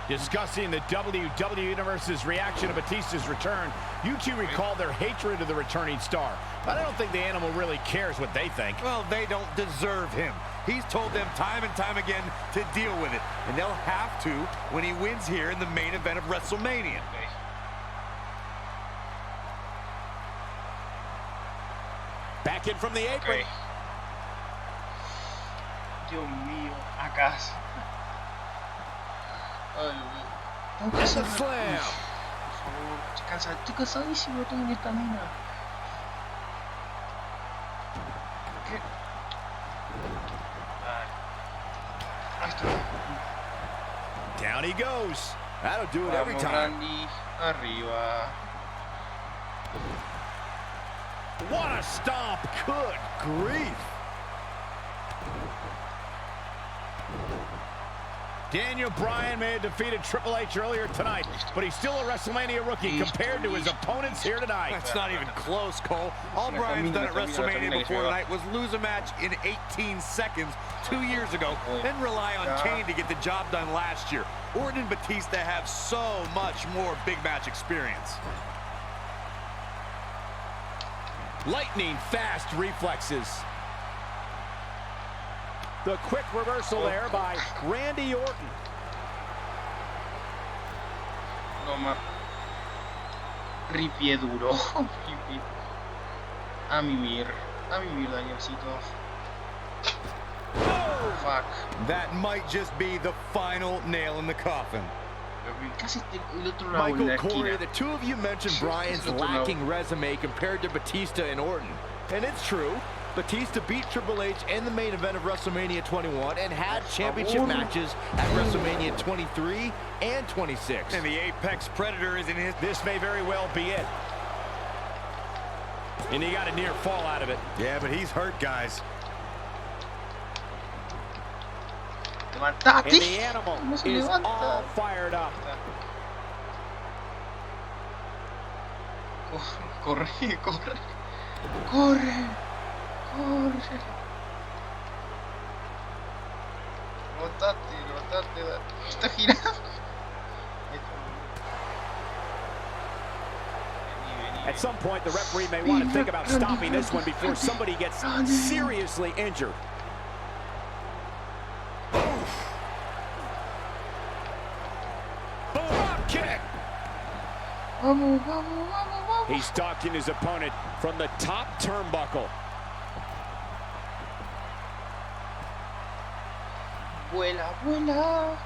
Discussing the WWE Universe's reaction to Batista's return, you two recall their hatred of the returning star. But I don't think the animal really cares what they think. Well, they don't deserve him. He's told them time and time again to deal with it. And they'll have to when he wins here in the main event of WrestleMania. Back in from the apron. Dios mío, acá. Ay, tengo que hacer slam. Por favor, estoy cansadísimo, tengo mi estamina. ¿Qué? Ahí está. Down he goes. That'll do it every time. Randy, arriba. What a stomp. Good grief. Daniel Bryan may have defeated Triple H earlier tonight, but he's still a WrestleMania rookie compared to his opponents here tonight. That's not even close, Cole. All Bryan's done at WrestleMania before tonight was lose a match in 18 seconds 2 years ago, then rely on Kane to get the job done last year. Orton and Batista have so much more big match experience. Lightning fast reflexes. The quick reversal there by Randy Orton. No más. Ripie duro. A mimir, Danielcito. Oh, fuck. That might just be the final nail in the coffin. Michael, Corey, the two of you mentioned Bryan's lacking resume compared to Batista and Orton. And it's true. Batista beat Triple H in the main event of WrestleMania 21 and had championship matches at WrestleMania 23 and 26. And the Apex Predator is in his... This may very well be it. And he got a near fall out of it. Yeah, but he's hurt, guys. And the animal is all fired up. Corre, corre, corre. Rotate, está girando. At some point, the referee may want to think about stopping this one before somebody gets seriously injured. Drop kick. He's stalking his opponent from the top turnbuckle. Vuela, vuela.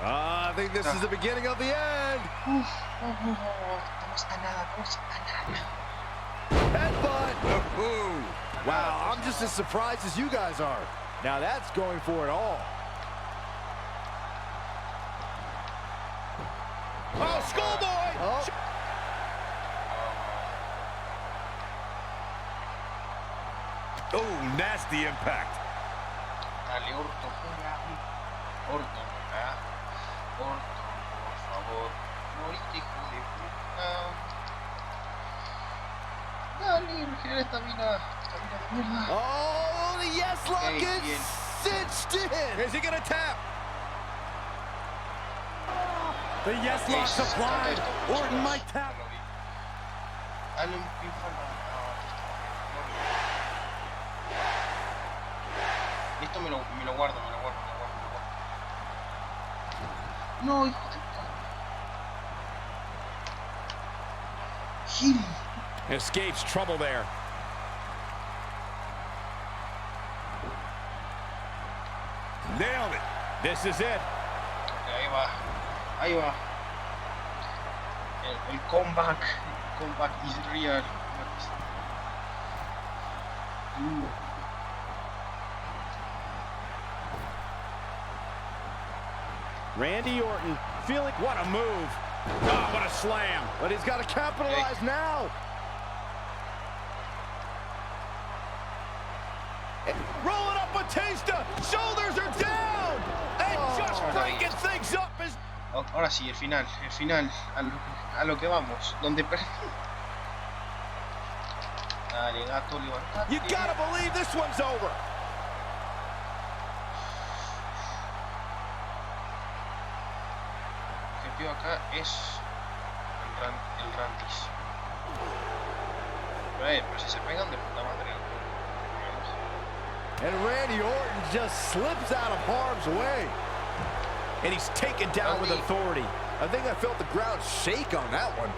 I think this is the beginning of the end. Estamos a nada. Headbutt. Wow, I'm just as surprised as you guys are. Now that's going for it all. Oh, schoolboy! Oh. Oh, nasty impact. Dale, Orton, Orton, acá. Orton, por favor. Moriste, hijo de puta. Dale, regenera esta mina de mierda. Oh, the yes lock is cinched in. Is he gonna tap? The yes lock's applied. Orton might tap. Dale un pinfall. Esto me lo guardo. No, hijo de puta. Gil. Escapes trouble there. Nailed it. This is it. Ahí va. El comeback. El comeback is real. Randy Orton feeling, what a move. Oh, what a slam. But he's got to capitalize now. Rolling up Batista. Shoulders are down. And just breaking things up as... Ahora sí, el final. A lo que vamos. Donde Dale, gato, levantate. You gotta believe this one's over. El objetivo acá es el Randis. Pero si se pegan de puta madre. And Randy Orton just slips out of harm's way. And he's taken down with authority. I think I felt the ground shake on that one.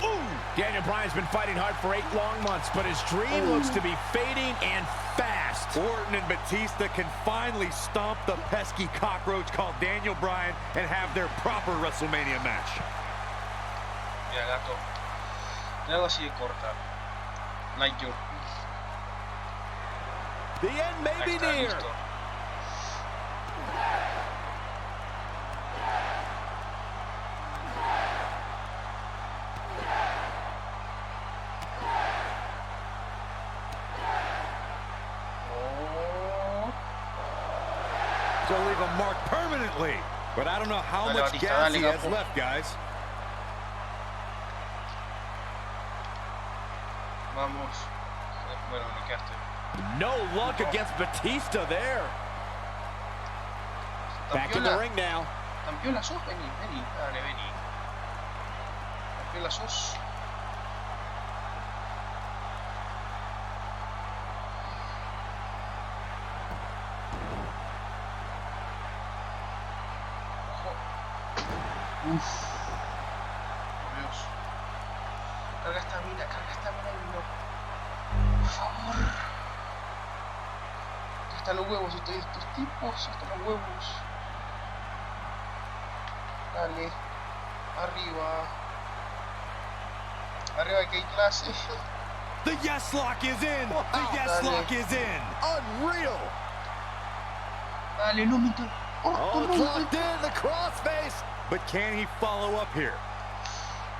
Ooh. Daniel Bryan's been fighting hard for 8 long months, but his dream looks to be fading and fast. Orton and Batista can finally stomp the pesky cockroach called Daniel Bryan and have their proper WrestleMania match. Mira, gato. Algo así de corta. Like your... The end may be near. Listo. To leave a mark permanently. But I don't know how much gas he has left, guys. Vamos. Bueno, me quedaste. No luck against Batista there. Back in the ring now. Campeona sos, vení. Dale, vení. Campeona sos. Uff. Por Dios. Carga esta mina y no. Por favor. Hasta los huevos, estos tipos, hasta los huevos. Dale. Arriba. Arriba que hay clase. The yes lock is in. Wow, the yes lock is in. Unreal. Dale, no me to... Oh, it's locked in, the crossface. But can he follow up here?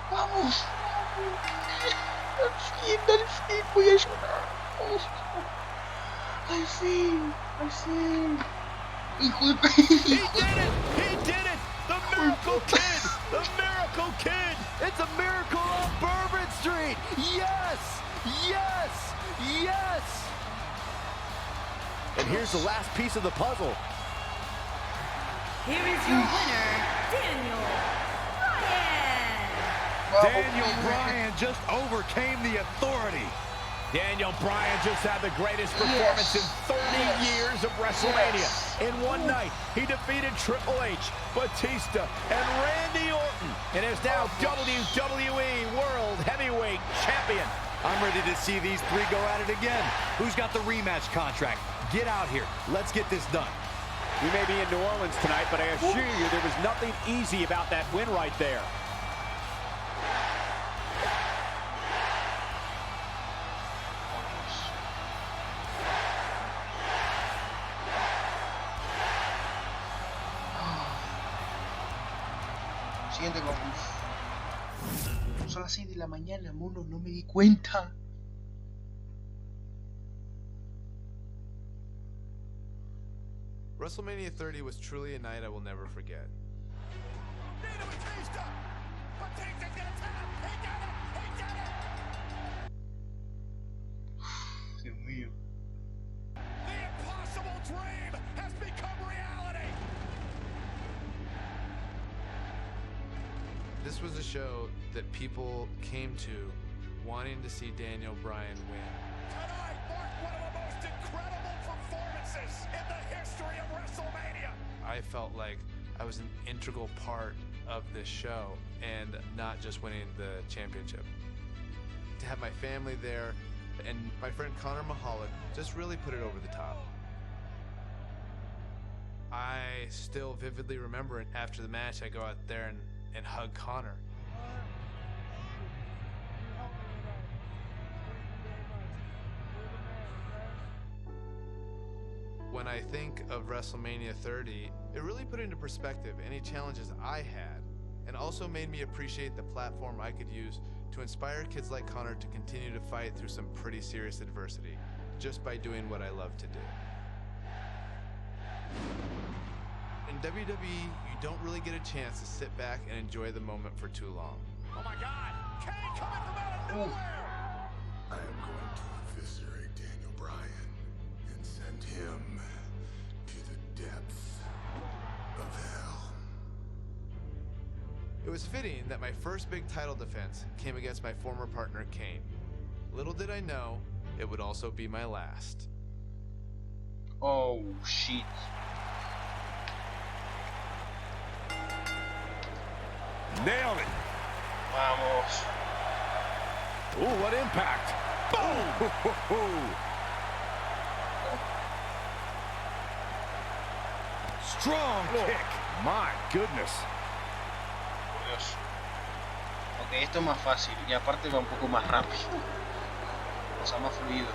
Vamos. Al fin, voy a llorar. Al fin. Hijo de... He did it! The Miracle Kid! The Miracle Kid! It's a miracle on Bourbon Street. Yes! And here's the last piece of the puzzle. Here is your winner, Daniel Bryan. Daniel Bryan just overcame the authority. Daniel Bryan just had the greatest performance in 30 years of WrestleMania. In one night, he defeated Triple H, Batista, and Randy Orton, and is now WWE World Heavyweight Champion. I'm ready to see these three go at it again. Who's got the rematch contract? Get out here. Let's get this done. We may be in New Orleans tonight, but I assure you there was nothing easy about that win right there. Siguiente con... Son las 6 de la mañana, mono, no me di cuenta. WrestleMania 30 was truly a night I will never forget. Dios mío. The impossible dream has become reality. This was a show that people came to wanting to see Daniel Bryan win. Tonight marked one of the most incredible performances in the history of WrestleMania. I felt like I was an integral part of this show and not just winning the championship. To have my family there and my friend Connor Mahalik just really put it over the top. I still vividly remember it. After the match, I go out there and hug Connor. When I think of WrestleMania 30, it really put into perspective any challenges I had, and also made me appreciate the platform I could use to inspire kids like Connor to continue to fight through some pretty serious adversity, just by doing what I love to do. In WWE, you don't really get a chance to sit back and enjoy the moment for too long. Oh my God! Kane coming from out of nowhere! I am going to eviscerate Daniel Bryan and send him to the depths of hell. It was fitting that my first big title defense came against my former partner, Kane. Little did I know, it would also be my last. Oh, shit. Nailed it. Vamos. Ooh, what impact. Boom. Strong kick. My goodness. Por Dios. Ok, esto es más fácil y aparte va un poco más rápido. O sea, más fluido.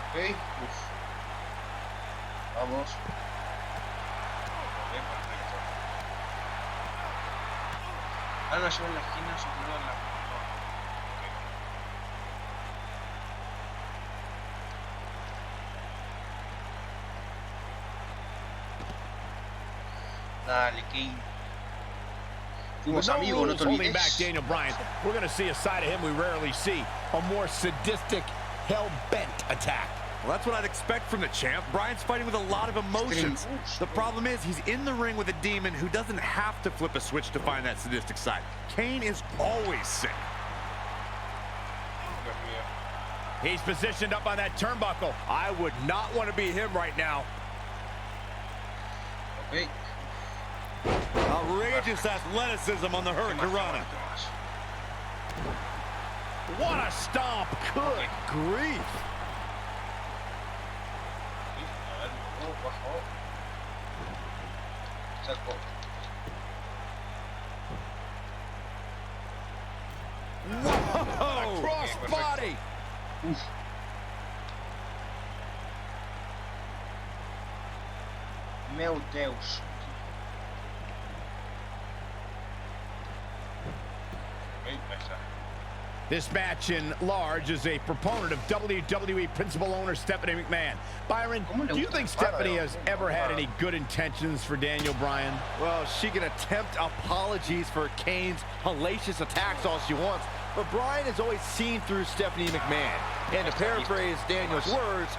Ok, uf. Vamos. Ok, perfecto. Ahora lo llevo en la esquina, subido en la... Ok. Dale, Kane. Fuimos amigos, no te holding olvides. back Daniel Bryan. We're going to see a side of him we rarely see. A more sadistic, hell-bent attack. Well, that's what I'd expect from the champ. Bryan's fighting with a lot of emotions. The problem is he's in the ring with a demon who doesn't have to flip a switch to find that sadistic side. Kane is always sick. He's positioned up on that turnbuckle. I would not want to be him right now. Okay. Outrageous athleticism on the Hurricanrana. What a stomp. Good grief. Whoa! Cross body. Uf. Meu Deus. This match in large is a proponent of WWE principal owner Stephanie McMahon. Byron, do you think Stephanie has ever had any good intentions for Daniel Bryan? Well, she can attempt apologies for Kane's hellacious attacks all she wants, but Bryan has always seen through Stephanie McMahon. And to paraphrase Daniel's words,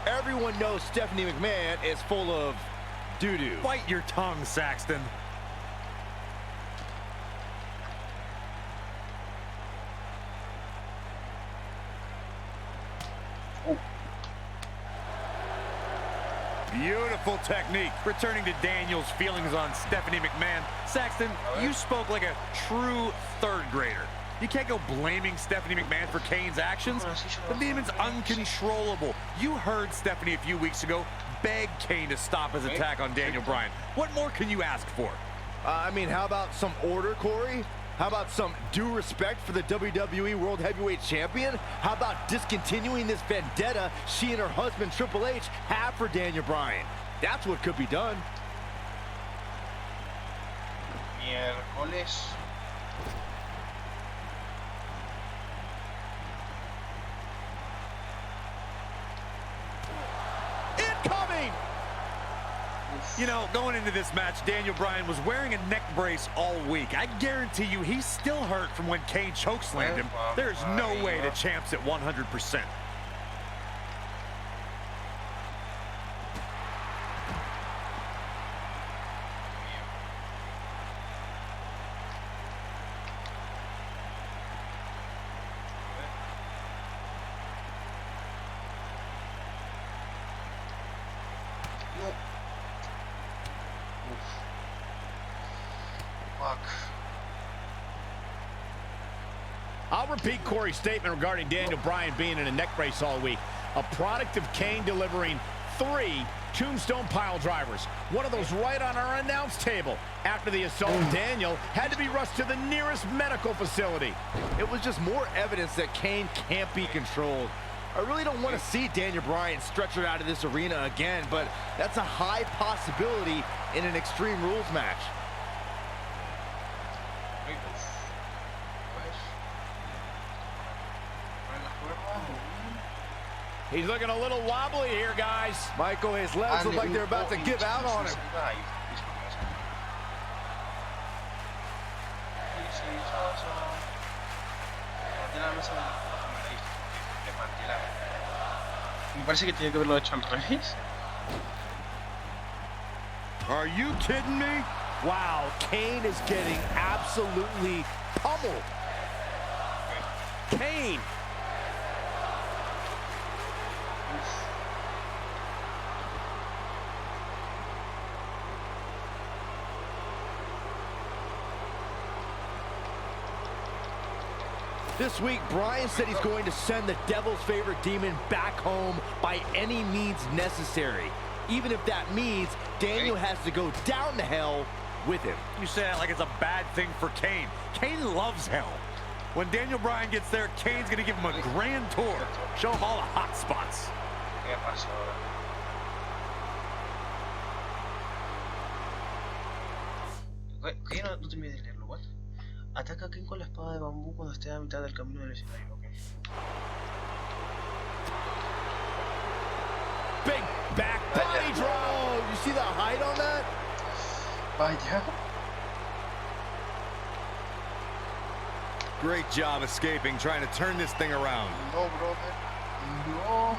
everyone knows Stephanie McMahon is full of doo-doo. Bite your tongue, Saxton. Beautiful technique. Returning to Daniel's feelings on Stephanie McMahon. Saxton, you spoke like a true third grader. You can't go blaming Stephanie McMahon for Kane's actions. The demon's uncontrollable. You heard Stephanie a few weeks ago beg Kane to stop his attack on Daniel Bryan. What more can you ask for? I mean, how about some order, Corey? How about some due respect for the WWE World Heavyweight Champion? How about discontinuing this vendetta she and her husband Triple H have for Daniel Bryan? That's what could be done. Miércoles. Incoming! You know, going into this match, Daniel Bryan was wearing a neck brace all week. I guarantee you he's still hurt from when Kane chokeslammed him. There's no way the champ's at 100%. I'll repeat Corey's statement regarding Daniel Bryan being in a neck brace all week. A product of Kane delivering 3 tombstone pile drivers. One of those right on our announce table. After the assault, Daniel had to be rushed to the nearest medical facility. It was just more evidence that Kane can't be controlled. I really don't want to see Daniel Bryan stretchered out of this arena again, but that's a high possibility in an Extreme Rules match. He's looking a little wobbly here, guys. Michael, his legs look like they're about to give out on him. Me parece que tiene que haberlo hecho al revés. Are you kidding me? Wow, Kane is getting absolutely pummeled. Kane. This week, Bryan said he's going to send the devil's favorite demon back home by any means necessary. Even if that means Daniel has to go down to hell with him. You say that like it's a bad thing for Kane. Kane loves hell. When Daniel Bryan gets there, Kane's going to give him a grand tour. Show him all the hot spots. ¿Qué? No terminé de leerlo, what? Ataca a Kane con la espada de bambú cuando esté a mitad del camino del escenario, ok. Big back body drop! You see the height on that? Vaya. Great job escaping, trying to turn this thing around. No, brother. No.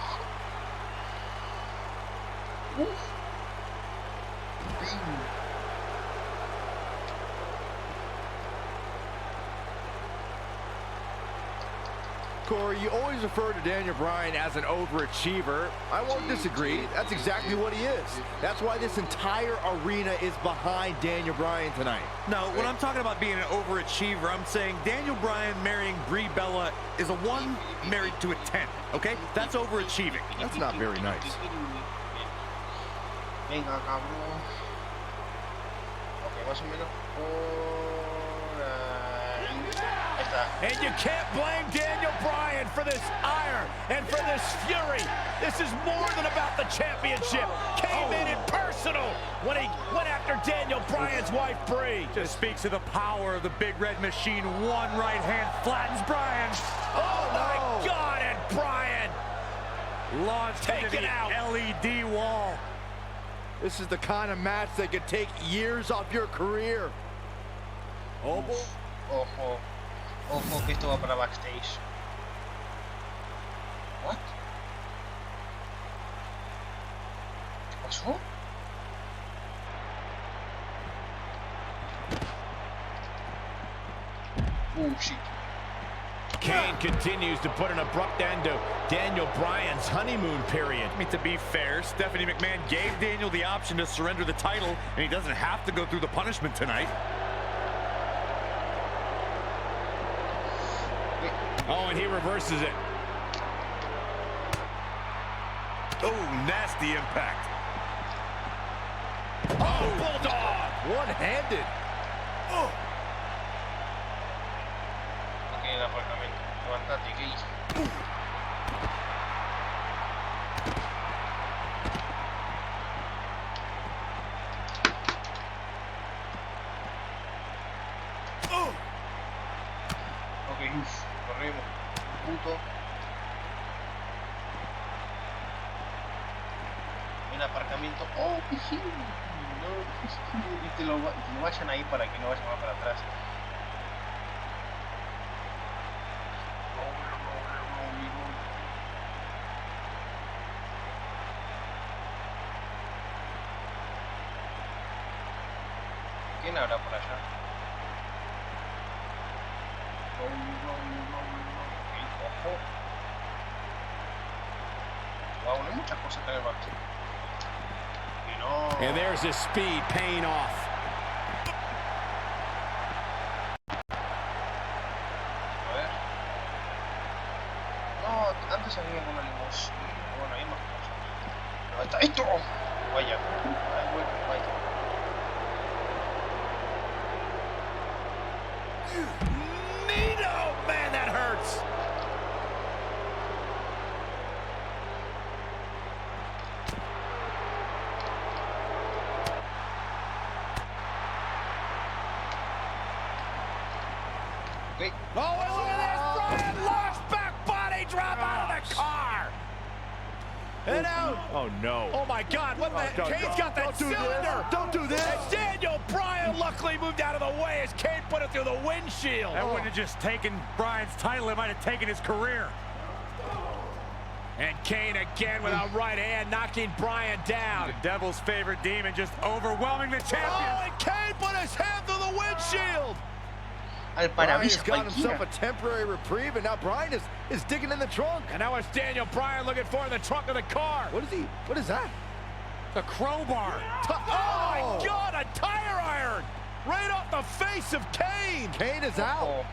Uf. Ding. Corey, you always refer to Daniel Bryan as an overachiever. I won't disagree. That's exactly what he is. That's why this entire arena is behind Daniel Bryan tonight. No, when I'm talking about being an overachiever, I'm saying Daniel Bryan marrying Brie Bella is a 1 married to a 10, okay? That's overachieving. That's not very nice. Venga, cabrón. Ok, más o menos por ahí está. And you can't blame Daniel Bryan for this ire and for this fury. This is more than about the championship. Kane made it personal when he went after Daniel Bryan's wife, Brie. Just speaks of the power of the big red machine. One right hand flattens Bryan. Oh my God, and Bryan launched into the LED wall. This is the kind of match that could take years off your career. Ojo. Ojo que esto va para backstage. What? ¿Qué pasó? Shit. Kane continues to put an abrupt end to Daniel Bryan's honeymoon period. I mean, to be fair, Stephanie McMahon gave Daniel the option to surrender the title, and he doesn't have to go through the punishment tonight. Oh, and he reverses it. Oh, nasty impact. Oh, bulldog. One-handed. Oh. Ok, el aparcamiento. Levántate, Gage. Ok, corremos. Puto. El aparcamiento. Oh, pijín. No, y te lo vayan ahí para que no vayan más para atrás. ¿Quién habrá por allá? Ojo. Wow, no hay muchas cosas acá en el back. Que no. And there's his speed paying off. A ver. No, antes había una limusina. Bueno, hay más cosas. ¿Dónde está esto? Vaya. Ay, bueno, vaya. Nino! Man, that hurts! Okay. Oh, and look at this! Bryan launch back body drop out of the car! And out! Oh, no. Oh, my God, what the? Kane's got that cylinder! Don't do this! And Daniel Bryan luckily moved out of the way as Kane put it through the windshield. That wouldn't have just taken Bryan's title, it might have taken his career. And Kane again with a right hand, knocking Bryan down. The devil's favorite demon just overwhelming the champion. Oh, and Kane put his hand through the windshield. Al Bryan's parabrisas got cualquiera. himself a temporary reprieve, and now Bryan is digging in the trunk. And now it's Daniel Bryan looking for in the trunk of the car. What is he? What is that? The crowbar. Oh, my God, a tire iron. Right off the face of Kane. Kane is out.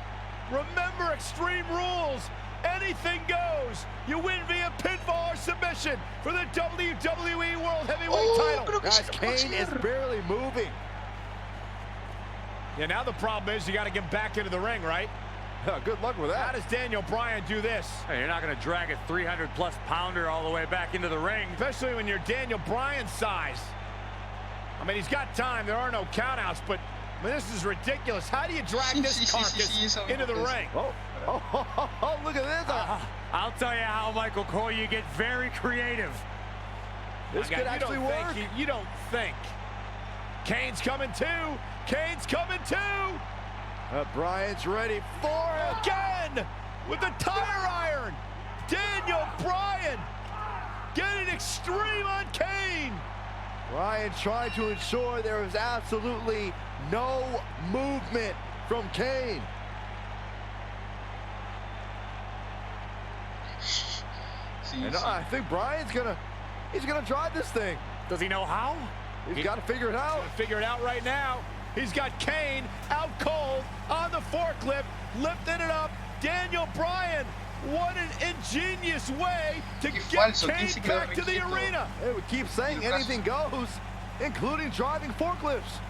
Remember Extreme Rules. Anything goes. You win via pinfall or submission for the WWE World Heavyweight title. Guys, Kane is barely moving. Yeah, now the problem is you got to get back into the ring, right? Good luck with that. How does Daniel Bryan do this? Hey, you're not going to drag a 300-plus pounder all the way back into the ring. Especially when you're Daniel Bryan's size. I mean, he's got time. There are no countouts, but I mean, this is ridiculous. How do you drag this carcass into the ring? Oh, look at this. I'll tell you how, Michael Cole, you get very creative. This could actually work. You don't think. Kane's coming too. Kane's coming too. Bryan's ready for it. Again with the tire iron. Daniel Bryan getting extreme on Kane. Bryan trying to ensure there is absolutely no movement from Kane. And I think Bryan's he's gonna drive this thing. Does he know how? He's got to figure it out. Figure it out right now. He's got Kane out cold on the forklift, lifting it up. Daniel Bryan, what an ingenious way to get Kane back to the arena. Hey, we keep saying anything goes, including driving forklifts.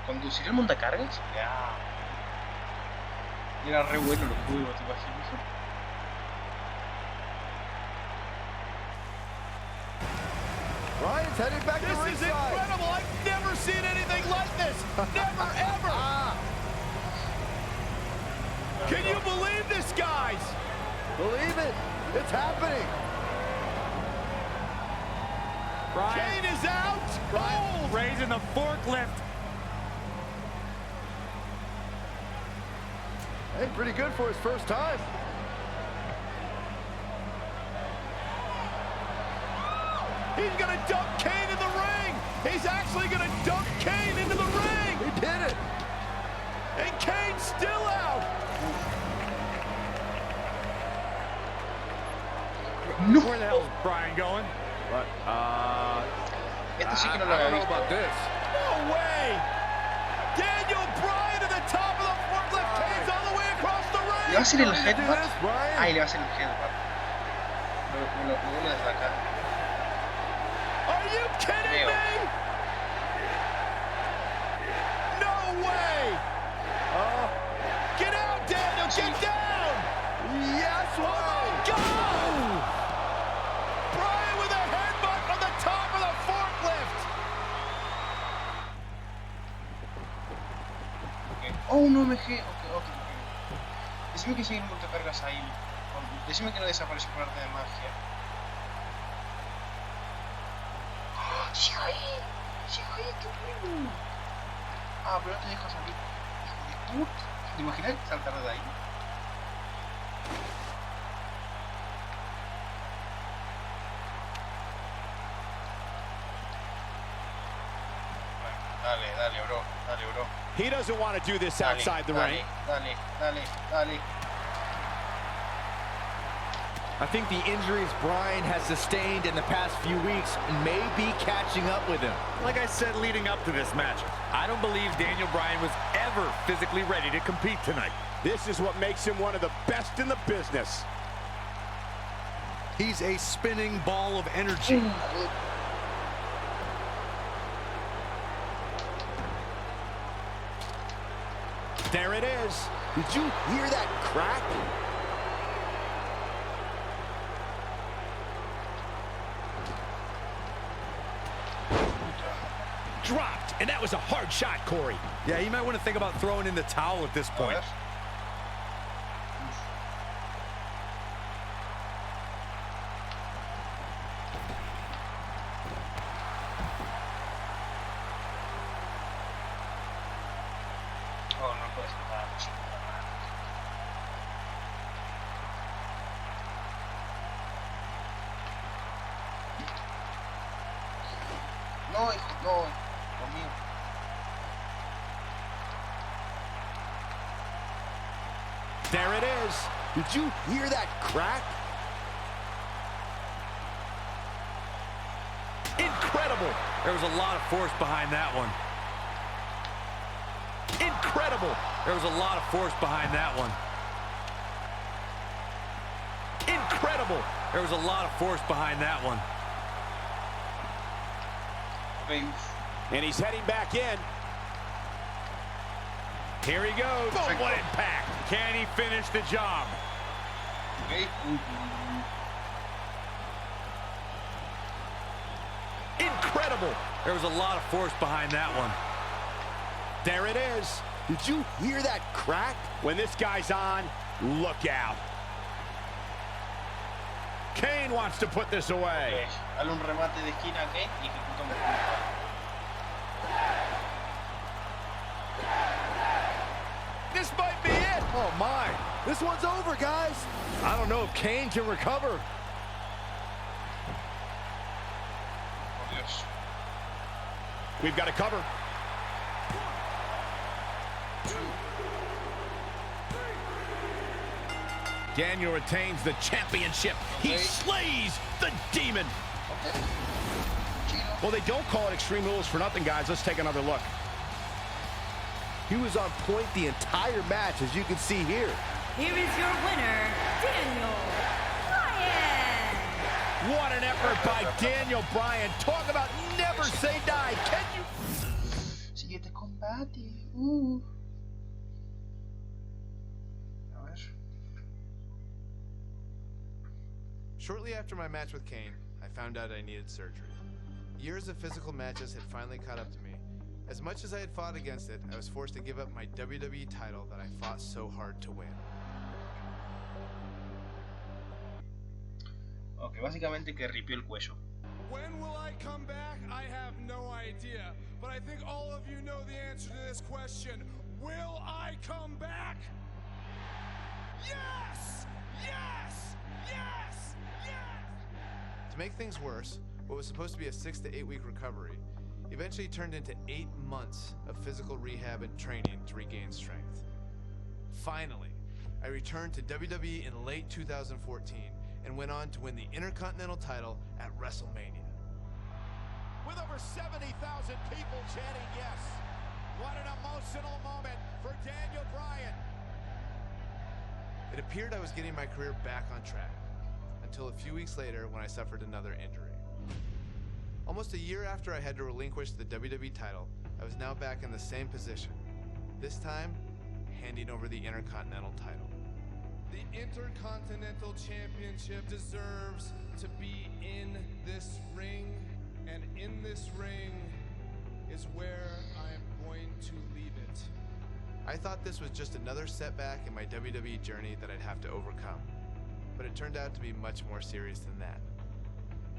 ¿Conducir el montacargas? Ya. Era re bueno los juegos, ¿te imaginas? Bryan's headed back to ringside. This is incredible. I've never seen anything like this. Never, ever. Can you believe this, guys? Believe it. It's happening. Kane is out. Bryan raising the forklift. Hey, pretty good for his first time. He's going to dump Kane in the ring. He's actually going to dump Kane into the ring. He did it. And Kane's still out. No. Where the hell is Bryan going? But, I don't know about this. No way. Daniel Bryan to the ¿Le va a hacer el headbutt? Ahí le va a hacer el headbutt. Lo vuelvo desde acá. Are you kidding me? No way! Get out, Daniel! Get down! Yes way! Go! Bryan with a headbutt on the top of the forklift! Okay. Oh, no me dejé. Ok. Decime que siguen multicargas ahí. Decime que no desapareció por arte de magia. ¡Sigue ahí! ¡Qué bueno! Ah, pero no te dejo salir. Hijo de puta. ¿Te imaginas saltar de ahí? Dale, bro. He doesn't want to do this outside the ring. Dale. I think the injuries Bryan has sustained in the past few weeks may be catching up with him. Like I said leading up to this match, I don't believe Daniel Bryan was ever physically ready to compete tonight. This is what makes him one of the best in the business. He's a spinning ball of energy. There it is. Did you hear that crack? Dropped, and that was a hard shot, Corey. Yeah, you might want to think about throwing in the towel at this point. No, conmigo. There it is. Did you hear that crack? Incredible. There was a lot of force behind that one. Incredible. There was a lot of force behind that one. Incredible. There was a lot of force behind that one. And he's heading back in. Here he goes. Boom, what impact. Can he finish the job? Incredible. There was a lot of force behind that one. There it is. Did you hear that crack? When this guy's on, look out. Kane wants to put this away. Dale un remate de esquina a Kane y ejecuta un This might be it. Oh my, this one's over, guys. I don't know if Kane can recover. Oh, Dios. We've got a cover. Daniel retains the championship. He slays the demon. Well, they don't call it Extreme Rules for nothing, guys. Let's take another look. He was on point the entire match, as you can see here. Here is your winner, Daniel Bryan. What an effort by Daniel Bryan. Talk about never say die. Can you? Siguiente combate. A ver. Shortly after my match with Kane, I found out I needed surgery. Years of physical matches had finally caught up to me. As much as I had fought against it, I was forced to give up my WWE title that I fought so hard to win. Ok, básicamente que ripió el cuello. When will I come back? I have no idea. But I think all of you know the answer to this question. Will I come back? Yes! Yes! Yes! Yes! To make things worse, what was supposed to be a 6 to 8 week recovery eventually turned into 8 months of physical rehab and training to regain strength. Finally, I returned to WWE in late 2014 and went on to win the Intercontinental title at WrestleMania. With over 70,000 people chanting yes. What an emotional moment for Daniel Bryan. It appeared I was getting my career back on track, until a few weeks later when I suffered another injury. Almost a year after I had to relinquish the WWE title, I was now back in the same position, this time handing over the Intercontinental title. The Intercontinental Championship deserves to be in this ring, and in this ring is where I am going to leave it. I thought this was just another setback in my WWE journey that I'd have to overcome, but it turned out to be much more serious than that.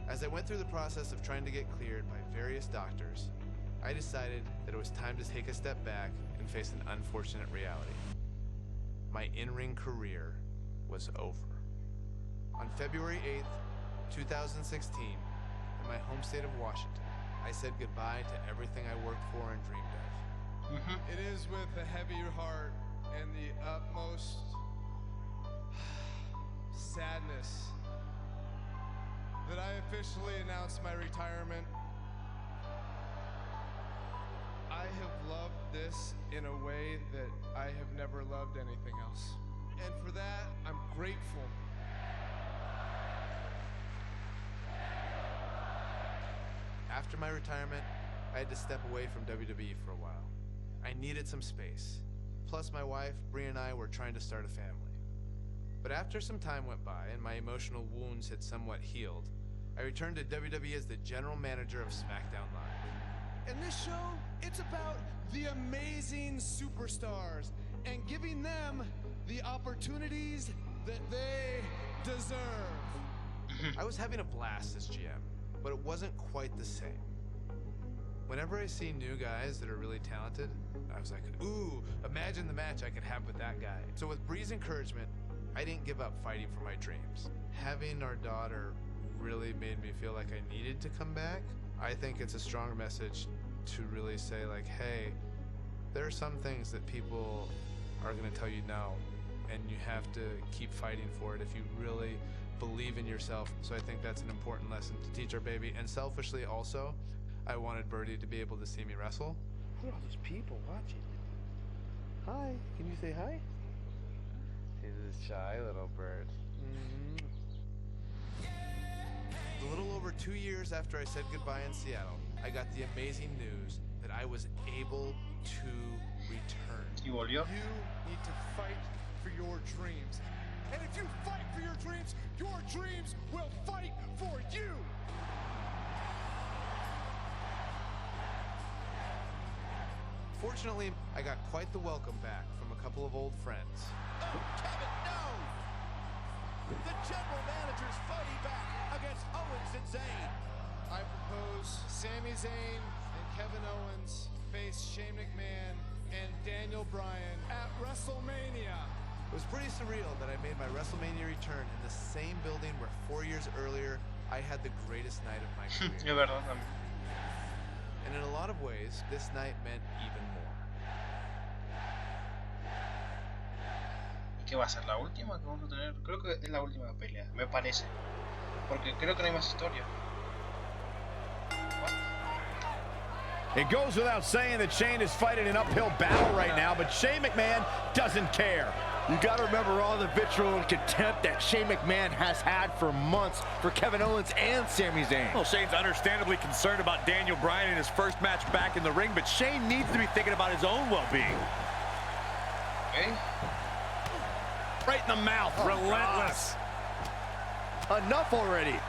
As I went through the process of trying to get cleared by various doctors, I decided that it was time to take a step back and face an unfortunate reality. My in-ring career was over. On February 8th, 2016, in my home state of Washington, I said goodbye to everything I worked for and dreamed of. It is with a heavy heart and the utmost sadness that I officially announce my retirement. I have loved this in a way that I have never loved anything else. And for that, I'm grateful. After my retirement, I had to step away from WWE for a while. I needed some space. Plus, my wife, Brie, and I were trying to start a family. But after some time went by and my emotional wounds had somewhat healed, I returned to WWE as the general manager of SmackDown Live. And this show, it's about the amazing superstars and giving them the opportunities that they deserve. I was having a blast as GM, but it wasn't quite the same. Whenever I see new guys that are really talented, I was like, ooh, imagine the match I could have with that guy. So with Brie's encouragement, I didn't give up fighting for my dreams. Having our daughter really made me feel like I needed to come back. I think it's a stronger message to really say like, hey, there are some things that people are gonna tell you no, and you have to keep fighting for it if you really believe in yourself. So I think that's an important lesson to teach our baby. And selfishly also, I wanted Birdie to be able to see me wrestle. Look at all those people watching. Hi, can you say hi? He's a shy little bird. A little over 2 years after I said goodbye in Seattle, I got the amazing news that I was able to return. ¿Y volvió? You need to fight for your dreams. And if you fight for your dreams will fight for you. Fortunately, I got quite the welcome back from a couple of old friends. Oh, Kevin, no! The general manager's fighting back against Owens and Zayn. I propose Sami Zayn and Kevin Owens face Shane McMahon and Daniel Bryan at WrestleMania. It was pretty surreal that I made my WrestleMania return in the same building where 4 years earlier I had the greatest night of my career. Es verdad. And in a lot of ways, this night meant even more. ¿Y qué va a ser la última que vamos a tener? Creo que es la última pelea, me parece. Porque creo que no hay más historia. It goes without saying that Shane is fighting an uphill battle right now, but Shane McMahon doesn't care. You got to remember all the vitriol and contempt that Shane McMahon has had for months for Kevin Owens and Sami Zayn. Well, Shane's understandably concerned about Daniel Bryan in his first match back in the ring, but Shane needs to be thinking about his own well-being. Okay. Right in the mouth, relentless. God. Enough already.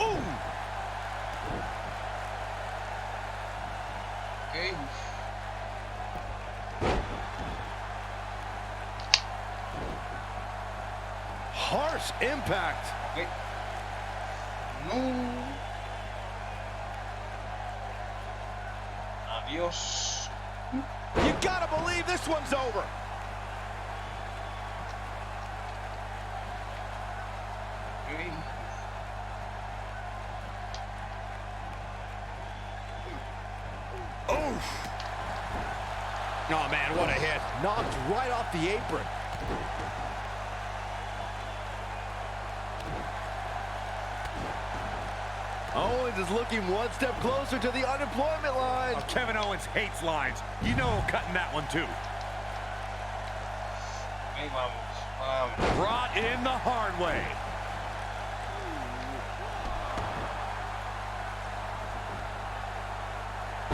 Ooh! Okay. Harsh impact. Okay. No. Adios. You gotta believe this one's over. Okay. Oof. Oh, man, what a hit. Knocked right off the apron. Owens is looking one step closer to the unemployment line. Oh, Kevin Owens hates lines. You know cutting that one too. Ahí vamos. Brought in the hard way.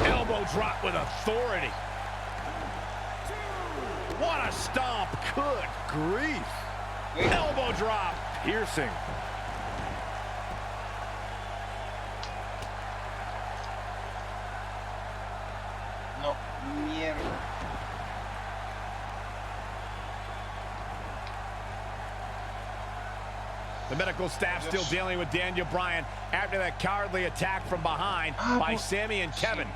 Elbow drop with authority. What a stomp. Good grief. Elbow drop. Piercing. No, mierda. The medical staff still dealing with Daniel Bryan after that cowardly attack from behind by Sami and Kevin.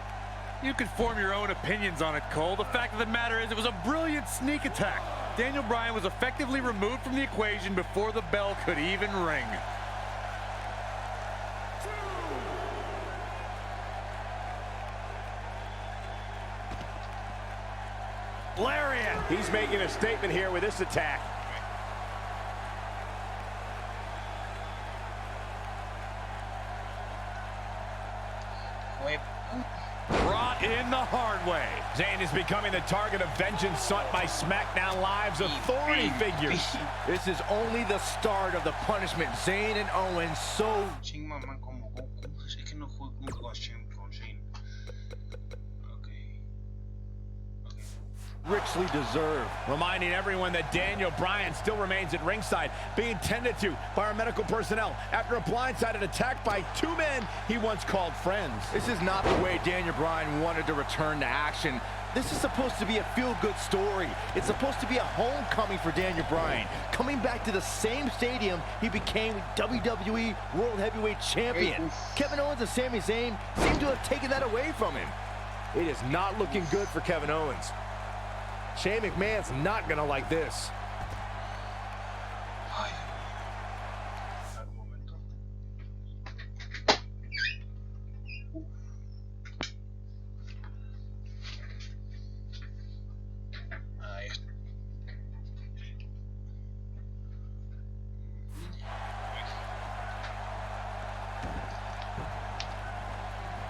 You can form your own opinions on it, Cole. The fact of the matter is it was a brilliant sneak attack. Daniel Bryan was effectively removed from the equation before the bell could even ring. Lariat. He's making a statement here with this attack. Brought in the hard way. Zayn is becoming the target of vengeance sought by SmackDown Live's authority figures. This is only the start of the punishment Zayn and Owens so... Ching mamá como Goku. Es que no juego nunca con Shane. richly deserved. Reminding everyone that Daniel Bryan still remains at ringside, being tended to by our medical personnel after a blindsided attack by two men he once called friends. This is not the way Daniel Bryan wanted to return to action. This is supposed to be a feel-good story. It's supposed to be a homecoming for Daniel Bryan. Coming back to the same stadium he became WWE World Heavyweight Champion. Kevin Owens and Sami Zayn seem to have taken that away from him. It is not looking good for Kevin Owens. Shane McMahon's not gonna like this.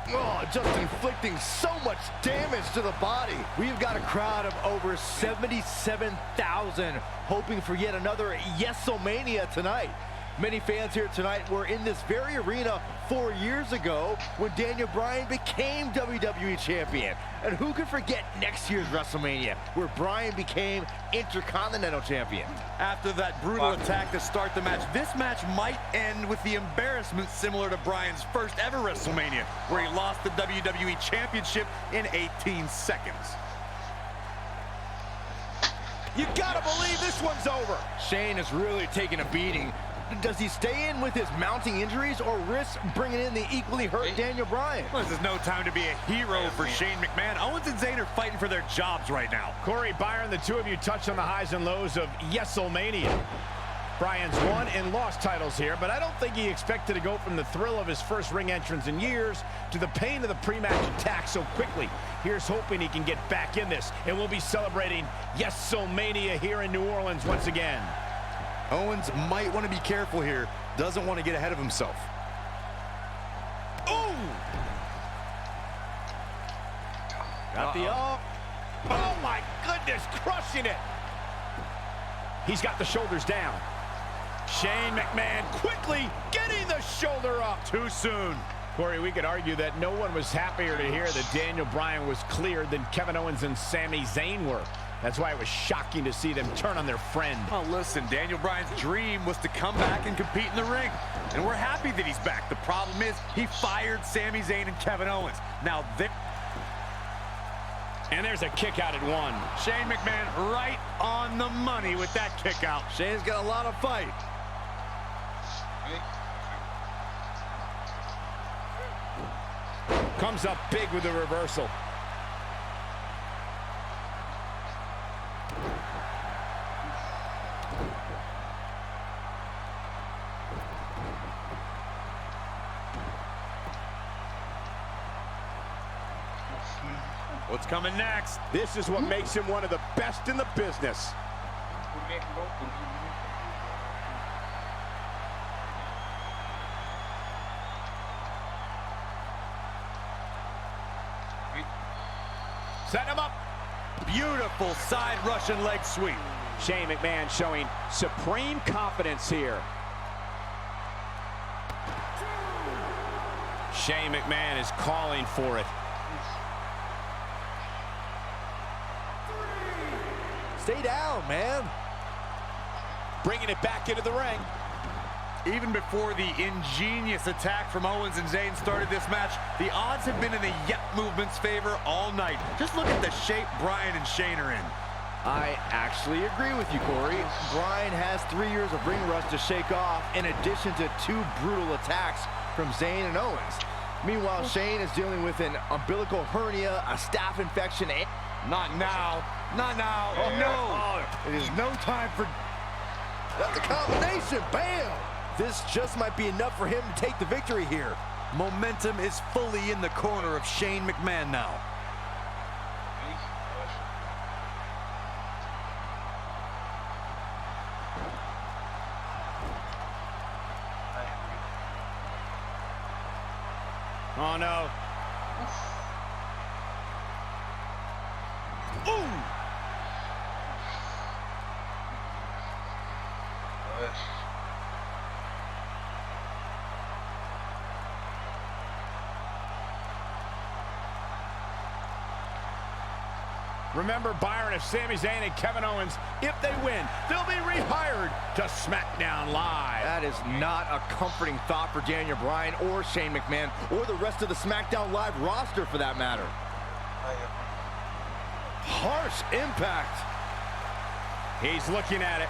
Oh, just inflicting so much damage to the body. We've got a crowd of over 77,000 hoping for yet another Yes-O-Mania tonight. Many fans here tonight were in this very arena 4 years ago when Daniel Bryan became WWE Champion. And who can forget next year's WrestleMania, where Bryan became Intercontinental Champion? After that brutal attack to start the match, this match might end with the embarrassment similar to Bryan's first ever WrestleMania, where he lost the WWE Championship in 18 seconds. You gotta believe this one's over. Shane is really taking a beating. Does he stay in with his mounting injuries or risk bringing in the equally hurt Daniel Bryan? Well, this is no time to be a hero for Shane McMahon. Owens and Zayn are fighting for their jobs right now. Corey, Byron, the two of you touched on the highs and lows of Yes-O-Mania. Bryan's won and lost titles here, but I don't think he expected to go from the thrill of his first ring entrance in years to the pain of the pre-match attack so quickly. Here's hoping he can get back in this, and we'll be celebrating Yes-O-Mania here in New Orleans once again. Owens might want to be careful here. Doesn't want to get ahead of himself. Ooh! Got the up. Oh my goodness, crushing it. He's got the shoulders down. Shane McMahon quickly getting the shoulder up. Too soon. Corey, we could argue that no one was happier to hear that Daniel Bryan was cleared than Kevin Owens and Sami Zayn were. That's why it was shocking to see them turn on their friend. Oh, listen, Daniel Bryan's dream was to come back and compete in the ring. And we're happy that he's back. The problem is he fired Sami Zayn and Kevin Owens. Now and there's a kick out at one. Shane McMahon right on the money with that kick out. Shane's got a lot of fight. Comes up big with the reversal. What's coming next? This is what makes him one of the best in the business. Set him up. Beautiful side Russian leg sweep. Shane McMahon showing supreme confidence here. Shane McMahon is calling for it. Stay down, man. Bringing it back into the ring. Even before the ingenious attack from Owens and Zayn started this match, the odds have been in the Yep movement's favor all night. Just look at the shape Bryan and Shane are in. I actually agree with you, Corey. Bryan has 3 years of ring rust to shake off, in addition to 2 brutal attacks from Zayn and Owens. Meanwhile, Shane is dealing with an umbilical hernia, a staph infection, and... Not now. Not now. Oh, no. It is no time for... That's a combination. Bam! This just might be enough for him to take the victory here. Momentum is fully in the corner of Shane McMahon now. Oh, no. Ooh! Remember, Byron, if Sami Zayn and Kevin Owens, if they win, they'll be rehired to SmackDown Live. That is not a comforting thought for Daniel Bryan or Shane McMahon or the rest of the SmackDown Live roster, for that matter. Harsh impact. He's looking at it.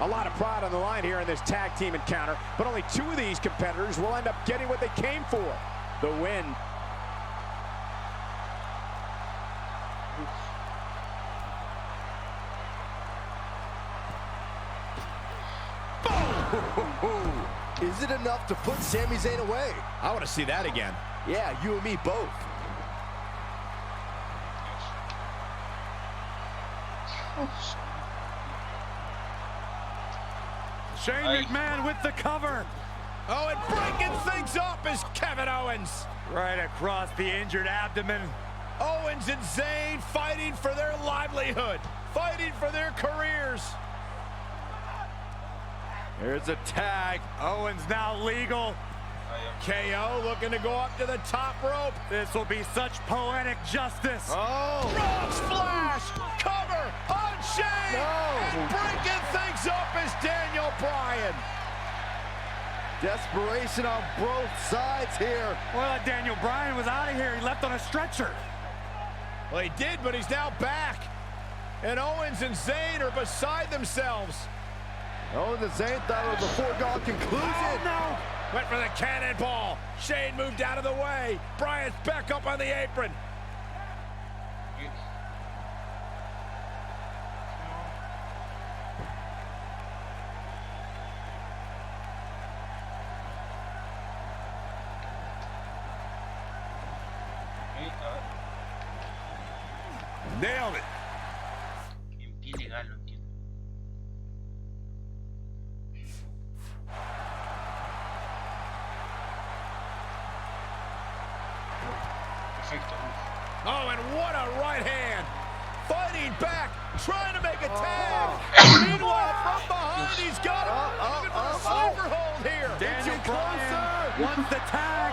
A lot of pride on the line here in this tag team encounter, but only 2 of these competitors will end up getting what they came for, the win. Is it enough to put Sami Zayn away? I want to see that again. Yeah, you and me both. Shane McMahon with the cover. Oh, and breaking things up is Kevin Owens. Right across the injured abdomen. Owens and Zayn fighting for their livelihood, fighting for their careers. There's a tag. Owens now legal. KO looking to go up to the top rope. This will be such poetic justice. Oh. Frog splash. Cover on Shane. No. And breaking things up is Daniel Bryan. Desperation on both sides here. Well, Daniel Bryan was out of here. He left on a stretcher. Well, he did, but he's now back. And Owens and Zayn are beside themselves. Owens and Zayn thought it was a foregone conclusion. Oh, no. Went for the cannonball. Shane moved out of the way. Bryan's back up on the apron. Nailed it. Ilegal, lo entiendo. Perfecto. Oh, and what a right hand. Fighting back, trying to make a tag. Meanwhile, from behind, he's got looking for a sleeper hold here. Daniel Bryan wants the tag.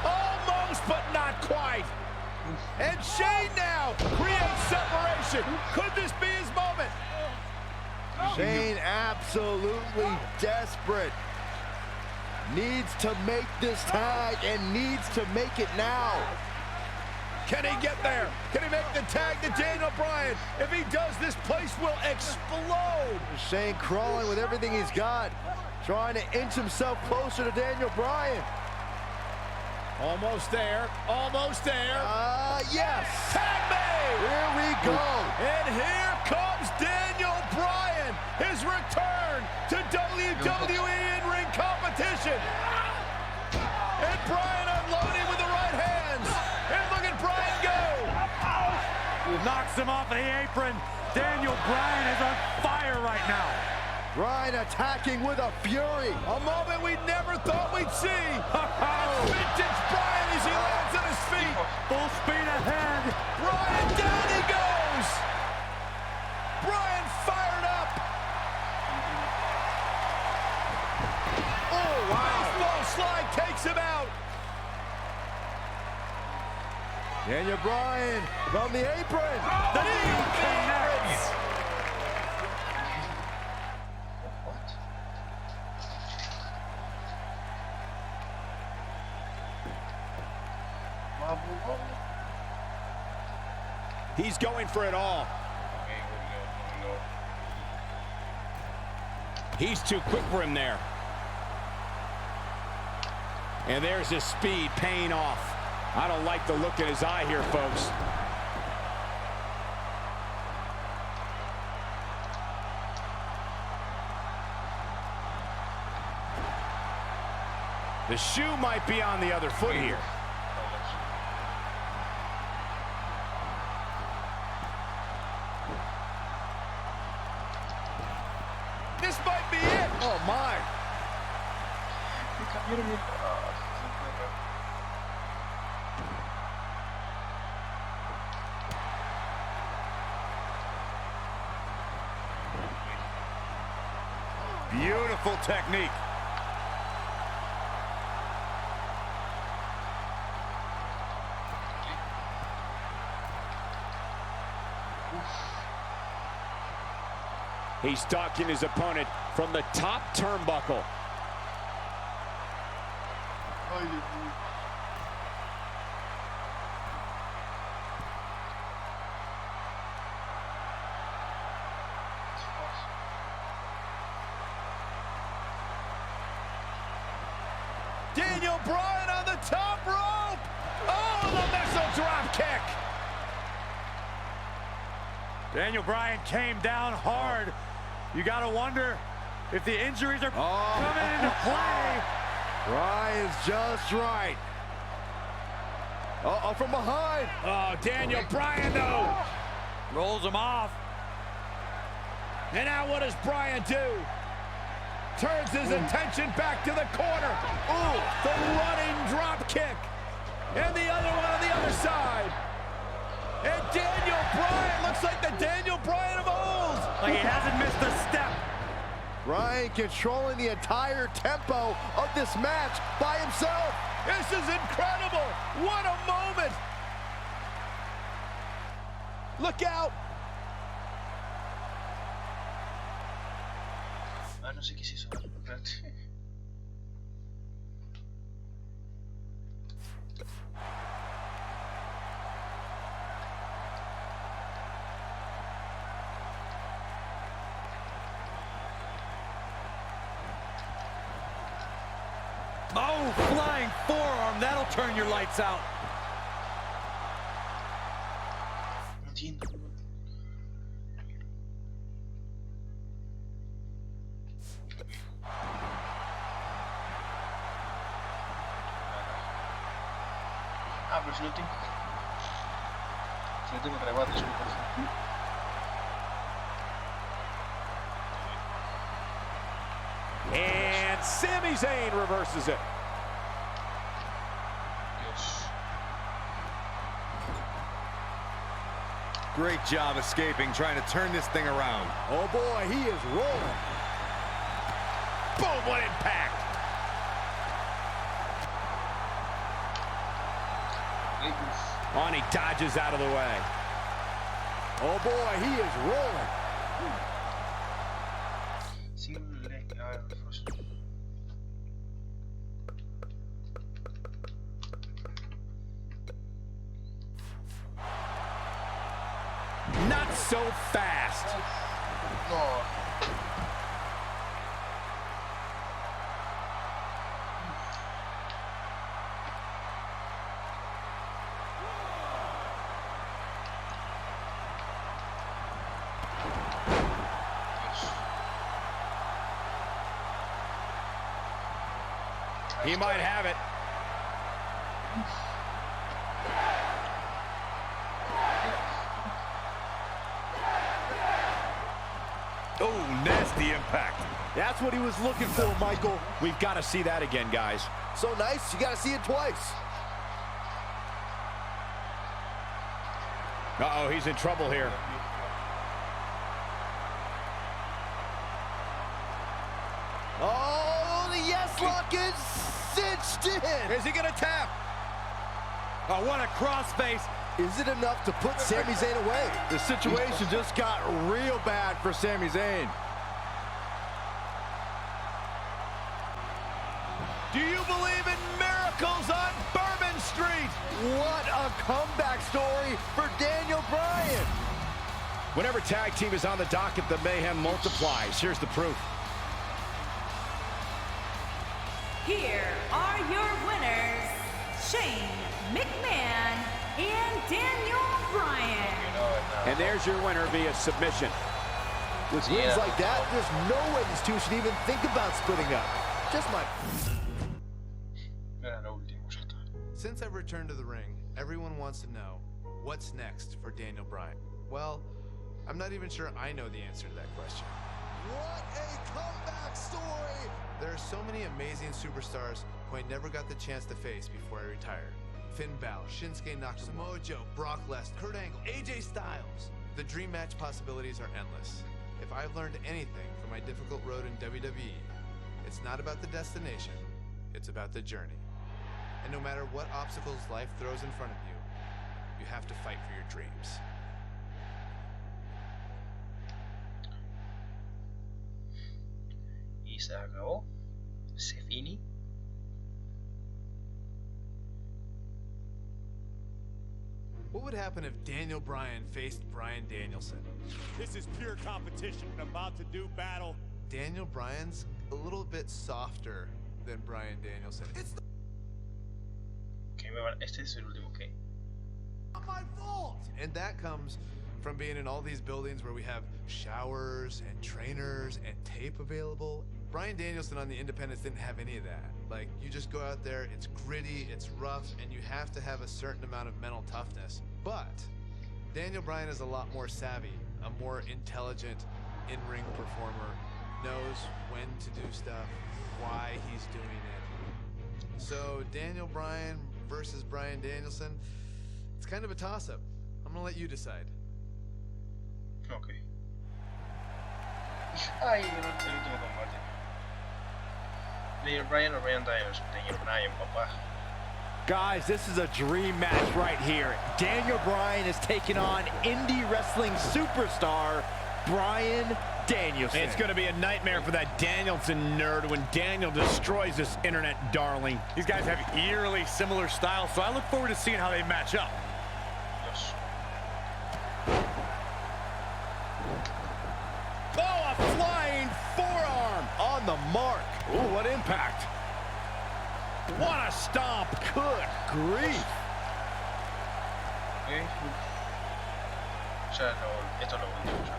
Almost, but not quite. And Shane now creates separation. Could this be his moment? Shane absolutely desperate. Needs to make this tag and needs to make it now. Can he get there? Can he make the tag to Daniel Bryan? If he does, this place will explode. Shane crawling with everything he's got, trying to inch himself closer to Daniel Bryan. Almost there, almost there. Yes. Tag made. Here we go. And here comes Daniel Bryan, his return to WWE in-ring competition. And Bryan unloading with the right hands. And look at Bryan go. Knocks him off of the apron. Daniel Bryan is on fire right now. Bryan attacking with a fury. A moment we never thought we'd see. Vintage Bryan as he lands on his feet. Full speed ahead. Bryan, down he goes. Bryan fired up. Oh, wow. Baseball slide takes him out. Daniel Bryan from the apron. The knee connects. He's going for it all. He's too quick for him there. And there's his speed paying off. I don't like the look in his eye here, folks. The shoe might be on the other foot here. This might be it. Oh, my. Beautiful technique. He's stalking his opponent from the top turnbuckle. Daniel Bryan on the top rope. Oh, the missile drop kick. Daniel Bryan came down hard. You got to wonder if the injuries are coming into play. Bryan's just right. Uh-oh, from behind. Oh, Daniel Bryan, though. Rolls him off. And now what does Bryan do? Turns his attention back to the corner. Ooh, the running drop kick. And the other one on the other side. And Daniel Bryan looks like the Daniel Bryan of old. Like he hasn't missed a step. Bryan controlling the entire tempo of this match by himself. This is incredible. What a moment. Look out. Ah, no sé qué es eso. Espérate. Oh, flying forearm. That'll turn your lights out. No entiendo. Ah, pero si no tengo. Si no tengo rebate, es un cosa. And Sami Zayn reverses it. Great job escaping, trying to turn this thing around. Oh boy, he is rolling. Boom, what impact. On, he dodges out of the way. Oh boy, he is rolling. Single leg. A ver, first. Not so fast. No. He might have it. Oh, nasty impact. That's what he was looking for, Michael. We've got to see that again, guys. So nice, you got to see it twice. Uh-oh, he's in trouble here. Oh, the yes lock is cinched in. Is he going to tap? Oh, what a crossface. Is it enough to put Sami Zayn away? The situation just got real bad for Sami Zayn. Do you believe in miracles on Bourbon Street? What a comeback story for Daniel Bryan. Whenever tag team is on the docket, the mayhem multiplies. Here's the proof. Here are your winners, Shane McMahon and Daniel Bryan. And there's your winner via submission. With wins like that, there's no way these two should even think about splitting up. Just my... Since I've returned to the ring, everyone wants to know, what's next for Daniel Bryan? Well, I'm not even sure I know the answer to that question. What a comeback story! There are so many amazing superstars who I never got the chance to face before I retired. Finn Balor, Shinsuke Nakamura, Samoa Joe, Brock Lesnar, Kurt Angle, AJ Styles. The dream match possibilities are endless. If I've learned anything from my difficult road in WWE, it's not about the destination, it's about the journey. And no matter what obstacles life throws in front of you, you have to fight for your dreams. Y se acabó. Se fini. What would happen if Daniel Bryan faced Bryan Danielson? This is pure competition. About to do battle. Daniel Bryan's a little bit softer than Bryan Danielson. It's Este es el último, okay. not my fault! And that comes from being in all these buildings where we have showers and trainers and tape available. Bryan Danielson on the independents didn't have any of that. Like, you just go out there, it's gritty, it's rough, and you have to have a certain amount of mental toughness. But Daniel Bryan is a lot more savvy, a more intelligent in-ring performer, knows when to do stuff, why he's doing it. So Daniel Bryan versus Bryan Danielson, it's kind of a toss-up. I'm gonna let you decide. Ok. Ay, el último combate. Daniel Bryan o Bryan Danielson? Daniel Bryan, papá. Guys, this is a dream match right here. Daniel Bryan is taking on indie wrestling superstar Bryan Danielson. It's going to be a nightmare for that Danielson nerd when Daniel destroys this internet darling. These guys have eerily similar styles, so I look forward to seeing how they match up. Yes. Oh, a flying forearm on the mark. Ooh, what impact. What a stomp. Good grief. Okay. O sea, esto lo último ya.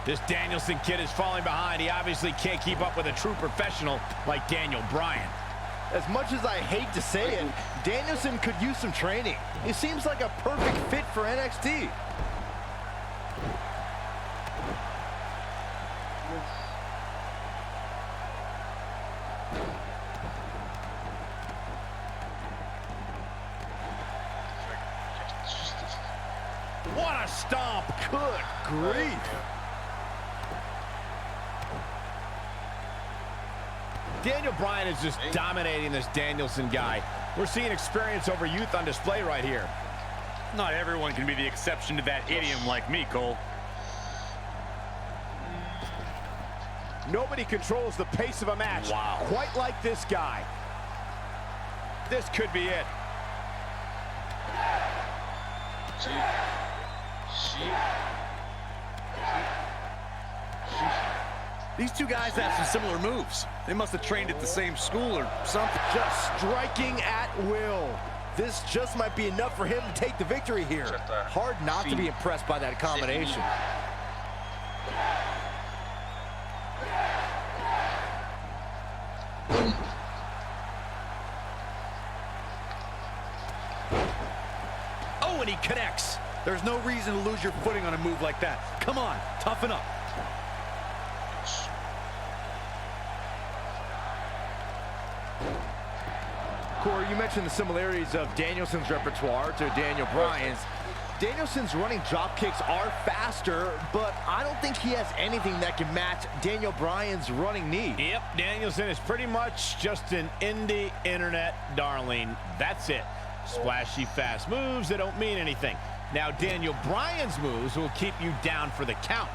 This Danielson kid is falling behind. He obviously can't keep up with a true professional like Daniel Bryan. As much as I hate to say it, Danielson could use some training. He seems like a perfect fit for NXT. What a stomp. Good grief. Daniel Bryan is just dominating this Danielson guy. We're seeing experience over youth on display right here. Not everyone can be the exception to that idiom like me, Cole. Nobody controls the pace of a match quite like this guy. This could be it. These two guys have some similar moves. They must have trained at the same school or something. Just striking at will. This just might be enough for him to take the victory here. Hard not to be impressed by that combination. Oh, and he connects. There's no reason to lose your footing on a move like that. Come on, toughen up. Corey, you mentioned the similarities of Danielson's repertoire to Daniel Bryan's. Danielson's running drop kicks are faster, but I don't think he has anything that can match Daniel Bryan's running knee. Yep, Danielson is pretty much just an indie internet darling. That's it. Splashy fast moves that don't mean anything. Now Daniel Bryan's moves will keep you down for the count.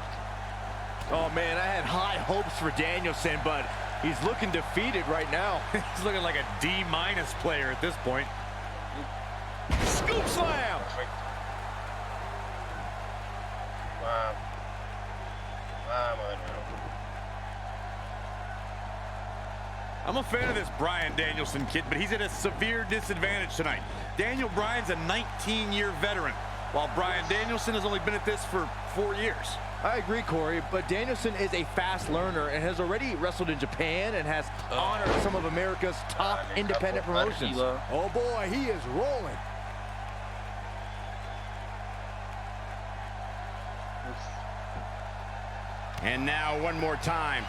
Oh man, I had high hopes for Danielson, but he's looking defeated right now. He's looking like a D- player at this point. Scoop slam! I'm a fan of this Bryan Danielson kid, but he's at a severe disadvantage tonight. Daniel Bryan's a 19-year veteran, while Bryan Danielson has only been at this for 4 years. I agree, Corey, but Danielson is a fast learner and has already wrestled in Japan and has honored some of America's top independent promotions. Oh boy, he is rolling. And now one more time.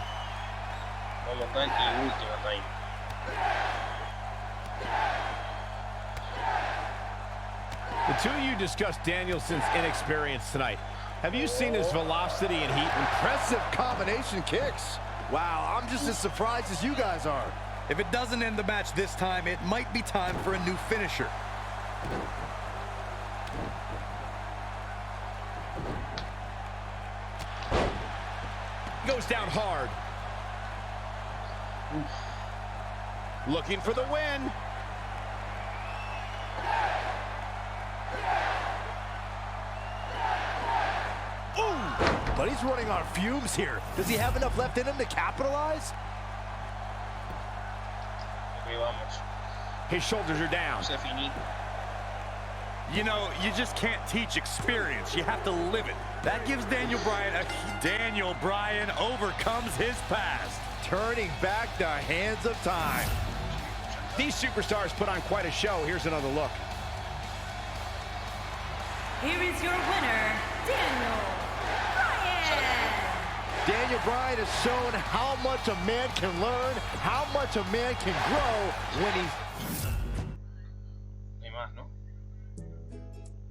The two of you discussed Danielson's inexperience tonight. Have you seen his velocity and heat? Impressive combination kicks. Wow, I'm just as surprised as you guys are. If it doesn't end the match this time, it might be time for a new finisher. Goes down hard. Looking for the win. But he's running on fumes here. Does he have enough left in him to capitalize? His shoulders are down. You know, you just can't teach experience. You have to live it. That gives Daniel Bryan a... Daniel Bryan overcomes his past. Turning back the hands of time. These superstars put on quite a show. Here's another look. Here is your winner, Daniel Bryan. Daniel Bryan has shown how much a man can learn, how much a man can grow when he's...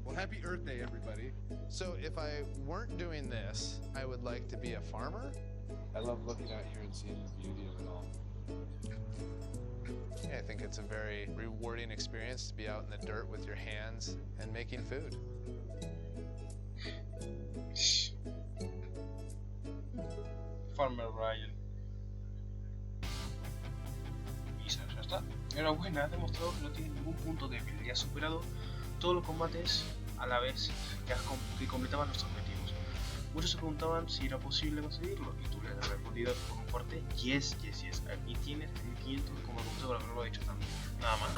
Well, happy Earth Day, everybody. So if I weren't doing this, I would like to be a farmer. I love looking out here and seeing the beauty of it all. Yeah, I think it's a very rewarding experience to be out in the dirt with your hands and making food. Farmer Bryan. Y ya está. Enhorabuena, has demostrado que no tienes ningún punto débil y has superado todos los combates a la vez que completaban los objetivos. Muchos se preguntaban si era posible conseguirlo y tú le has respondido con un fuerte yes, yes, yes. Aquí tienes 1500 como punto por haberlo dicho también. Nada más.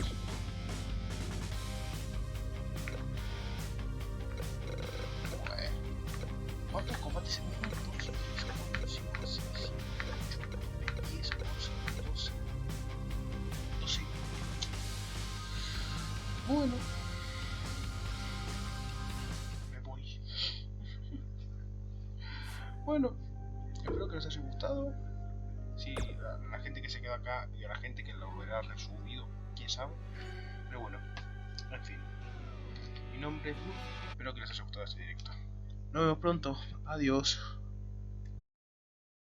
¿Cuántos combates hemos hecho? 2, 3, 4, 5, 6, 7, 8, 10, 11, 12. 12. Bueno. Me voy. Bueno. Espero que les haya gustado. Si la gente que se queda acá y a la gente que lo verá resubido, quién sabe. Pero bueno. En fin. Mi nombre es Blue. Espero que les haya gustado este directo. Nos vemos pronto. Adiós.